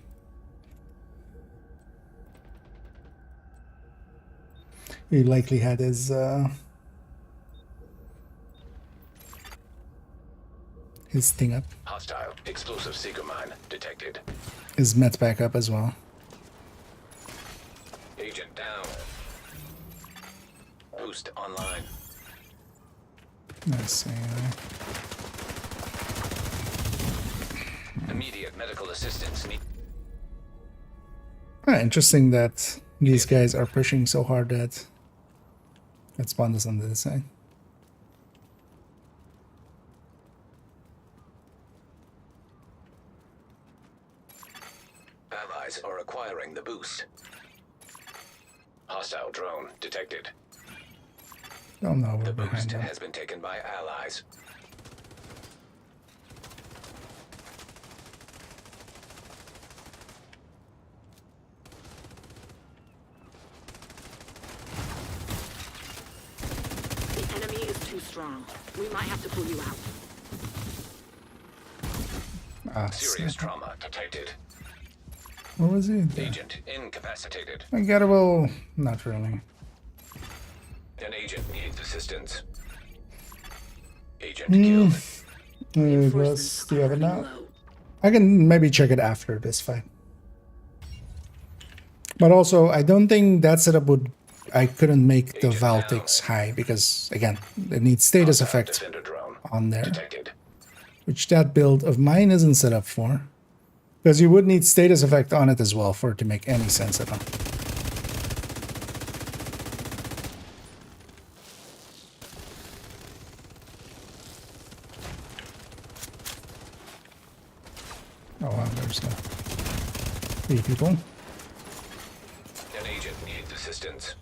He likely had his thing up, Hostile explosive seeker mine detected. his met back up as well. Agent down. Boost online. Let's see. Immediate medical assistance need. Interesting that these guys are pushing so hard that spawned us on the other side. Oh no, we're The behind boost them. has been taken by allies. The enemy is too strong. We might have to pull you out. Ah, Serious snap. trauma detected. What was it? Agent incapacitated. Ungettable? Not really. An agent needs assistance. Agent killed. Plus, do you have it Running now? low. I can maybe check it after this fight. But also, I don't think that setup would... I couldn't make the Agent Valtics high because, again, it needs status effect Defender drone on there, detected. which that build of mine isn't set up for. Because you would need status effect on it as well for it to make any sense at all. Oh wow, there's 3 people. An agent needs assistance.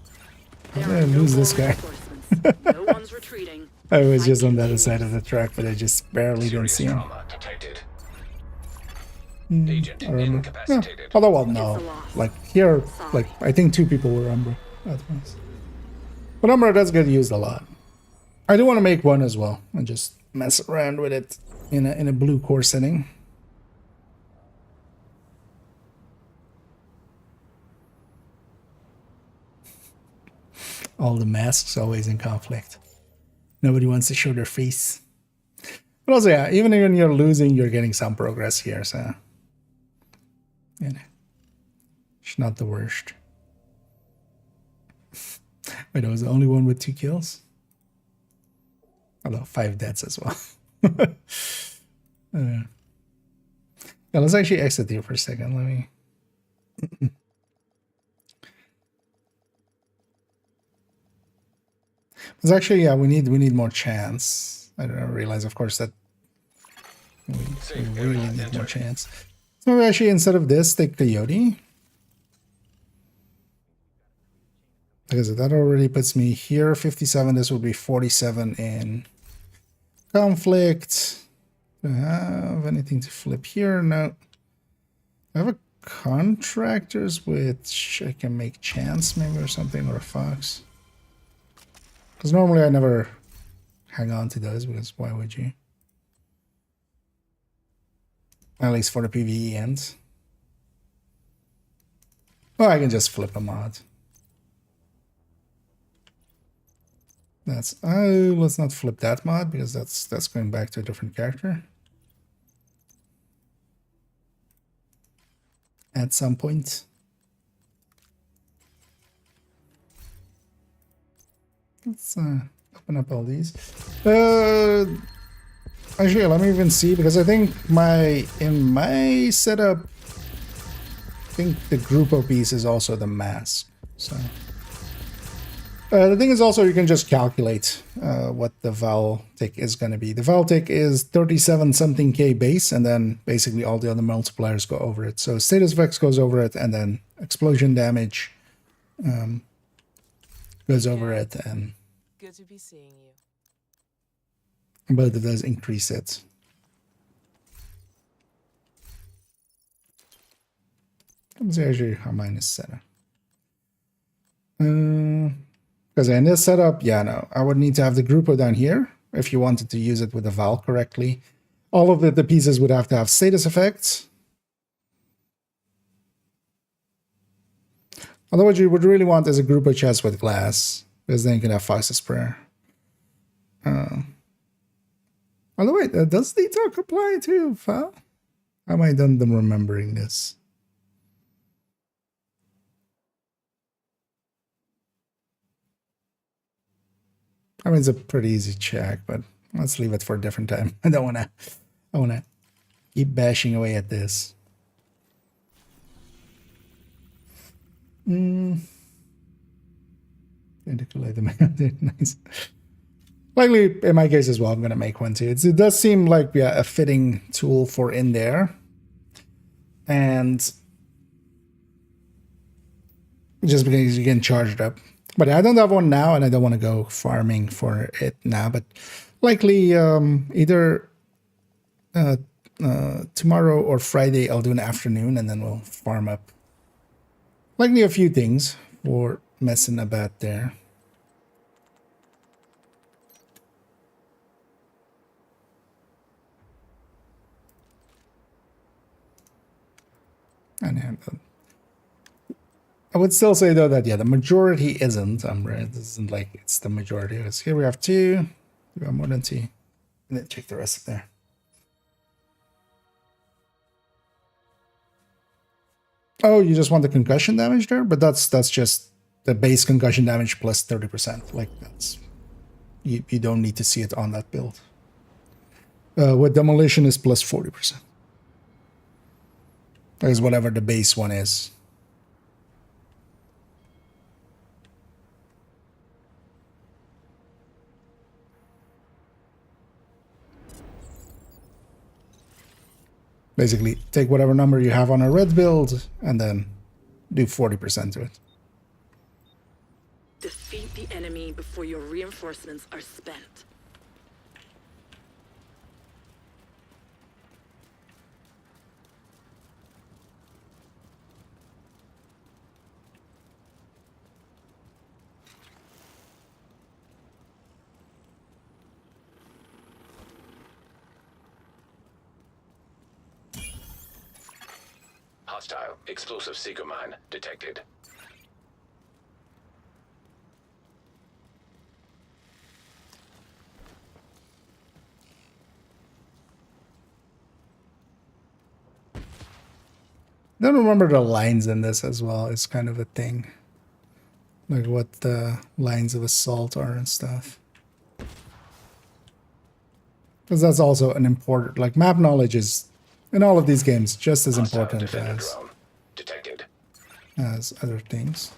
How There did I are no lose this more guy? reinforcements. No one's retreating. I was Fight just on the other continues. side of the track, but I just barely didn't Serious see him. trauma detected. Agent I remember. Yeah. incapacitated. Although, well, It's a no. loss. Like, here, like, I think 2 people were Umbra. That was. But Umbra does get used a lot. I do want to make one as well and just mess around with it in a blue core setting. All the masks always in conflict. Nobody wants to show their face. But also, yeah, even when you're losing, you're getting some progress here, so... You know, it's not the worst. Wait, I was the only one with 2 kills? Although 5 deaths as well. Yeah, let's actually exit here for a second. Let me... It's actually, yeah, we need more chance. I don't realize, of course, that we really need more chance. So maybe actually, instead of this, take Coyote. Because that already puts me here, 57. This would be 47 in conflict. Do I have anything to flip here? No. I have a contractors which I can make chance maybe or something, or a fox. Because normally I never hang on to those, because why would you? At least for the PvE ends. Well, I can just flip a mod. That's let's not flip that mod because that's going back to a different character. At some point. Let's open up all these. Actually, let me even see, because I think in my setup, I think the group of piece is also the mask. So the thing is also you can just calculate what the val tick is going to be. The val tick is 37 something K base, and then basically all the other multipliers go over it. So status effects goes over it, and then explosion damage goes over it, and Good to be seeing you. but it does increase it. Let me see actually how mine is set up. Because in this setup, yeah, no, I would need to have the grouper down here if you wanted to use it with the val correctly. All of the pieces would have to have status effects. Although what you would really want is a grouper chest with glass, because then you can have Fox's Prayer. Although wait, does the talk apply to val? How am I done them remembering this? I mean, it's a pretty easy check, but let's leave it for a different time. I wanna keep bashing away at this. Identify the man. Nice. Likely, in my case as well, I'm gonna make one too. It does seem like a fitting tool for in there, and just because you can charge it up. But I don't have one now, and I don't want to go farming for it now. But likely either tomorrow or Friday, I'll do an afternoon, and then we'll farm up likely a few things for messing about there. And I would still say though that yeah, the majority isn't. This isn't like it's the majority. Because here we have 2. We have more than 2. And then check the rest of there. Oh, you just want the concussion damage there? But that's just the base concussion damage plus 30%. Like that's you don't need to see it on that build. With demolition is plus 40%. That is whatever the base one is. Basically, take whatever number you have on a red build and then do 40% to it. Defeat the enemy before your reinforcements are spent. Hostile explosive seeker mine detected. I don't remember the lines in this as well. It's kind of a thing. Like what the lines of assault are and stuff. Because that's also an important, like map knowledge is, in all of these games, just as important as other things.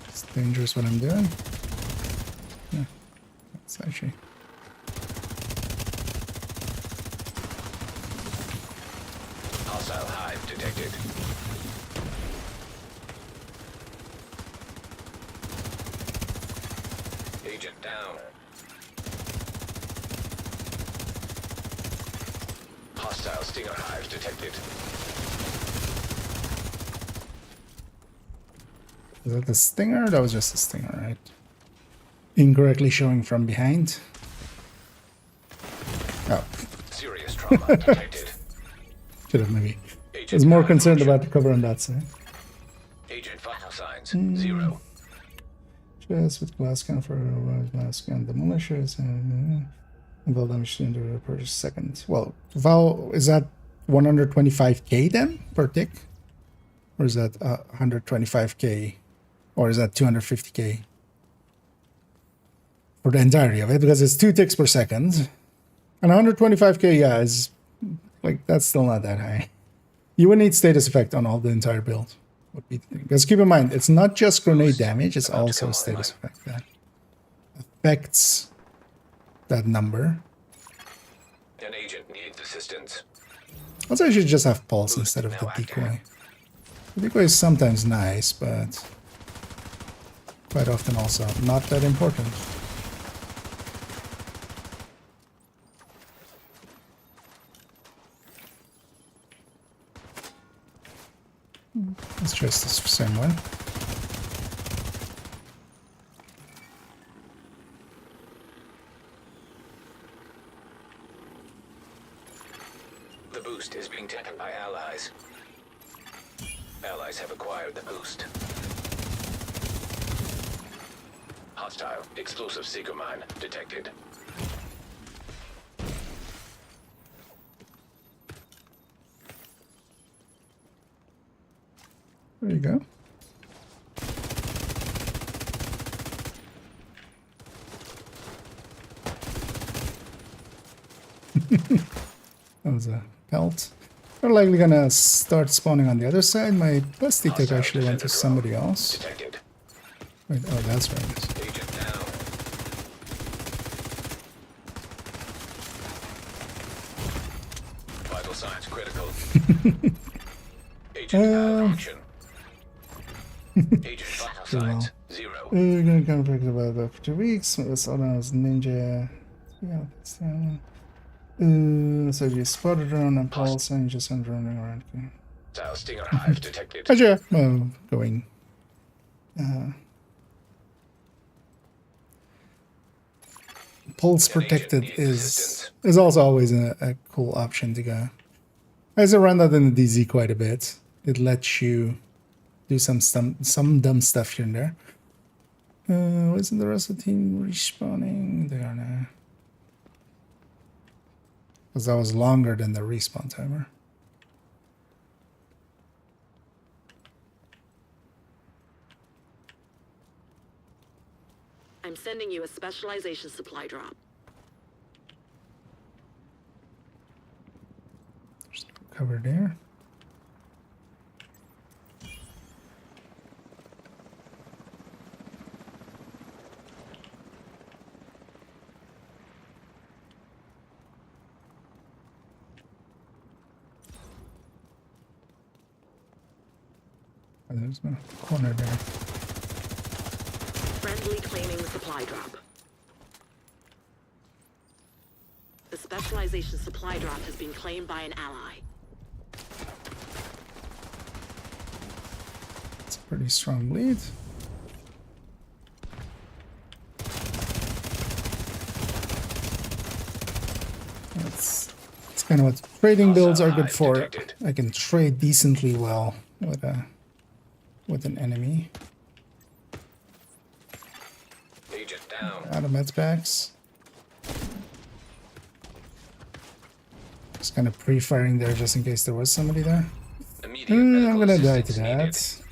It's dangerous what I'm doing. Yeah, that's actually... Hostile hive detected. Agent down. Hostile stinger hive detected. Is that the stinger? That was just a stinger, right? Incorrectly showing from behind. Oh. Serious trauma detected. Should have maybe. I was more concerned about the cover on that side. Agent vital signs 0. Just with glass scan for glass scan demolishers and Val damage under per second. Well, Val, is that 125k then per tick? Or is that 125k? Or is that 250k? For the entirety of it, because it's 2 ticks per second. And 125k, yeah, is like, that's still not that high. You would need status effect on all the entire build. Would be the thing. Because keep in mind, it's not just grenade damage, it's also status effect that affects that number. An agent needs assistance. Also, I should just have pulse instead of the decoy. The decoy is sometimes nice, but quite often also not that important. Let's try this same one. The boost is being taken by allies. Allies have acquired the boost. Hostile explosive seeker mine detected. There you go. That was a pelt. We're likely gonna start spawning on the other side. My busty tick actually went to somebody else. Detected. Wait, oh, that's where it is. Agent down. Vital Agent out of action. Agent vital Pretty well. signs 0. We're gonna contract about for 2 weeks. So now it's Ninja. Yeah, so you spot a drone and pulse and you just send running around. Hostile Stinger hive detected. Gotcha. Going. Pulse protected is also always a cool option to go. I used to run that in the DZ quite a bit. It lets you do some dumb stuff here and there. Isn't the rest of the team respawning? They are now. Because that was longer than the respawn timer. I'm sending you a specialization supply drop. There's no cover there. There's no corner there. Friendly claiming supply drop. The specialization supply drop has been claimed by an ally. It's a pretty strong bleed. That's kind of what trading builds are good for. I can trade decently well with an enemy. Agent down. Out of meds packs. Just kind of pre-firing there just in case there was somebody there. Immediate I'm medical gonna die to assistance that.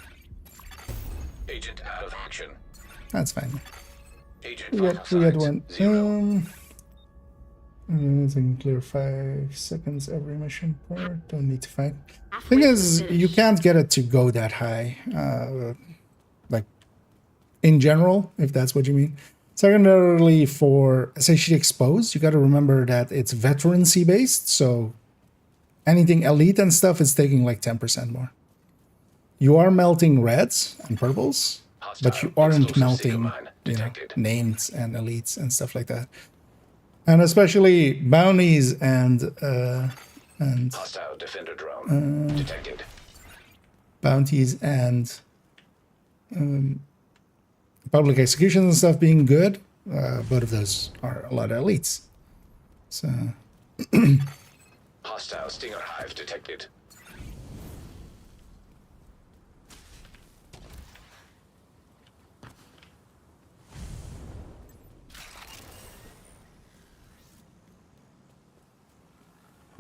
needed. Agent out of action. That's fine. Agent We vital got signs one. 0. I can clear 5 seconds every mission per. Don't need to fight. Thing is, you can't get it to go that high. Like in general, if that's what you mean. Secondarily, for Satiety Exposed, you got to remember that it's veterancy based, so anything elite and stuff is taking like 10% more. You are melting reds and purples, but you aren't melting, you know, names and elites and stuff like that. And especially bounties and Hostile defender drone detected. bounties and public executions and stuff being good. Both of those are a lot of elites. So Hostile Stinger hive detected.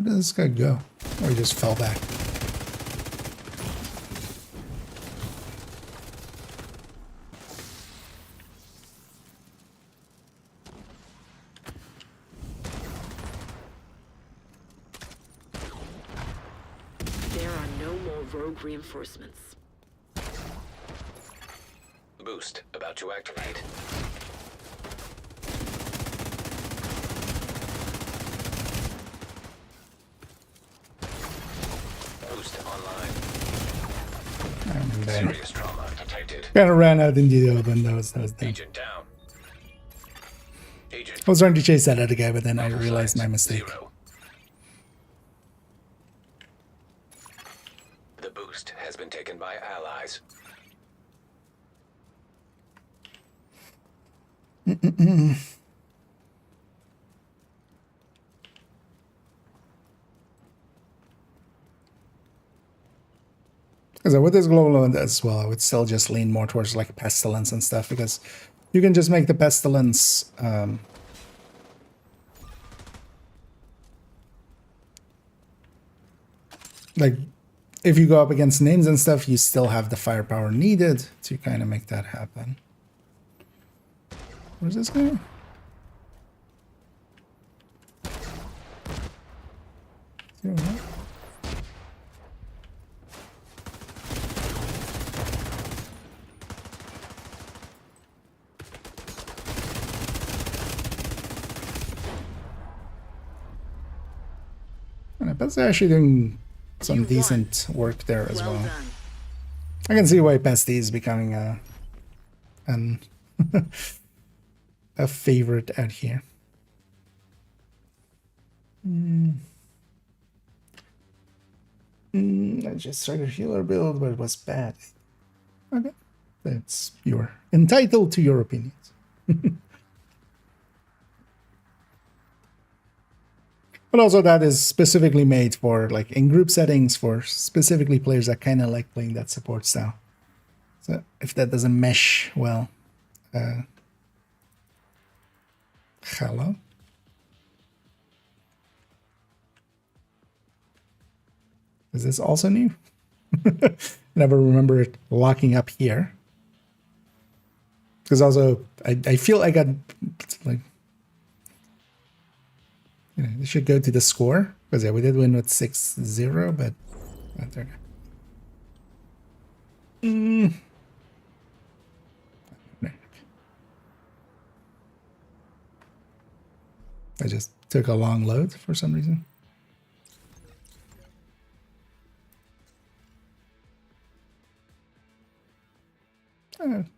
where did this guy go? Or he just fell back? There are no more rogue reinforcements. Boost about to activate. Boost online. Serious trauma detected. Kind of ran out into the open. That was dumb. Agent down. Agent I was trying to chase that other guy, but then I realized my mistake. 0. The boost has been taken by allies. Because with this global event as well, I would still just lean more towards like pestilence and stuff, because you can just make the pestilence like if you go up against names and stuff, you still have the firepower needed to kind of make that happen. Where's this guy? And I bet they're actually doing some You decent work there as Well well. done. I can see why Pesty is becoming a favorite out here. I just started healer build, but it was bad. Okay, that's you're entitled to your opinions. But also that is specifically made for like in group settings for specifically players that kind of like playing that support style. So if that doesn't mesh well, hello. Is this also new? Never remember it locking up here. Because also I feel I got like. Yeah, they should go to the score because yeah, we did win with 6-0, but not there. I just took a long load for some reason.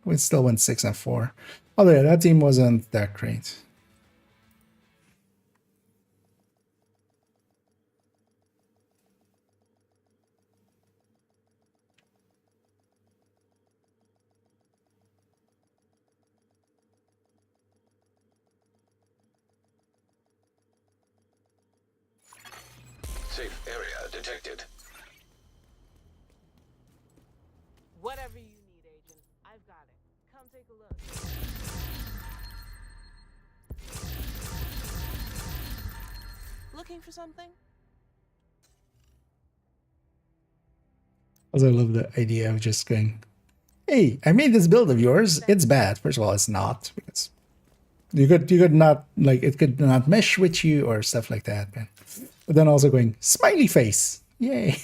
We still went 6-4. Although yeah, that team wasn't that great. Safe area detected. Whatever you need, Agent. I've got it. Come take a look. Looking for something? Also, I love the idea of just going, hey, I made this build of yours. It's bad. First of all, it's not, because you could not, like, it could not mesh with you or stuff like that. But then also going, smiley face. Yay.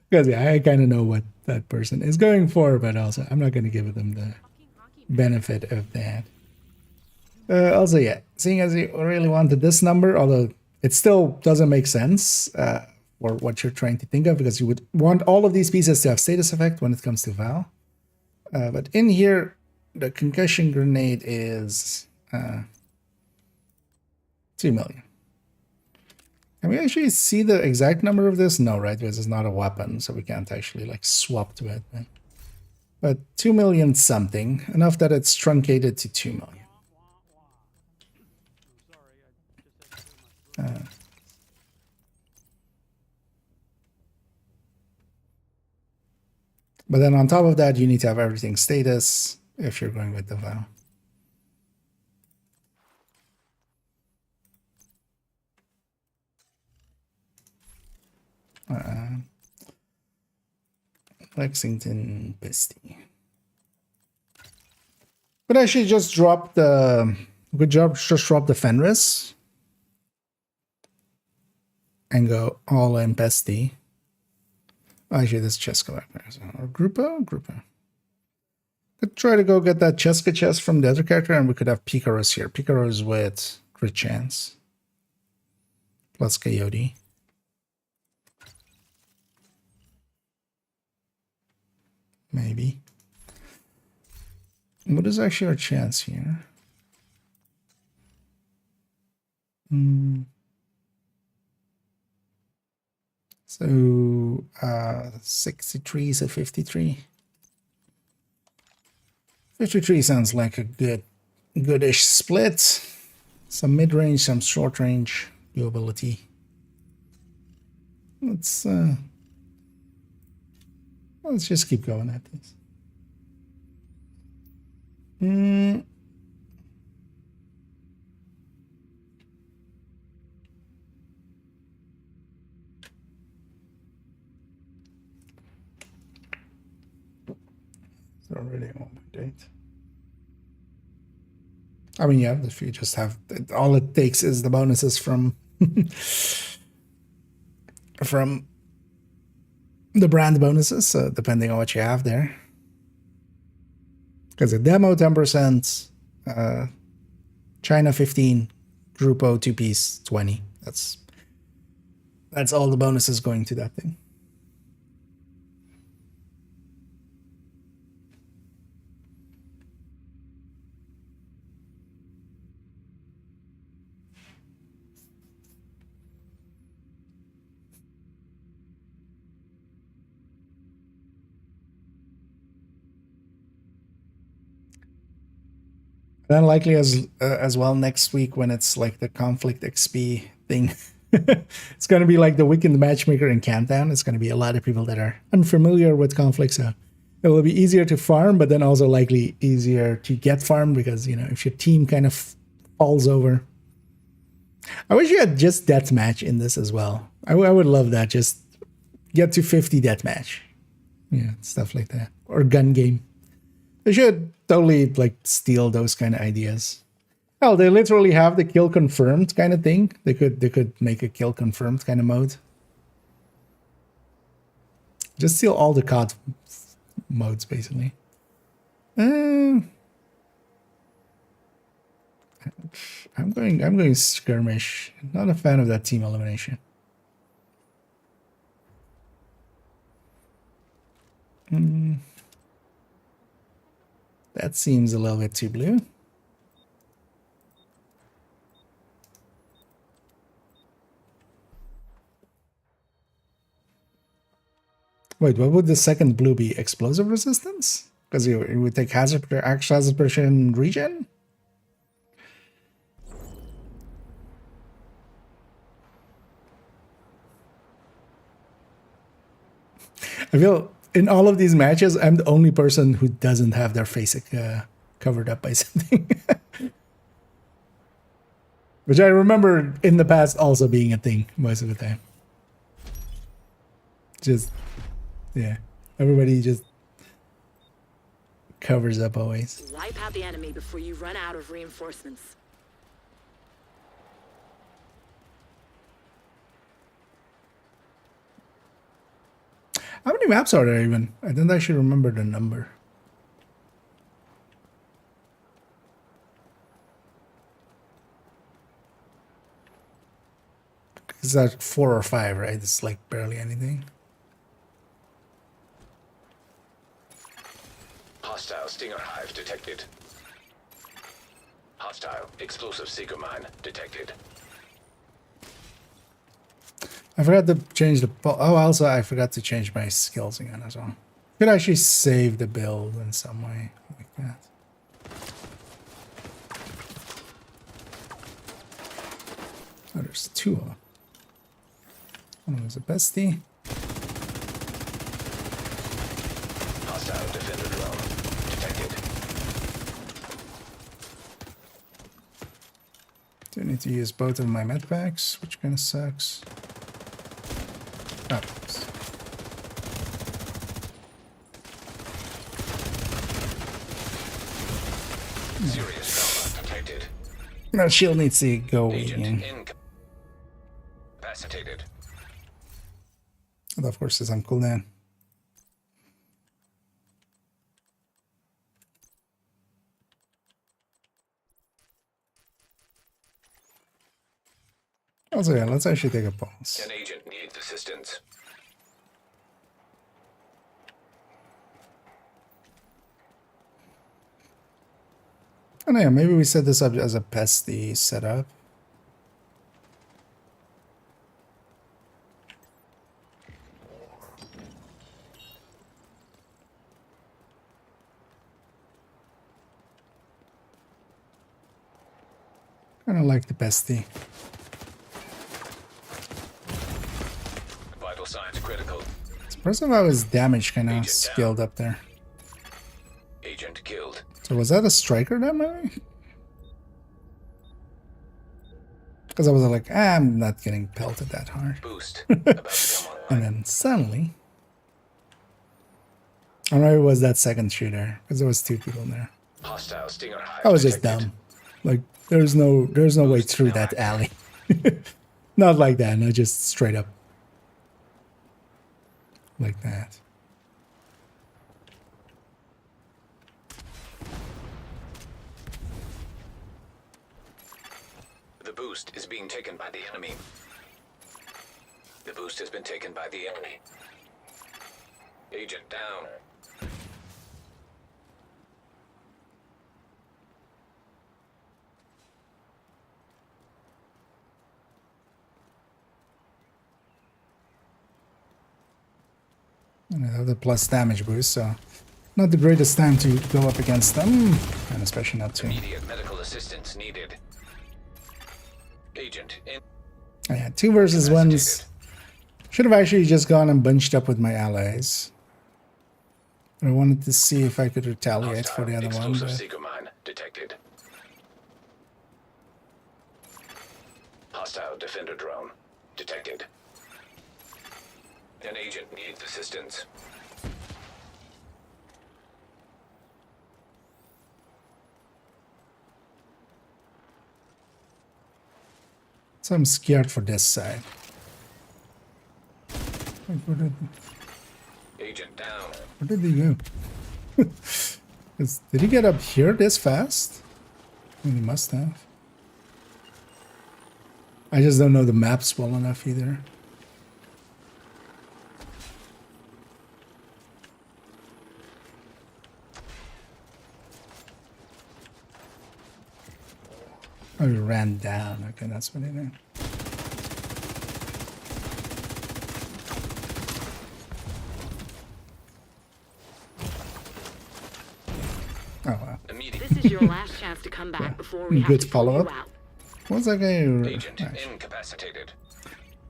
Because yeah, I kind of know what that person is going for, but also I'm not going to give them the benefit of that. Also, yeah, seeing as you really wanted this number, although it still doesn't make sense for what you're trying to think of, because you would want all of these pieces to have status effect when it comes to Val. But in here, the concussion grenade is 2 million. Can we actually see the exact number of this? No, right? Because it's not a weapon, so we can't actually like swap to it. But 2 million something, enough that it's truncated to 2 million. But then on top of that, you need to have everything status if you're going with the Val. Lexington Bestie. Could actually just drop the just drop the Fenris and go all in Bestie. Actually, this Cheska back there. Or Grupo? Could try to go get that Cheska chest from the other character, and we could have Picaros here. Picaros with crit chance. Plus Coyote. Maybe. What is actually our chance here? So 63 is a 53. 53 sounds like a goodish split. Some mid-range, some short-range viewability. Let's just keep going at this. It's already on my date. I mean, yeah, if you just have all it takes is the bonuses from from the brand bonuses, depending on what you have there. Because the demo 10%, China 15, Grupo 2-piece 20. That's all the bonuses going to that thing. Unlikely as well next week when it's like the conflict XP thing. It's gonna be like the weekend matchmaker in Countdown. It's gonna be a lot of people that are unfamiliar with conflict, so it will be easier to farm, but then also likely easier to get farmed because you know if your team kind of falls over. I wish you had just deathmatch in this as well. I would love that. Just get to 50 deathmatch. Yeah, stuff like that. Or gun game. They should totally like steal those kind of ideas. Oh, they literally have the kill confirmed kind of thing. They could make a kill confirmed kind of mode. Just steal all the COD modes basically. I'm going skirmish. Not a fan of that team elimination. That seems a little bit too blue. Wait, what would the second blue be? Explosive resistance? Because it would take hazard percent regen? I feel in all of these matches, I'm the only person who doesn't have their face covered up by something. Which I remember in the past also being a thing most of the time. Just, yeah. Everybody just covers up always. Wipe out the enemy before you run out of reinforcements. How many maps are there even? I don't actually remember the number. It's like 4 or 5, right? It's like barely anything. Hostile Stinger Hive detected. Hostile explosive seeker mine detected. I forgot to change the... Oh, also I forgot to change my skills again as well. Could actually save the build in some way like that. Oh, there's 2 of them. One was a bestie. Hostile defender drone detected. Do need to use both of my med packs, which kind of sucks. Oh, Serious trauma detected. no, shield needs to go away Agent again. incapacitated. And of course, it's on cooldown. Also, yeah, let's actually take a pause. An agent needs assistance. Oh, yeah, maybe we set this up as a pesty setup. Kind of like the bestie. Vital signs critical. Surprised how his damage kind of Agent scaled up there. Agent killed. So was that a striker that maybe? Because I was like, I'm not getting pelted that hard. Boost about to come online. And then suddenly, I don't know if it was that second shooter because there was 2 people there. Hostile Stinger Hive I was just detected. dumb. Like there's no way through that alley. Not like that. No, just straight up like that. The boost is being taken by the enemy. The boost has been taken by the enemy. Agent down. And I have the plus damage boost, so not the greatest time to go up against them, and especially not to. Immediate medical assistance needed. Agent in. Yeah, 2 versus 1s. Should have actually just gone and bunched up with my allies. I wanted to see if I could retaliate for the other one. Explosive But... seeker mine detected. Hostile defender drone detected. An agent needs assistance. So I'm scared for this side. Agent down. Where did he go? Did he get up here this fast? I mean, he must have. I just don't know the maps well enough either. Oh, he ran down. Okay, that's what he did. Oh, wow. This is your last chance to come back before we have Good to pull follow-up. you out. What's that guy? Agent incapacitated.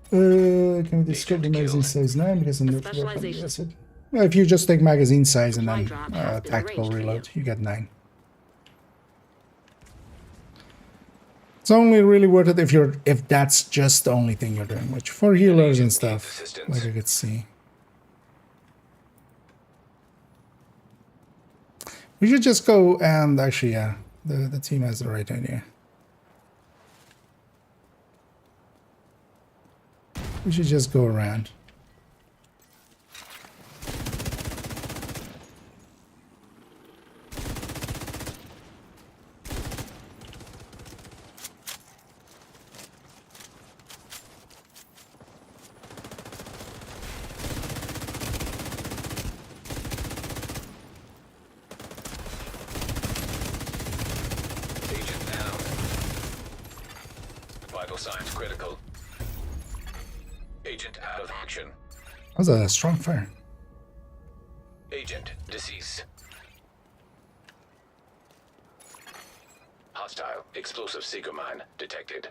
Can we describe the magazine size 9 because I'm not Specialization. Well, if you just take magazine size and Supply then drop has been tactical arranged for reload, you get 9. It's only really worth it if that's just the only thing you're doing, which for healers and stuff, like I could see. We should just go and actually, yeah, the team has the right idea. We should just go around. Agent down. Vital signs critical. Agent out of action. That was a strong fire. Agent deceased. Hostile explosive seeker mine detected.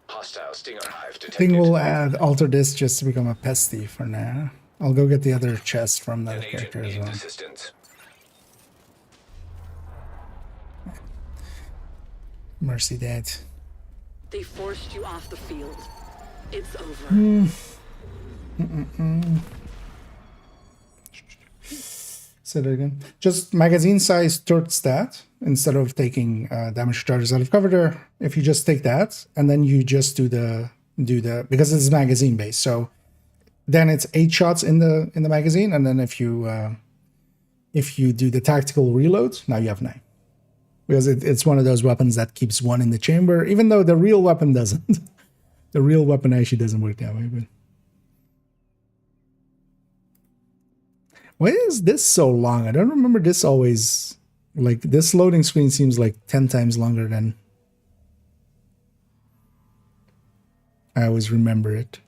Hostile stinger hive I detected. think we'll alter this just to become a pesty for now. I'll go get the other chest from the An other agent character as needs well. assistance. Mercy Dad. They forced you off the field. It's over. Say that again. Just magazine size third stat instead of taking damage charges out of cover there. If you just take that and then you just do the because it's magazine based, so then it's 8 shots in the magazine, and then if you do the tactical reload, now you have 9. Because it's one of those weapons that keeps 1 in the chamber, even though the real weapon doesn't. The real weapon actually doesn't work that way. But why is this so long? I don't remember this always. Like, this loading screen seems like 10 times longer than I always remember it.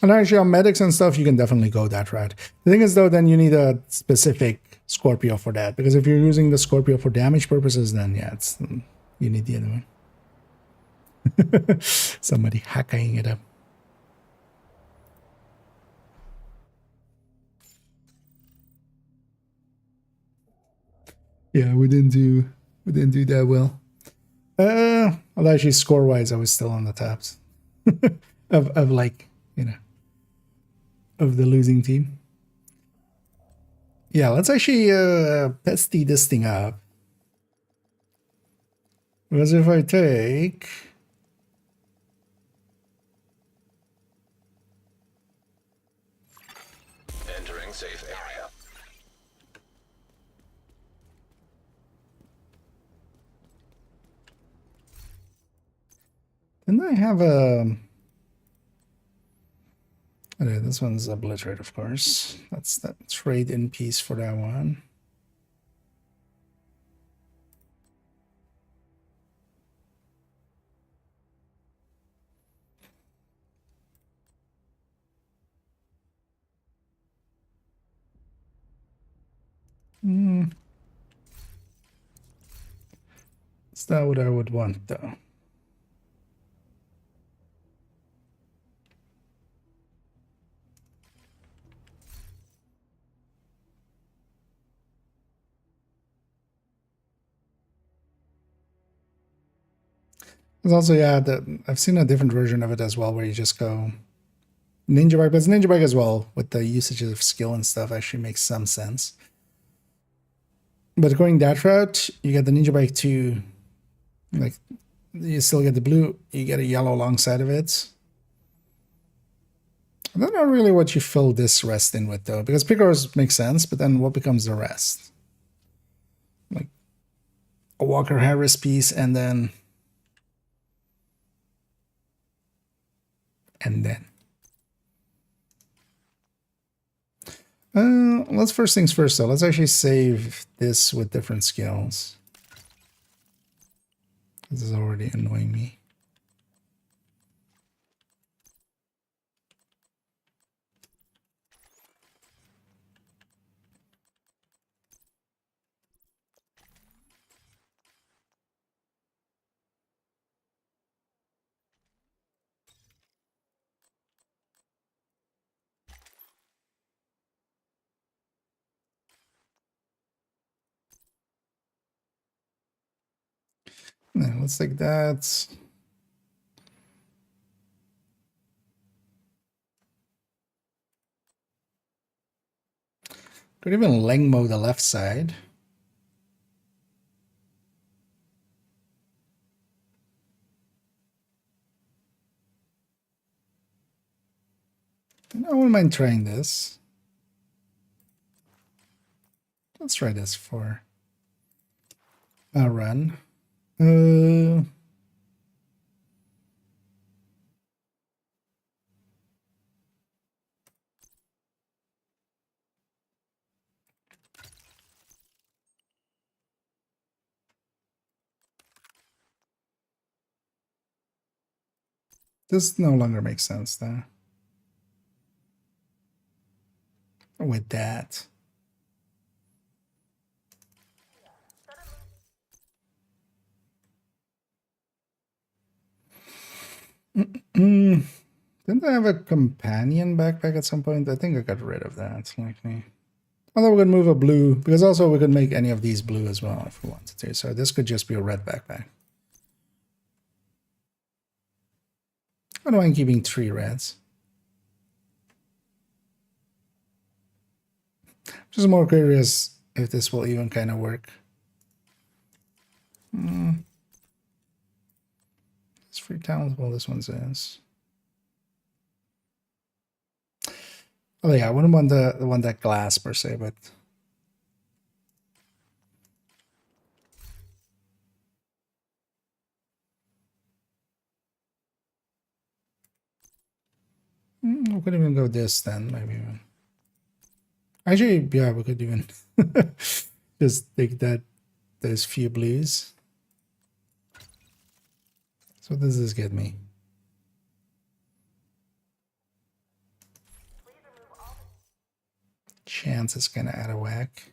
And actually, on medics and stuff, you can definitely go that route. The thing is, though, then you need a specific Scorpio for that. Because if you're using the Scorpio for damage purposes, then yeah, you need the other one. Somebody hacking it up. Yeah, we didn't do that well. Although actually score-wise, I was still on the tops of like, you know, of the losing team. Yeah, let's actually pesty this thing up. Because if I take Entering safe area. didn't I have a okay, this one's obliterate, of course. That's that trade in piece for that one. It's not what I would want, though. There's also, yeah, I've seen a different version of it as well, where you just go ninja bike, but it's ninja bike as well, with the usage of skill and stuff actually makes some sense. But going that route, you get the ninja bike to, like, you still get the blue, you get a yellow alongside of it. I don't know really what you fill this rest in with, though, because pickers make sense, but then what becomes the rest? Like a Walker Harris piece, and then let's first things first, though. Let's actually save this with different skills. This is already annoying me. Now, let's take that. Could even Lengmo the left side. I wouldn't mind trying this. Let's try this for a run. This no longer makes sense, though. With that. Didn't I have a companion backpack at some point? I think I got rid of that. Likely. Although we could move a blue, because also we could make any of these blue as well if we wanted to. So this could just be a red backpack. I don't mind keeping 3 reds. Just more curious if this will even kind of work. It's free talent. Well, this one says. Oh yeah, I wouldn't want the one that glass per se, but we could even go this then, maybe even. Actually, yeah, we could even just take those few blues. So what does this get me? Chance is kind of out of whack.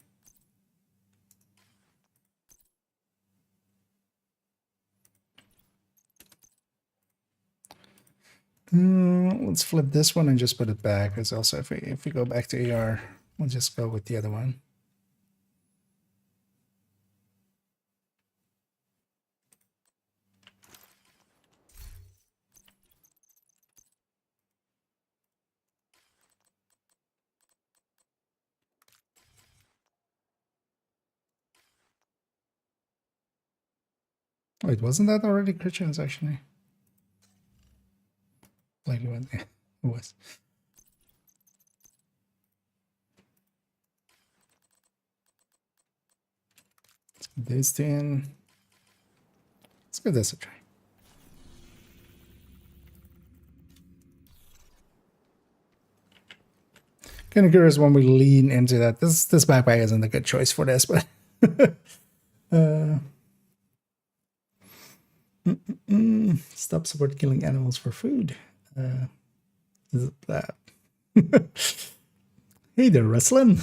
Let's flip this one and just put it back. Because also, if we go back to AR, we'll just go with the other one. Wait, wasn't that already Christians actually? Likely what it was. Let's get this two in. Let's give this a try. Kind of curious when we lean into that. This backpack isn't a good choice for this, but stop support killing animals for food. Is it that? Hey there, Rustlin.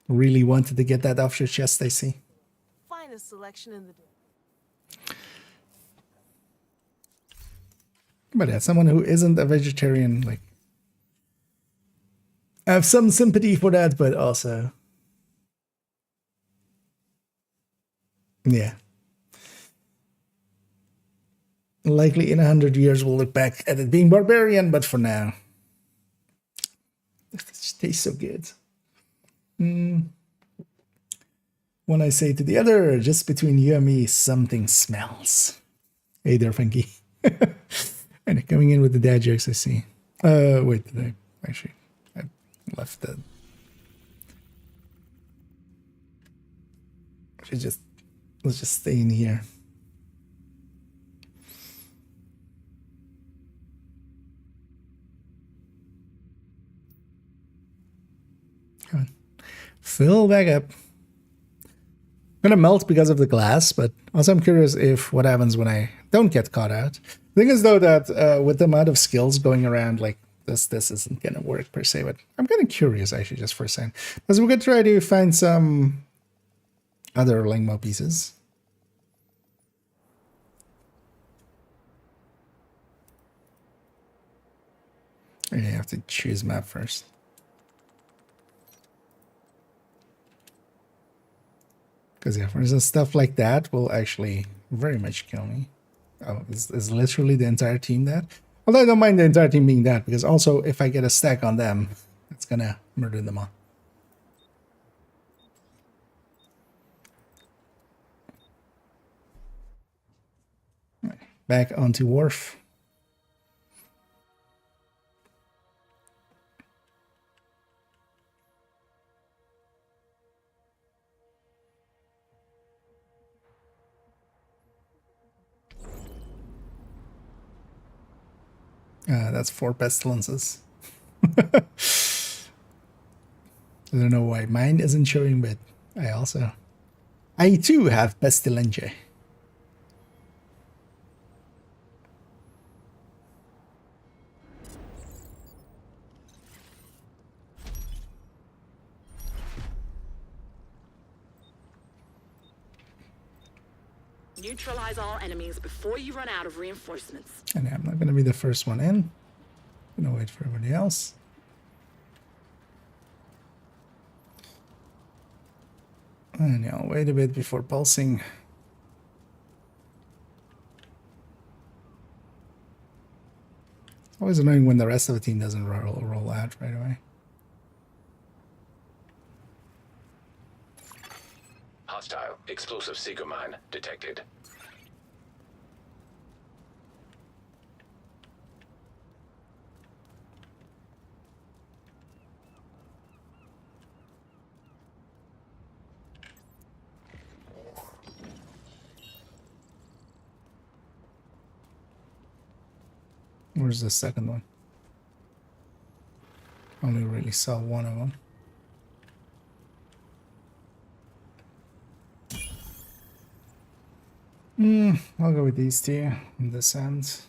Really wanted to get that off your chest, I see. Finest selection in the day. But yeah, someone who isn't a vegetarian, like, I have some sympathy for that, but also, yeah. Likely in 100 years we'll look back at it being barbarian, but for now, it tastes so good. When I say to the other, just between you and me, something smells. Hey there, Funky. And coming in with the dad jokes, I see. Wait, actually, I left that. Let's just stay in here. Come on. Fill back up. I'm gonna melt because of the glass, but also I'm curious if what happens when I don't get caught out. The thing is though that with the amount of skills going around, like this isn't gonna work per se, but I'm kind of curious actually just for a second. Because we're gonna try to find some other Langmo pieces. I have to choose map first. Because yeah, for instance, stuff like that will actually very much kill me. Oh, is literally the entire team that? Although I don't mind the entire team being that, because also if I get a stack on them, it's gonna murder them all. Right, back onto Wharf. That's 4 pestilences. I don't know why mine isn't showing, but I too have pestilence. Neutralize all enemies before you run out of reinforcements. And I'm not going to be the first one in. I'm going to wait for everybody else. And yeah, I'll wait a bit before pulsing. Always annoying when the rest of the team doesn't roll out right away. Hostile explosive seeker mine detected. Where's the second one? Only really saw one of them. I'll go with these two in this end.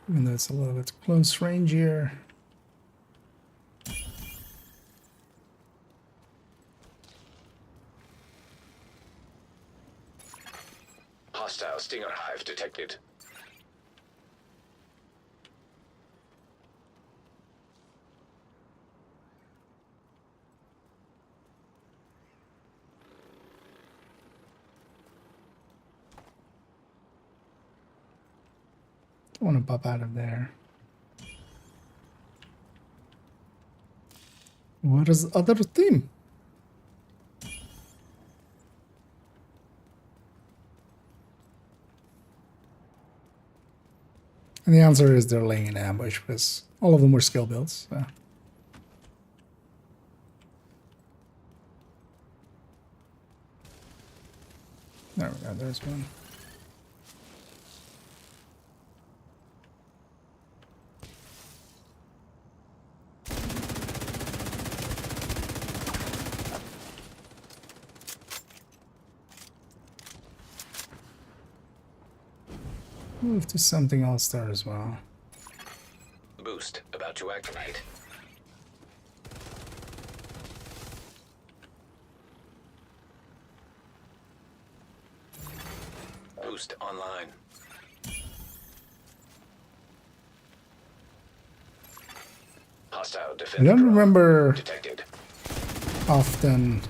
Even though it's a little bit close range here. Hostile stinger hive detected. I want to pop out of there. What is the other team? And the answer is they're laying an ambush because all of them were skill builds. So. There we go, there's one. Move to something else there as well. Boost about to activate. boost online. Hostile I defender don't drone remember detected. often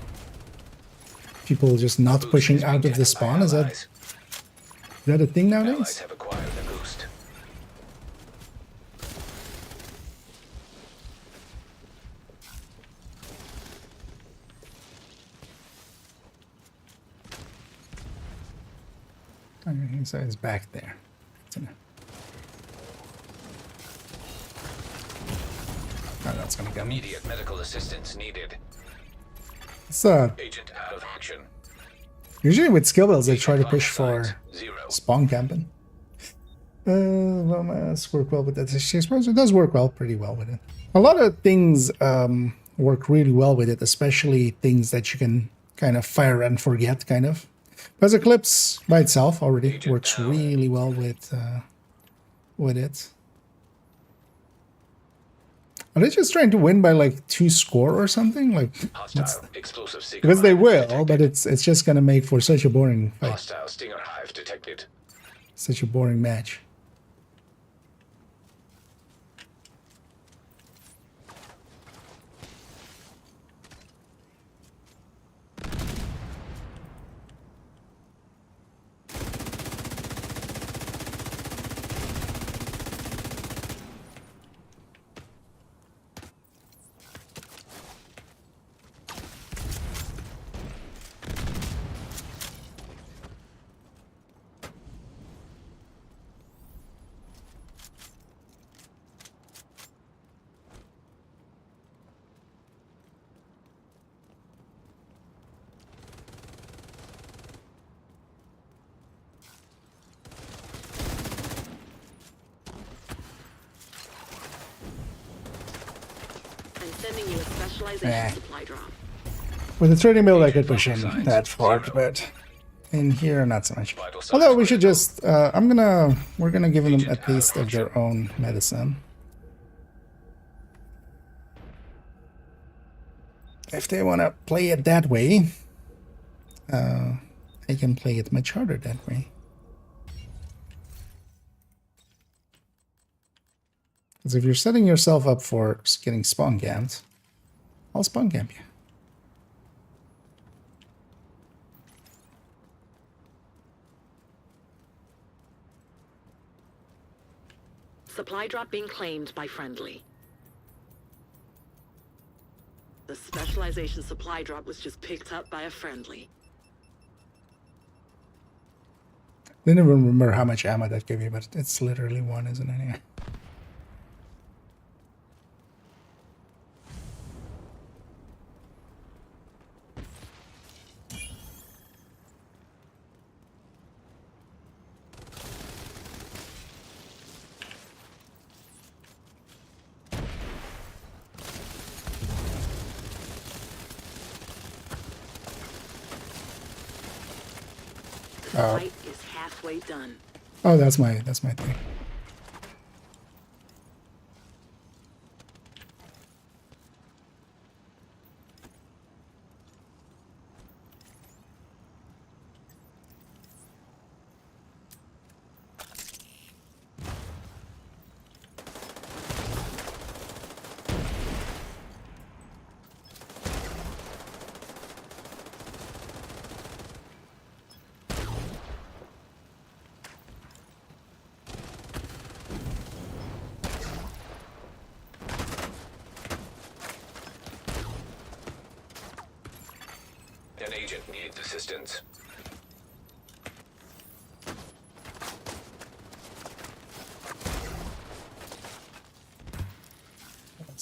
people just not Boost pushing has been out of the taken by spawn. Is allies. that a thing Allies nowadays? have acquired the boost. Okay, so it's back there. Oh, that's gonna get me. Immediate medical assistance needed. So Agent out of action. usually with skill builds, they try to Agent push vital for signs, 0. spawn camping. Well, must work well with that. It does work well, pretty well with it. A lot of things work really well with it, especially things that you can kind of fire and forget, kind of. Because Eclipse by itself already Agent works down. really well with it. Are they just trying to win by like 2 score or something? Like, Hostile explosive seeker because they hive will, detected. but it's just gonna make for such a boring fight, Hostile stinger hive detected. such a boring match. I'm sending you a specialization supply drop. With the 30 mil, I could push in that far, but in here, not so much. Although we should just, we're gonna give them a taste of their own medicine. If they want to play it that way, they can play it much harder that way. Because if you're setting yourself up for getting spawn camped, I'll spawn camp you. Supply drop being claimed by friendly. The specialization supply drop was just picked up by a friendly. Didn't even remember how much ammo that gave you, but it's literally 1, isn't it? Yeah. The fight is halfway done. Oh, that's my thing. An agent needs assistance.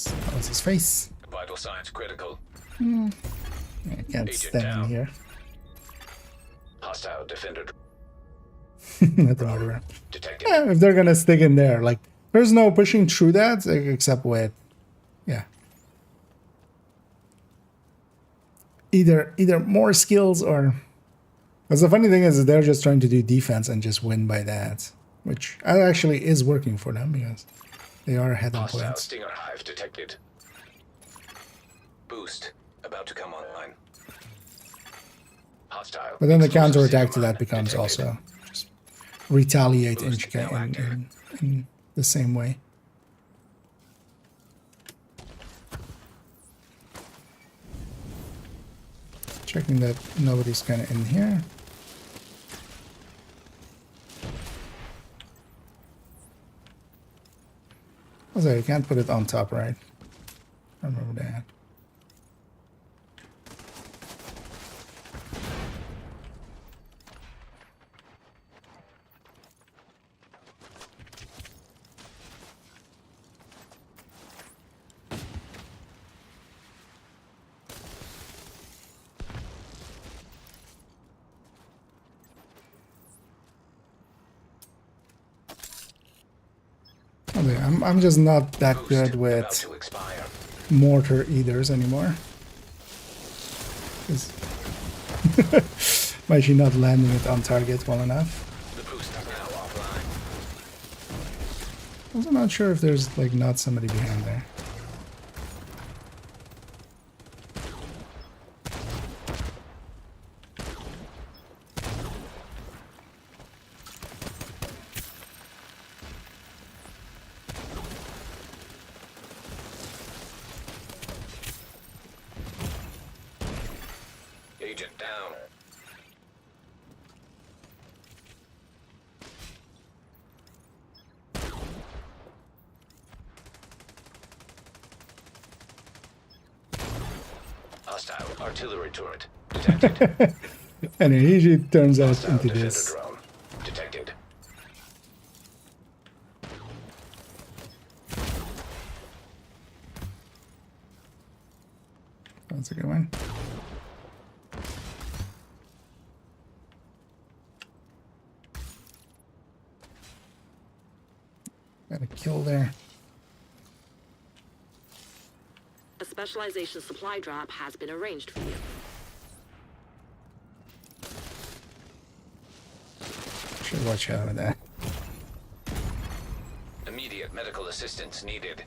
That was his face. Vital signs critical. I can't Agent stand down. here. Hostile defender Nothing over. detected. Yeah, if they're gonna stick in there, like, there's no pushing through that except with, yeah. Either more skills or. Because the funny thing is they're just trying to do defense and just win by that, which actually is working for them because they are ahead on Hostile points. stinger hive detected. Boost about to come online. Hostile. But then the explosive counterattack to seeker that mine becomes detected. also just retaliate Boost now active. in the same way. Checking that nobody's kind of in here. Also, you can't put it on top, right? I remember that. Okay, I'm just not that Boost good about with to expire. mortar eaters anymore. 'Cause I'm actually not landing it on target well enough. The boost is now offline. Also not sure if there's like not somebody behind there. Agent down. Hostile artillery turret detected. And it usually turns out Hostile into defender this. drone detected. That's a good one. Got a kill there. A specialization supply drop has been arranged for you. Should watch out with that. Immediate medical assistance needed.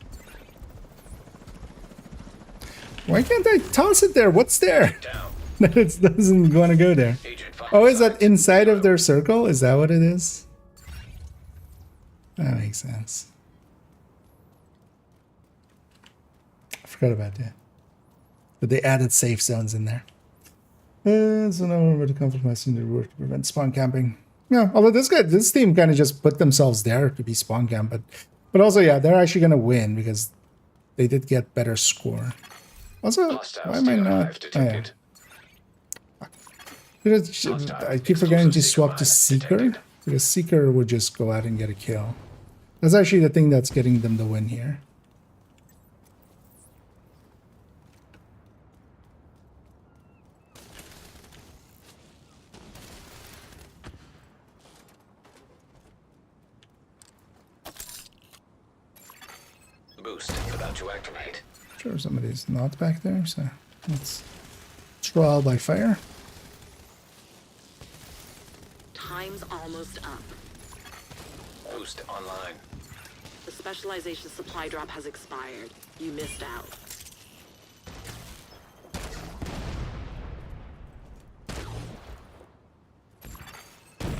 Why can't I toss it there? What's there? Down. It doesn't want to go there. Agent Oh, is that inside of their circle? Is that what it is? That makes sense. I forgot about that. But they added safe zones in there. So now we're to compromise in the reward to prevent spawn camping. Yeah, although this team kind of just put themselves there to be spawn camp, but also yeah, they're actually gonna win because they did get better score. Also, why am I not? Oh, yeah. I keep forgetting to swap to Seeker, because Seeker would just go out and get a kill. That's actually the thing that's getting them the win here. Boost about to activate. Sure, somebody's not back there, so let's trial by fire. Time's almost up. Boost online. The specialization supply drop has expired. You missed out.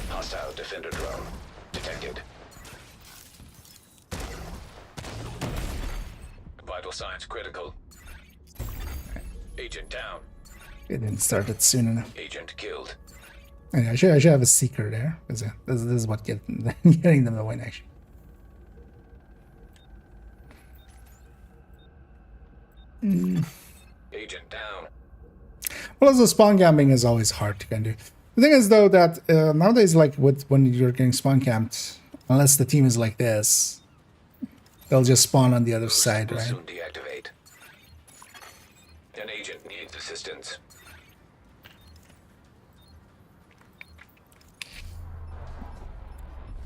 Hostile defender drone detected. Vital signs critical. Agent down. It didn't start it soon enough. Agent killed. And I should have a Seeker there, because this is what getting them the win, actually. Agent down. Well, also spawn camping is always hard to kind of do. The thing is, though, that nowadays, like when you're getting spawn camped, unless the team is like this, they'll just spawn on the other side, Will right? soon deactivate. An agent needs assistance.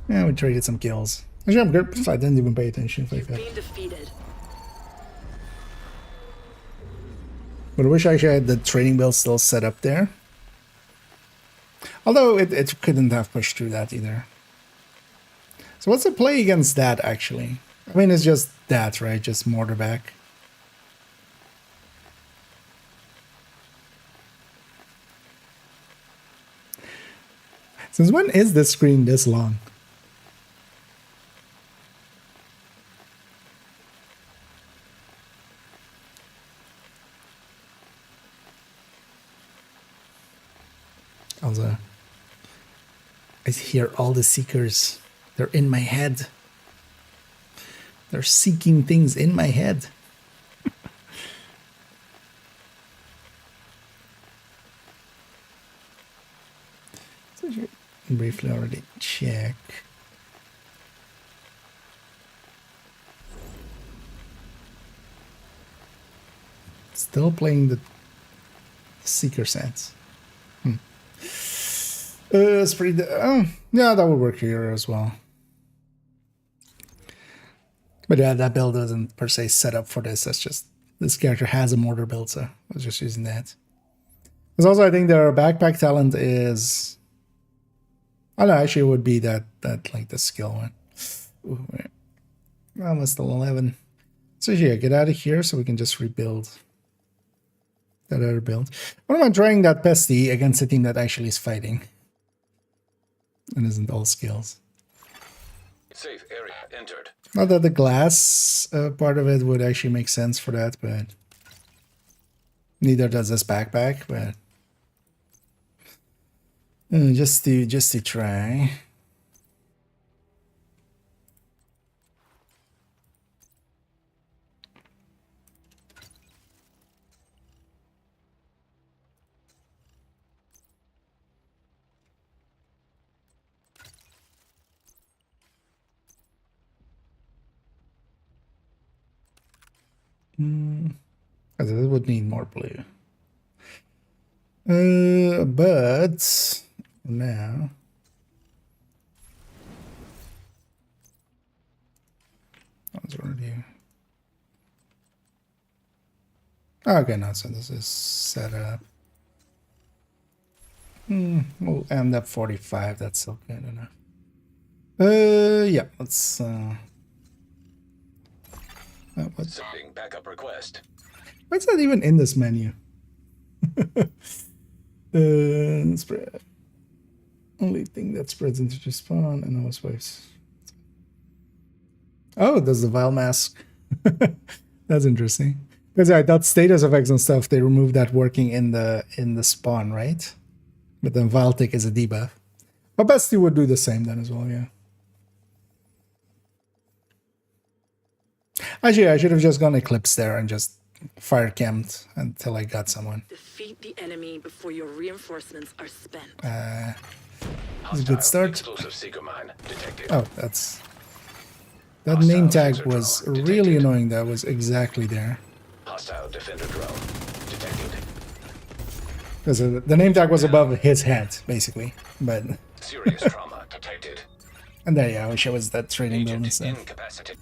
Yeah, we try to get some kills. Actually, I'm good. I didn't even pay attention like that. Being defeated. But I wish I actually had the training bell still set up there. Although it couldn't have pushed through that either. So what's the play against that, actually? I mean, it's just that, right? Just mortar back. Since when is this screen this long? I hear all the seekers. They're in my head. They're seeking things in my head. So briefly already check. Still playing the seeker sense. Yeah, that would work here as well. But yeah, that build doesn't per se set up for this. That's just this character has a mortar build, so I was just using that. Because also I think their backpack talent is, I don't know, actually it would be that like the skill one. Ooh, wait. Almost 11. So yeah, get out of here so we can just rebuild that other build. What am I trying that pesty against a team that actually is fighting? And isn't all skills. Safe area entered. Not that the glass part of it would actually make sense for that, but neither does this backpack, but just to try. Because it would need more blue. But now what's already okay, no, so this is set up. We'll end up 45, that's still good enough. Yeah, let's Sending backup request. why is that even in this menu? Spread. Only thing that spreads into the spawn and no space. Oh, does the vial mask? That's interesting. Because I thought status effects and stuff, they removed that working in the spawn, right? But then vial tick is a debuff. But Bestie would do the same then as well, yeah. Actually, I should have just gone Eclipse there and just fire camped until I got someone. Defeat the enemy before your reinforcements are spent. It's a good start. Explosive seeker mine detected. Oh, that's... That name tag was really annoying. That was exactly there. Hostile defender drone detected. Because the name tag was above his head, basically. But... Serious trauma detected. And there, yeah, I wish I was that trading build Agent instead. incapacitated.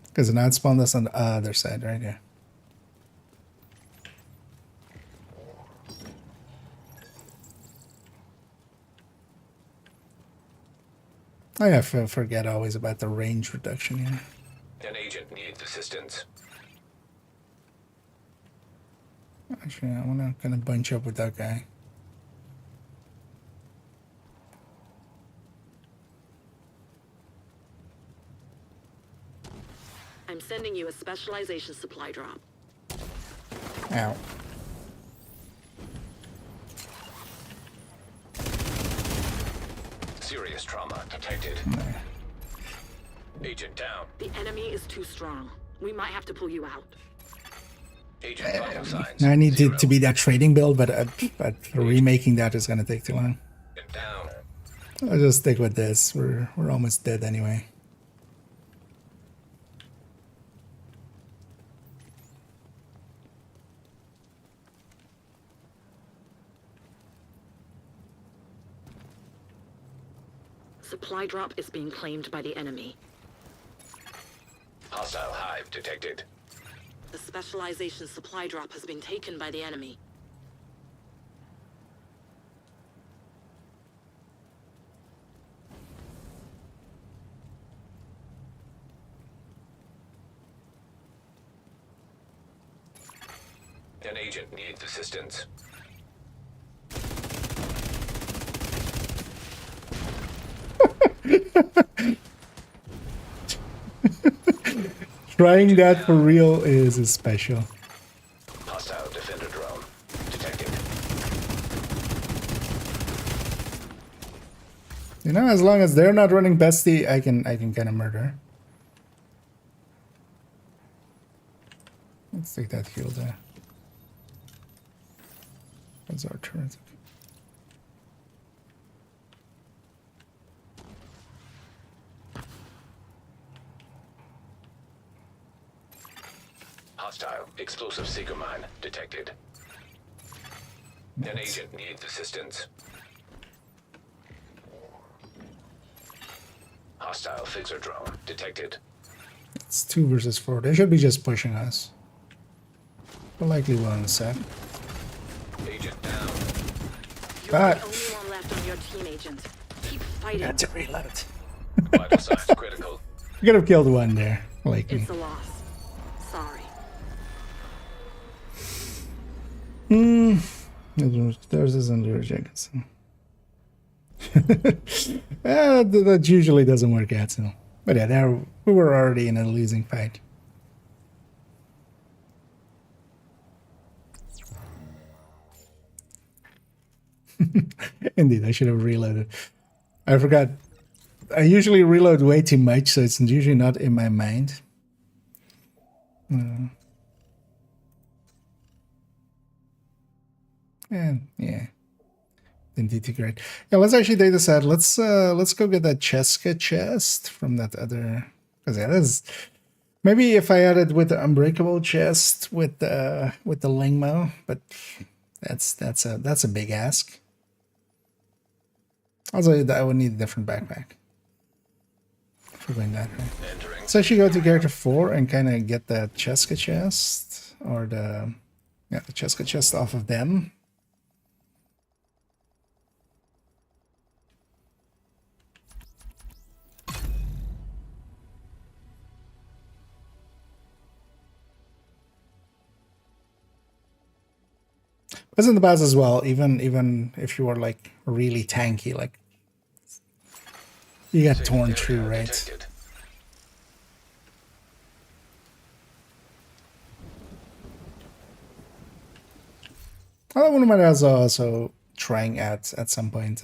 Because the not spawned us on the other side, right? Yeah. I forget always about the range reduction here. An agent needs assistance. Actually, I'm not gonna bunch up with that guy. I'm sending you a specialization supply drop. Ow. Serious trauma detected. Agent down. The enemy is too strong. We might have to pull you out. Agent vital signs. I need zero. to be that trading build, but remaking that is gonna take too long. Down. I'll just stick with this. We're almost dead anyway. Supply drop is being claimed by the enemy. Hostile hive detected. The specialization supply drop has been taken by the enemy. An agent needs assistance. Trying that for real is special. You know, as long as they're not running bestie, I can kind of murder. Let's take that heal there. That's our turret. Hostile explosive seeker mine detected. An agent needs assistance. Hostile fixer drone detected. It's 2 versus 4. They should be just pushing us. But likely will in a sec. Agent down. You're the only one left on your team, Agent. Keep fighting. Had to reload. Vital signs critical. We could have killed one there. Likely. It's a loss. Sorry. There's this under Jacobson. That usually doesn't work out, so. But yeah, there we were already in a losing fight. Indeed, I should have reloaded. I forgot. I usually reload way too much, so it's usually not in my mind. And yeah, indeed, great. Yeah, let's actually data set. Let's go get that Cheska chest from that other. Because yeah, that's maybe if I had it with the unbreakable chest with the Lingmo, but that's a big ask. Also, I would need a different backpack for going that way. So I should go to character 4 and kind of get the Cheska chest or the Cheska chest off of them. Because in the past as well, even if you were like really tanky, like you get torn through, right? Detected. I wouldn't mind also trying at some point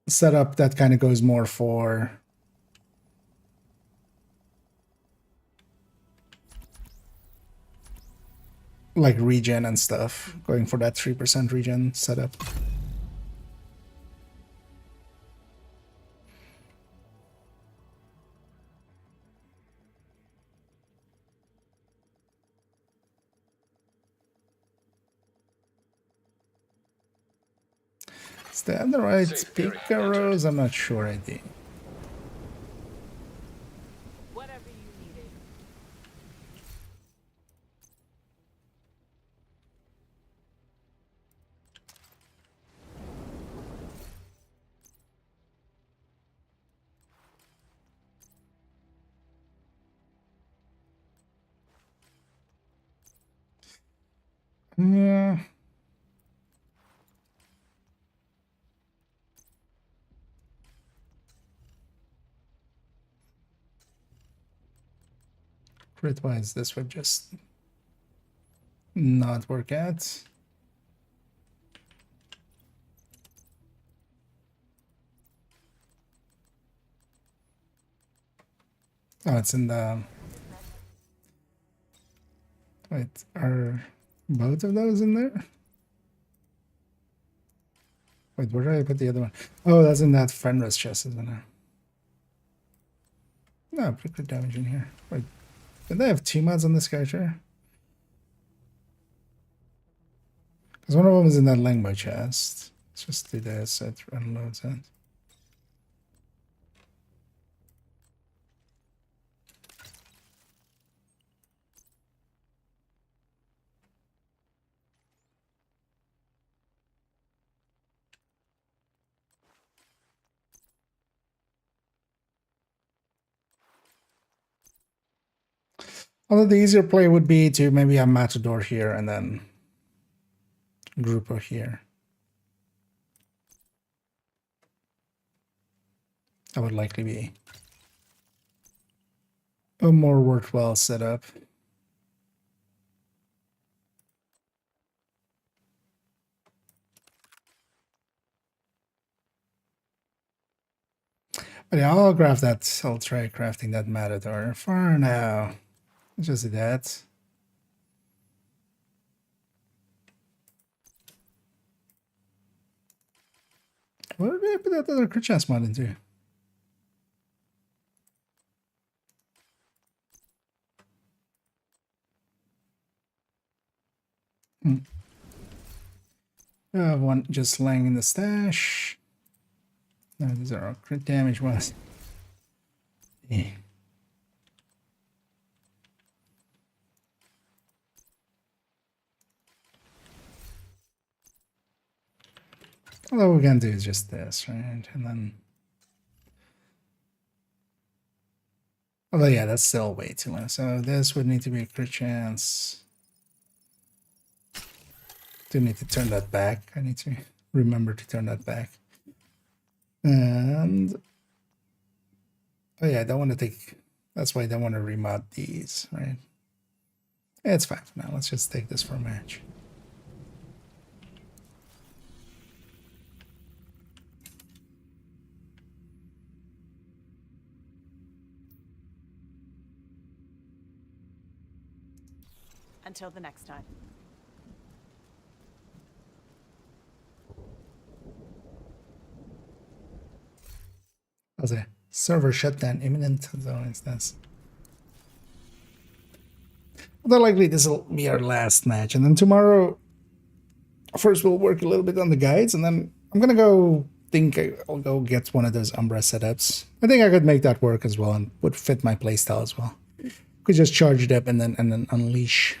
setup that kind of goes more for like regen and stuff, going for that 3% regen setup. Is that the right peak arrows? I'm not sure I did. Whatever you needed. Yeah. Crit-wise, this would just not work out. Oh, it's in the... Wait, are both of those in there? Wait, where did I put the other one? Oh, that's in that Fenris chest, isn't it? No, pretty good damage in here. Wait, did they have 2 mods on this character? Because one of them is in that Langbo chest. Let's just do this, so it unloads it. Although the easier play would be to maybe have Matador here and then Grouper here. That would likely be a more worthwhile setup. But yeah, I'll grab that. I'll try crafting that Matador for now. Let's just do that. What did I put that other crit chance mod into? I have one just laying in the stash. No, these are all crit damage ones. Yeah. All we can do is just this, right? And then... although, yeah, that's still way too low. So this would need to be a crit chance. Do need to turn that back. I need to remember to turn that back. And... oh yeah, I don't want to take... that's why I don't want to remod these, right? Yeah, it's fine for now. Let's just take this for a match. Until the next time. How's it? Server shutdown imminent. So it's this. Although likely this will be our last match, and then tomorrow, first we'll work a little bit on the guides, and then I'm gonna go think I'll go get one of those Umbra setups. I think I could make that work as well, and would fit my playstyle as well. Could just charge it up and then unleash.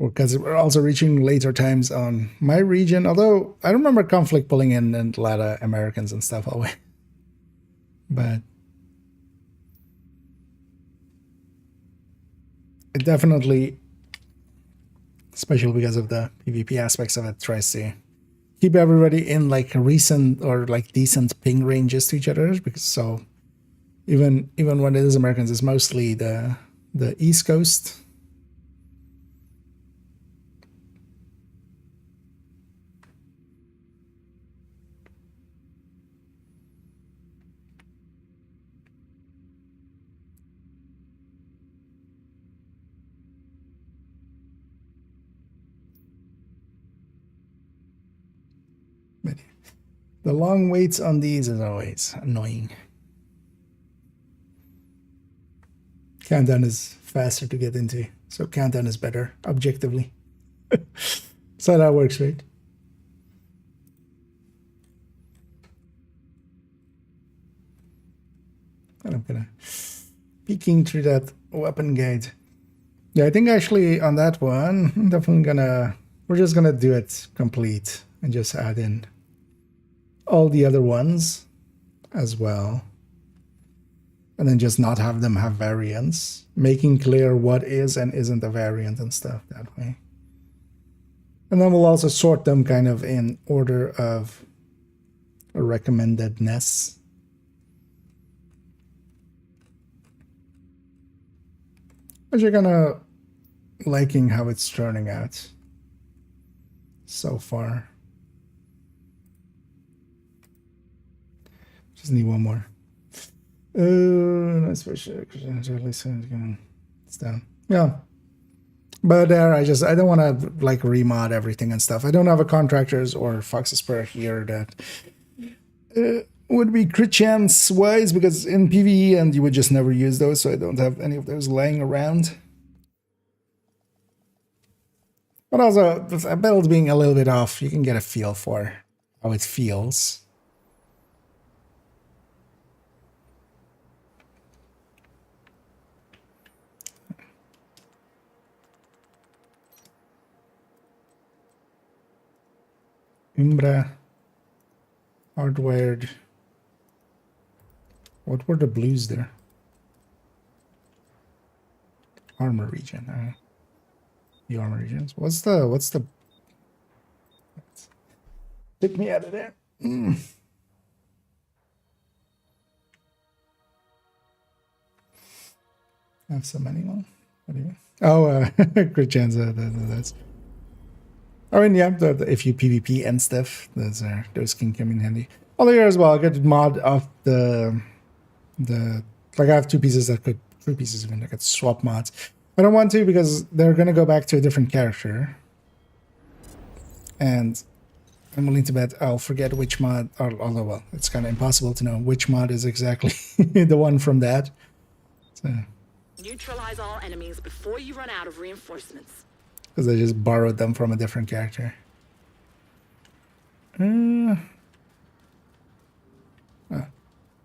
Because we're also reaching later times on my region, although I remember conflict pulling in and a lot of Americans and stuff away. But it definitely, especially because of the PvP aspects of it, tries to keep everybody in like a recent or like decent ping ranges to each other. Because so even when it is Americans, it's mostly the East Coast. The long waits on these is always annoying. Countdown is faster to get into, so countdown is better, objectively. So that works, right? And I'm gonna peeking through that weapon guide. Yeah, I think actually on that one, I'm definitely we're just gonna do it complete and just add in all the other ones as well, and then just not have them have variants, making clear what is and isn't a variant and stuff that way. And then we'll also sort them kind of in order of recommendedness. But you're gonna liking how it's turning out so far. Just need one more. Nice fish. It's down. Yeah. But there, I don't want to like remod everything and stuff. I don't have a contractors or Fox's Prayer here that would be crit chance wise, because in PvE and you would just never use those, so I don't have any of those laying around. But also, with a build being a little bit off, you can get a feel for how it feels. Umbra, hardwired. What were the blues there? Armor region. The armor regions. What's the? Pick me out of there. I have so many. Well, Oh, Christianza, that's. I mean, yeah, if you PvP and stuff, those can come in handy. Although here as well, I got the mod of the like I have three pieces even. I could swap mods. I don't want to because they're gonna go back to a different character, and I'm willing to bet I'll forget which mod. Although, well, it's kind of impossible to know which mod is exactly the one from that. So. Neutralize all enemies before you run out of reinforcements. Because I just borrowed them from a different character.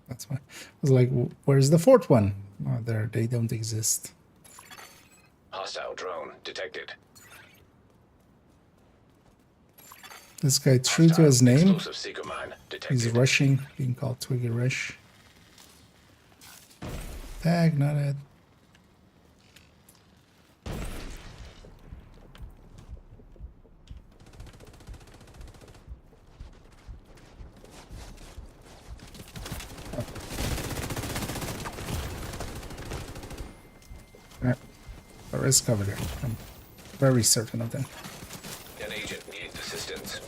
That's why. I was like, where's the fourth one? Oh, they don't exist. Hostile drone detected. This guy, true to his name, Explosive seeker mine detected. he's rushing, being called Twiggy Rush. Tag, not it. There is cover there. I'm very certain of that. An agent needs assistance.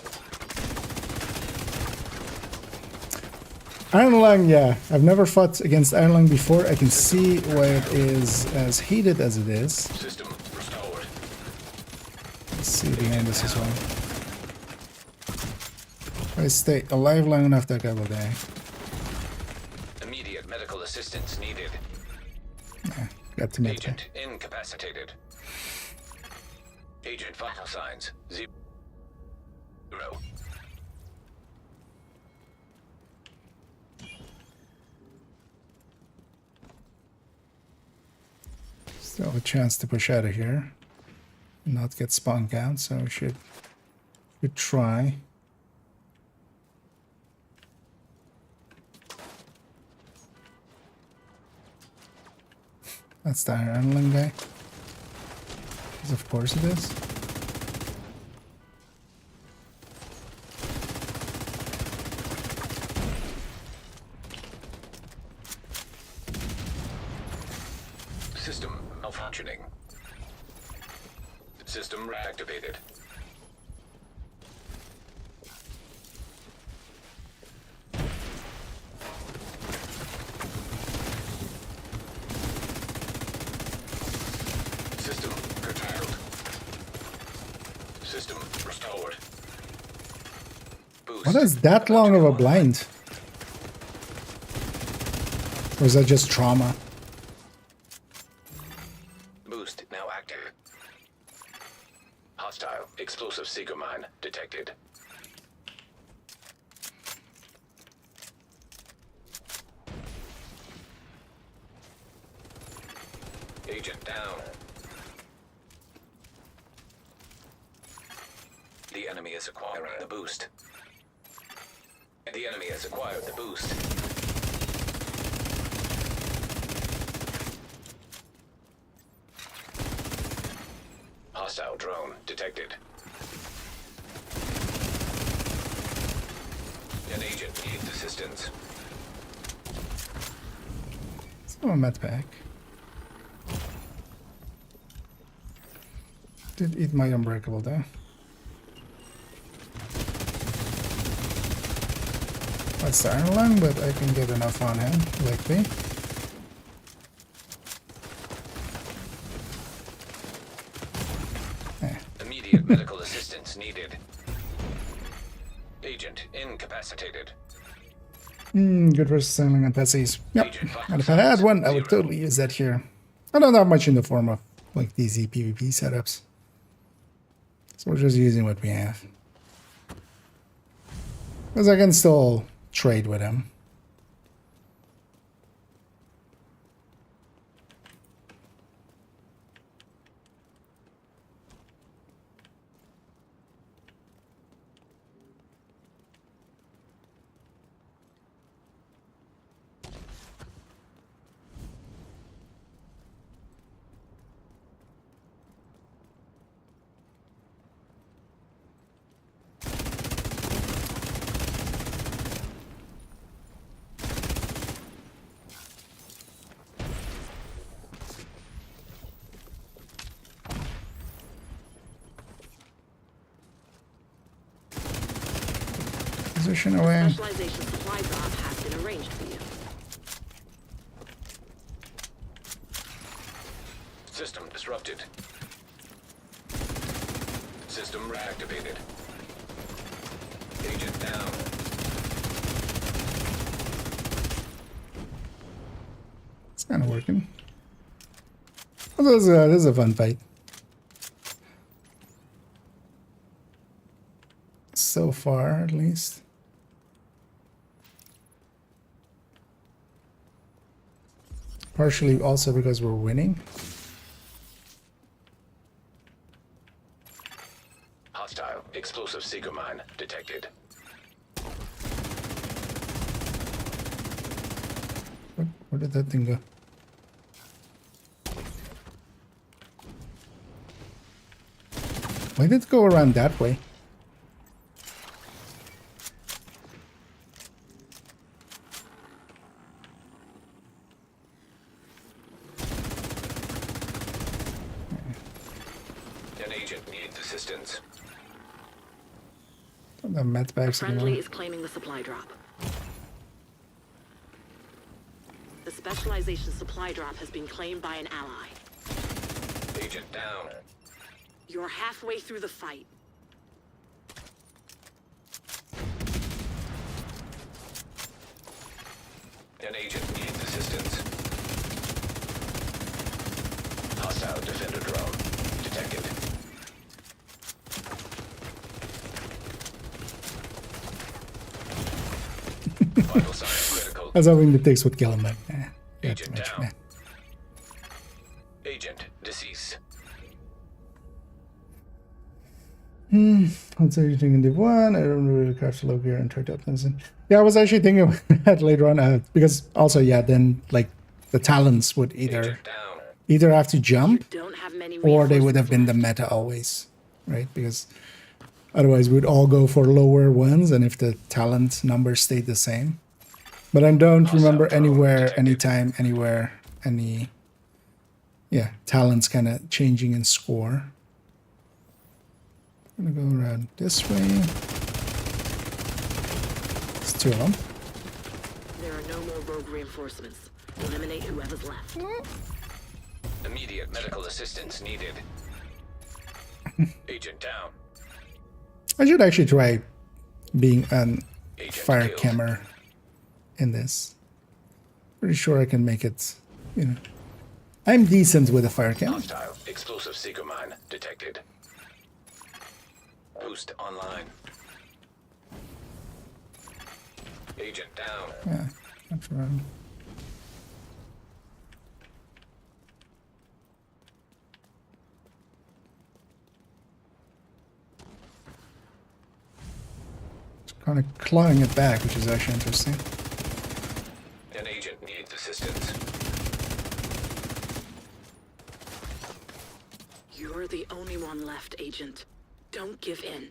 Iron Lung, yeah. I've never fought against Iron Lung before. I can see why it is as hated as it is. System restored. Let's see behind this as well. If I stay alive long enough, that guy will die. Immediate medical assistance needed. Yeah, got to make Agent incapacitated. Agent vital signs 0. Still a chance to push out of here. Not get spawn count, so we should try. That's the Iron Lung guy. Because of course it is. System malfunctioning. System reactivated. System curtailed. System restored. Boost. What is that long of a blind? Or is that just trauma? Boost now active. Hostile explosive seeker mine detected. Agent down. The enemy is acquiring the boost. The enemy has acquired the boost. Hostile drone detected. An agent needs assistance. Oh, med pack. Did eat my unbreakable though. That's the Iron Lung, but I can get enough on him, likely. Immediate medical assistance needed. Agent incapacitated. Good for selling on Pessies. Yep. And if I had one, I would totally use that here. I don't have much in the form of like these PvP setups. So we're just using what we have. Because I can still trade with him. Position The away. specialization supply drop has been arranged for you. System disrupted. System reactivated. Agent down. It's kind of working. Well, this is a fun fight. So far, at least. Partially also because we're winning. Hostile explosive seeker mine detected. Where did that thing go? Why did it go around that way? An agent needs assistance. The med bags Friendly anymore. is claiming the supply drop. The specialization supply drop has been claimed by an ally. Agent down. You're halfway through the fight. An agent needs assistance. Hostile defender drone detected. Vital signs critical. I was hoping the ticks would kill him, but not too Agent much, down. man. Agent deceased. What's everything in Div 1? I don't really craft low gear and try to optimize it. Yeah, I was actually thinking of that later on, because also, yeah, then like the talents would Agent down. either have to jump Don't have many or they would have been the reinforcements meta always, right? Because otherwise we'd all go for lower ones, and if the talent numbers stayed the same. But I don't remember anywhere, anytime, anywhere, any, yeah, talents kind of changing in score. I'm gonna go around this way. It's two of them. left. There are no more rogue reinforcements. Eliminate whoever's left. Immediate medical assistance needed. Agent down. I should actually try being an Agent fire killed. cammer in this. Pretty sure I can make it, you know. I'm decent with a fire cam. Hostile explosive seeker mine detected. Boost online. Agent down. Yeah, that's right. Kind of clawing it back, which is actually interesting. An agent needs assistance. You're the only one left, Agent. Don't give in.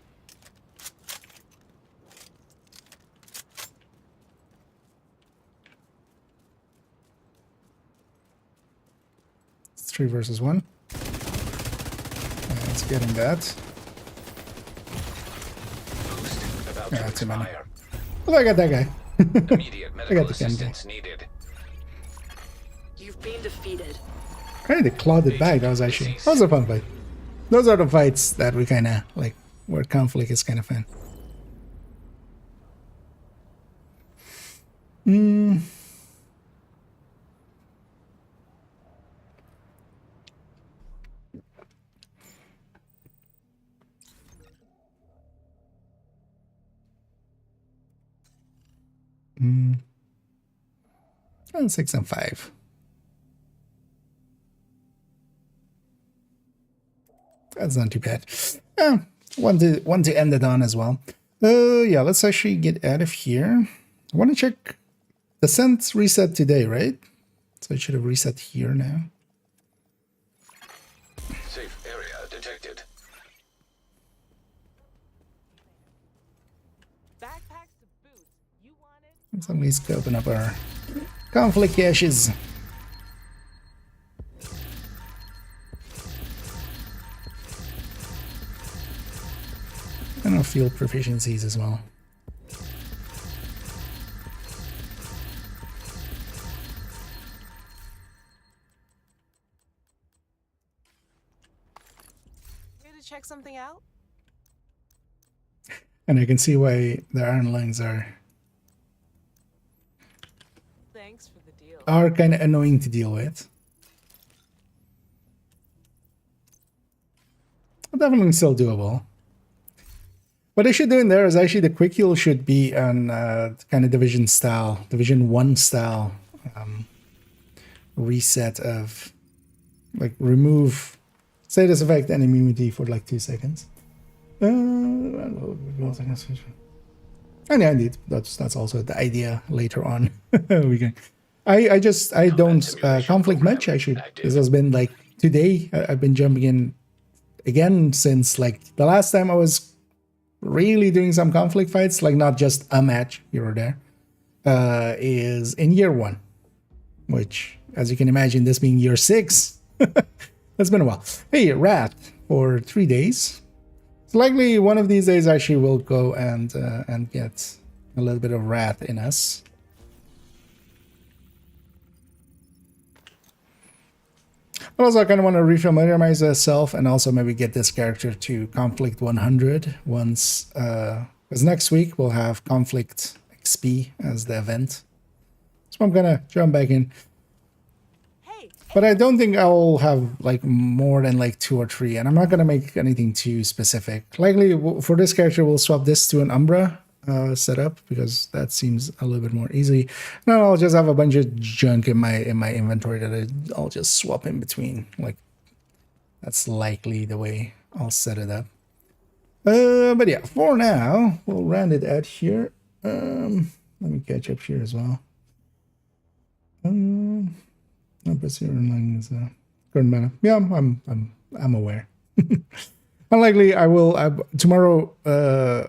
It's 3 versus 1. It's getting that. Boost about Yeah, to too many. expire. Oh, I got that guy. Immediate medical the gun guy. assistance needed. You've been defeated. Hey, they clawed it back. That was actually a fun fight. Those are the fights that we kind of like, where conflict is kind of fun. And 6 and 5. That's not too bad. One to end it on as well. Yeah, let's actually get out of here. I want to check the scent reset today, right? So it should have reset here now. Safe area detected. Backpacks to boot. You want it? Let's at least open up our conflict caches. And our field proficiencies as well. to check something out? And I can see why the iron lungs are Thanks for the deal. kind of annoying to deal with. Definitely still doable. What I should do in there is actually the quick heal should be on kind of Division 1 style reset of like remove status effect and immunity for like 2 seconds. And yeah, indeed, that's also the idea later on. We can. I don't conflict much. Actually, this has been like today. I've been jumping in again since like the last time I was really doing some conflict fights, like not just a match here or there, is in year 1, which, as you can imagine, this being year 6, that's been a while. Hey, Rat for 3 days. It's likely one of these days actually we'll go and get a little bit of Rat in us. But also, I kind of want to refamiliarize myself and also maybe get this character to Conflict 100 once, because next week we'll have Conflict XP as the event. So I'm gonna jump back in. But I don't think I'll have like more than like 2 or 3, and I'm not gonna make anything too specific. Likely for this character, we'll swap this to an Umbra setup because that seems a little bit more easy. And then I'll just have a bunch of junk in my inventory that I'll just swap in between. Like that's likely the way I'll set it up. But yeah, for now we'll round it out here. Let me catch up here as well. Current mana. Yeah, I'm aware. Unlikely I will tomorrow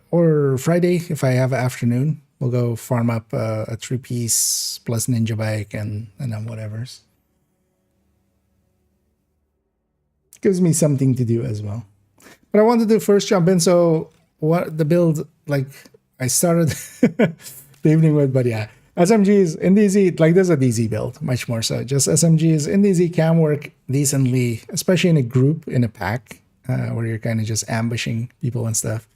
or Friday if I have afternoon. We'll go farm up a 3-piece plus ninja bike and then whatever's. Gives me something to do as well. But I wanted to first jump in. So what the build like I started the evening with, but yeah. SMGs in DZ, like this is a DZ build, much more so. Just SMGs in DZ can work decently, especially in a group, in a pack, where you're kind of just ambushing people and stuff.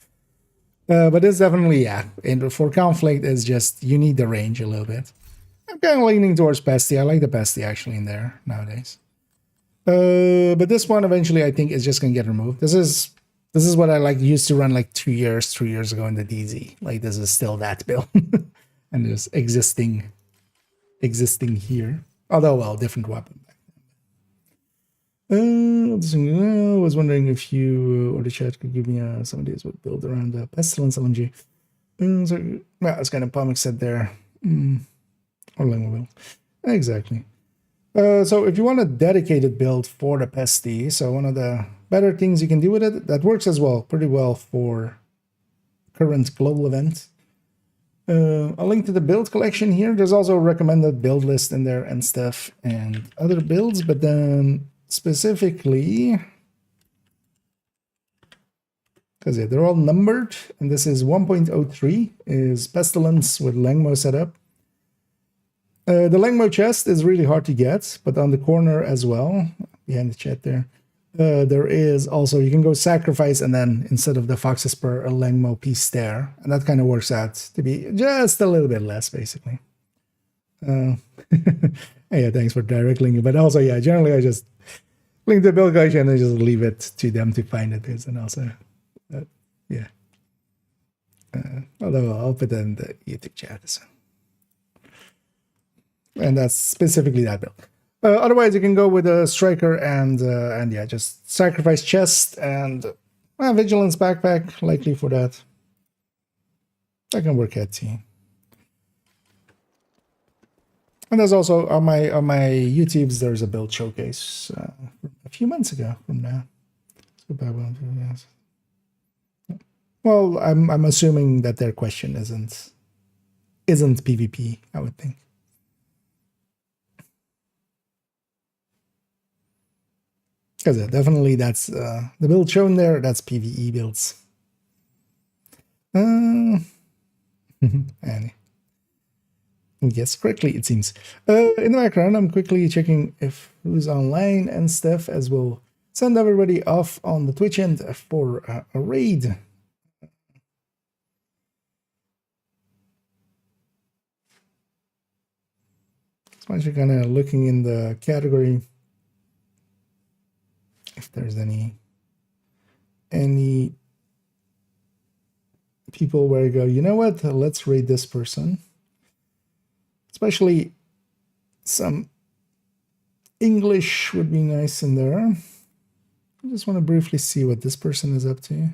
But it's definitely, yeah, and for conflict, it's just, you need the range a little bit. I'm kind of leaning towards Pesty. I like the Pesty actually in there nowadays. But this one eventually, I think, is just going to get removed. This is what I like used to run like 3 years ago in the DZ. Like this is still that build. And just existing here. Although, well, different weapon. I was wondering if you or the chat could give me some ideas what build around the Pestilence LMG. Well, it's kind of Pomix said there. Or Limo build. Exactly. So if you want a dedicated build for the Pesty, so one of the better things you can do with it, that works as well, pretty well for current global event. A link to the build collection here. There's also a recommended build list in there and stuff and other builds, but then specifically, because yeah, they're all numbered, and this is 1.03 is Pestilence with Langmo setup. The Langmo chest is really hard to get, but on the corner as well, behind the chat there, there is also, you can go sacrifice and then instead of the Fox's Spur, a Langmo piece there. And that kind of works out to be just a little bit less, basically. Yeah, thanks for direct linking. But also, yeah, generally I just link the build collection and just leave it to them to find it. And also, yeah. Although I'll put it in the YouTube chat. So. And that's specifically that build. Otherwise, you can go with a striker and yeah, just sacrifice chest and vigilance backpack, likely for that. That can work out too. And there's also on my YouTubes, there's a build showcase a few months ago from now. Well, I'm assuming that their question isn't PvP, I would think. Because definitely that's the build shown there, that's PvE builds. And yes, correctly, it seems. In the background, I'm quickly checking if who's online and stuff, as we'll send everybody off on the Twitch end for a raid. So you're kind of looking in the category if there's any people where you go, you know what, let's raid this person. Especially some English would be nice in there. I just want to briefly see what this person is up to.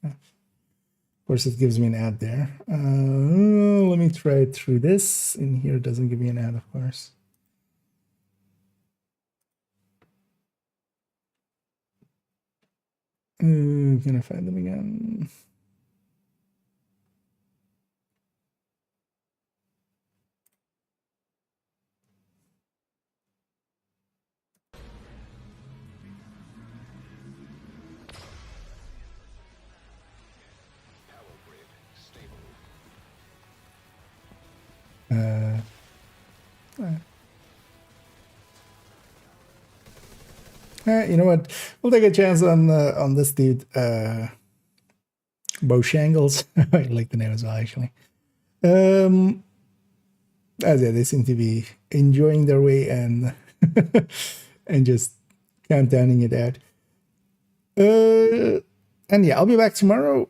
Of course, it gives me an ad there. Let me try it through this. In here, it doesn't give me an ad, of course. Can I find them again? You know what? We'll take a chance on this dude, Bojangles. I like the name as well, actually. As yeah, they seem to be enjoying their way and and just countdowning it out. And yeah, I'll be back tomorrow.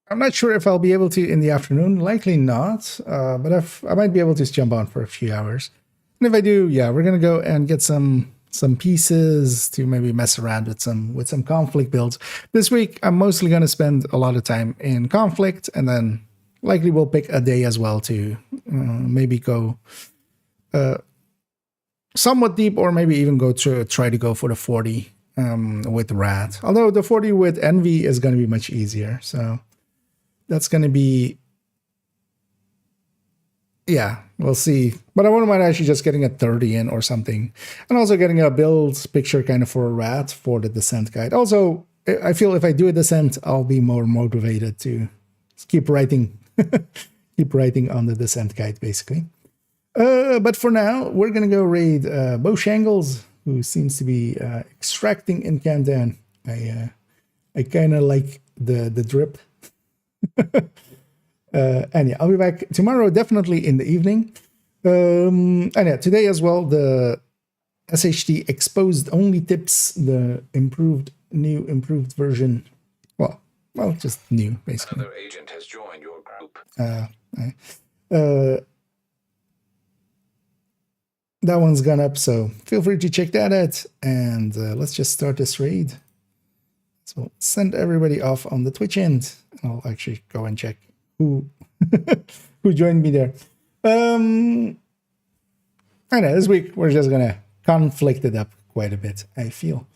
I'm not sure if I'll be able to in the afternoon. Likely not. But I might be able to jump on for a few hours. And if I do, yeah, we're gonna go and get some pieces to maybe mess around with some conflict builds. This week, I'm mostly gonna spend a lot of time in conflict, and then likely we'll pick a day as well to maybe go somewhat deep, or maybe even go to try to go for the 40 with Rat. Although the 40 with Envy is going to be much easier, so that's going to be, yeah, we'll see. But I wouldn't mind actually just getting a 30 in or something, and also getting a build picture kind of for a Rat for the Descent guide. Also, I feel if I do a Descent, I'll be more motivated to keep writing keep writing on the Descent guide, basically. But for now, we're gonna go raid Bojangles, who seems to be extracting in Countdown. I kind of like the drip. And yeah, I'll be back tomorrow, definitely in the evening. And yeah, today as well, the SHT exposed only tips, the new improved version. Well, just new, basically. Another agent has joined your group. That one's gone up, so feel free to check that out. And let's just start this raid. So send everybody off on the Twitch end. I'll actually go and check who who joined me there. I know this week we're just gonna conflict it up quite a bit, I feel.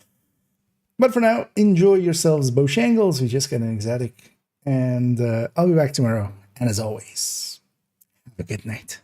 But for now, enjoy yourselves, Bojangles. We just got an exotic, and I'll be back tomorrow. And as always, have a good night.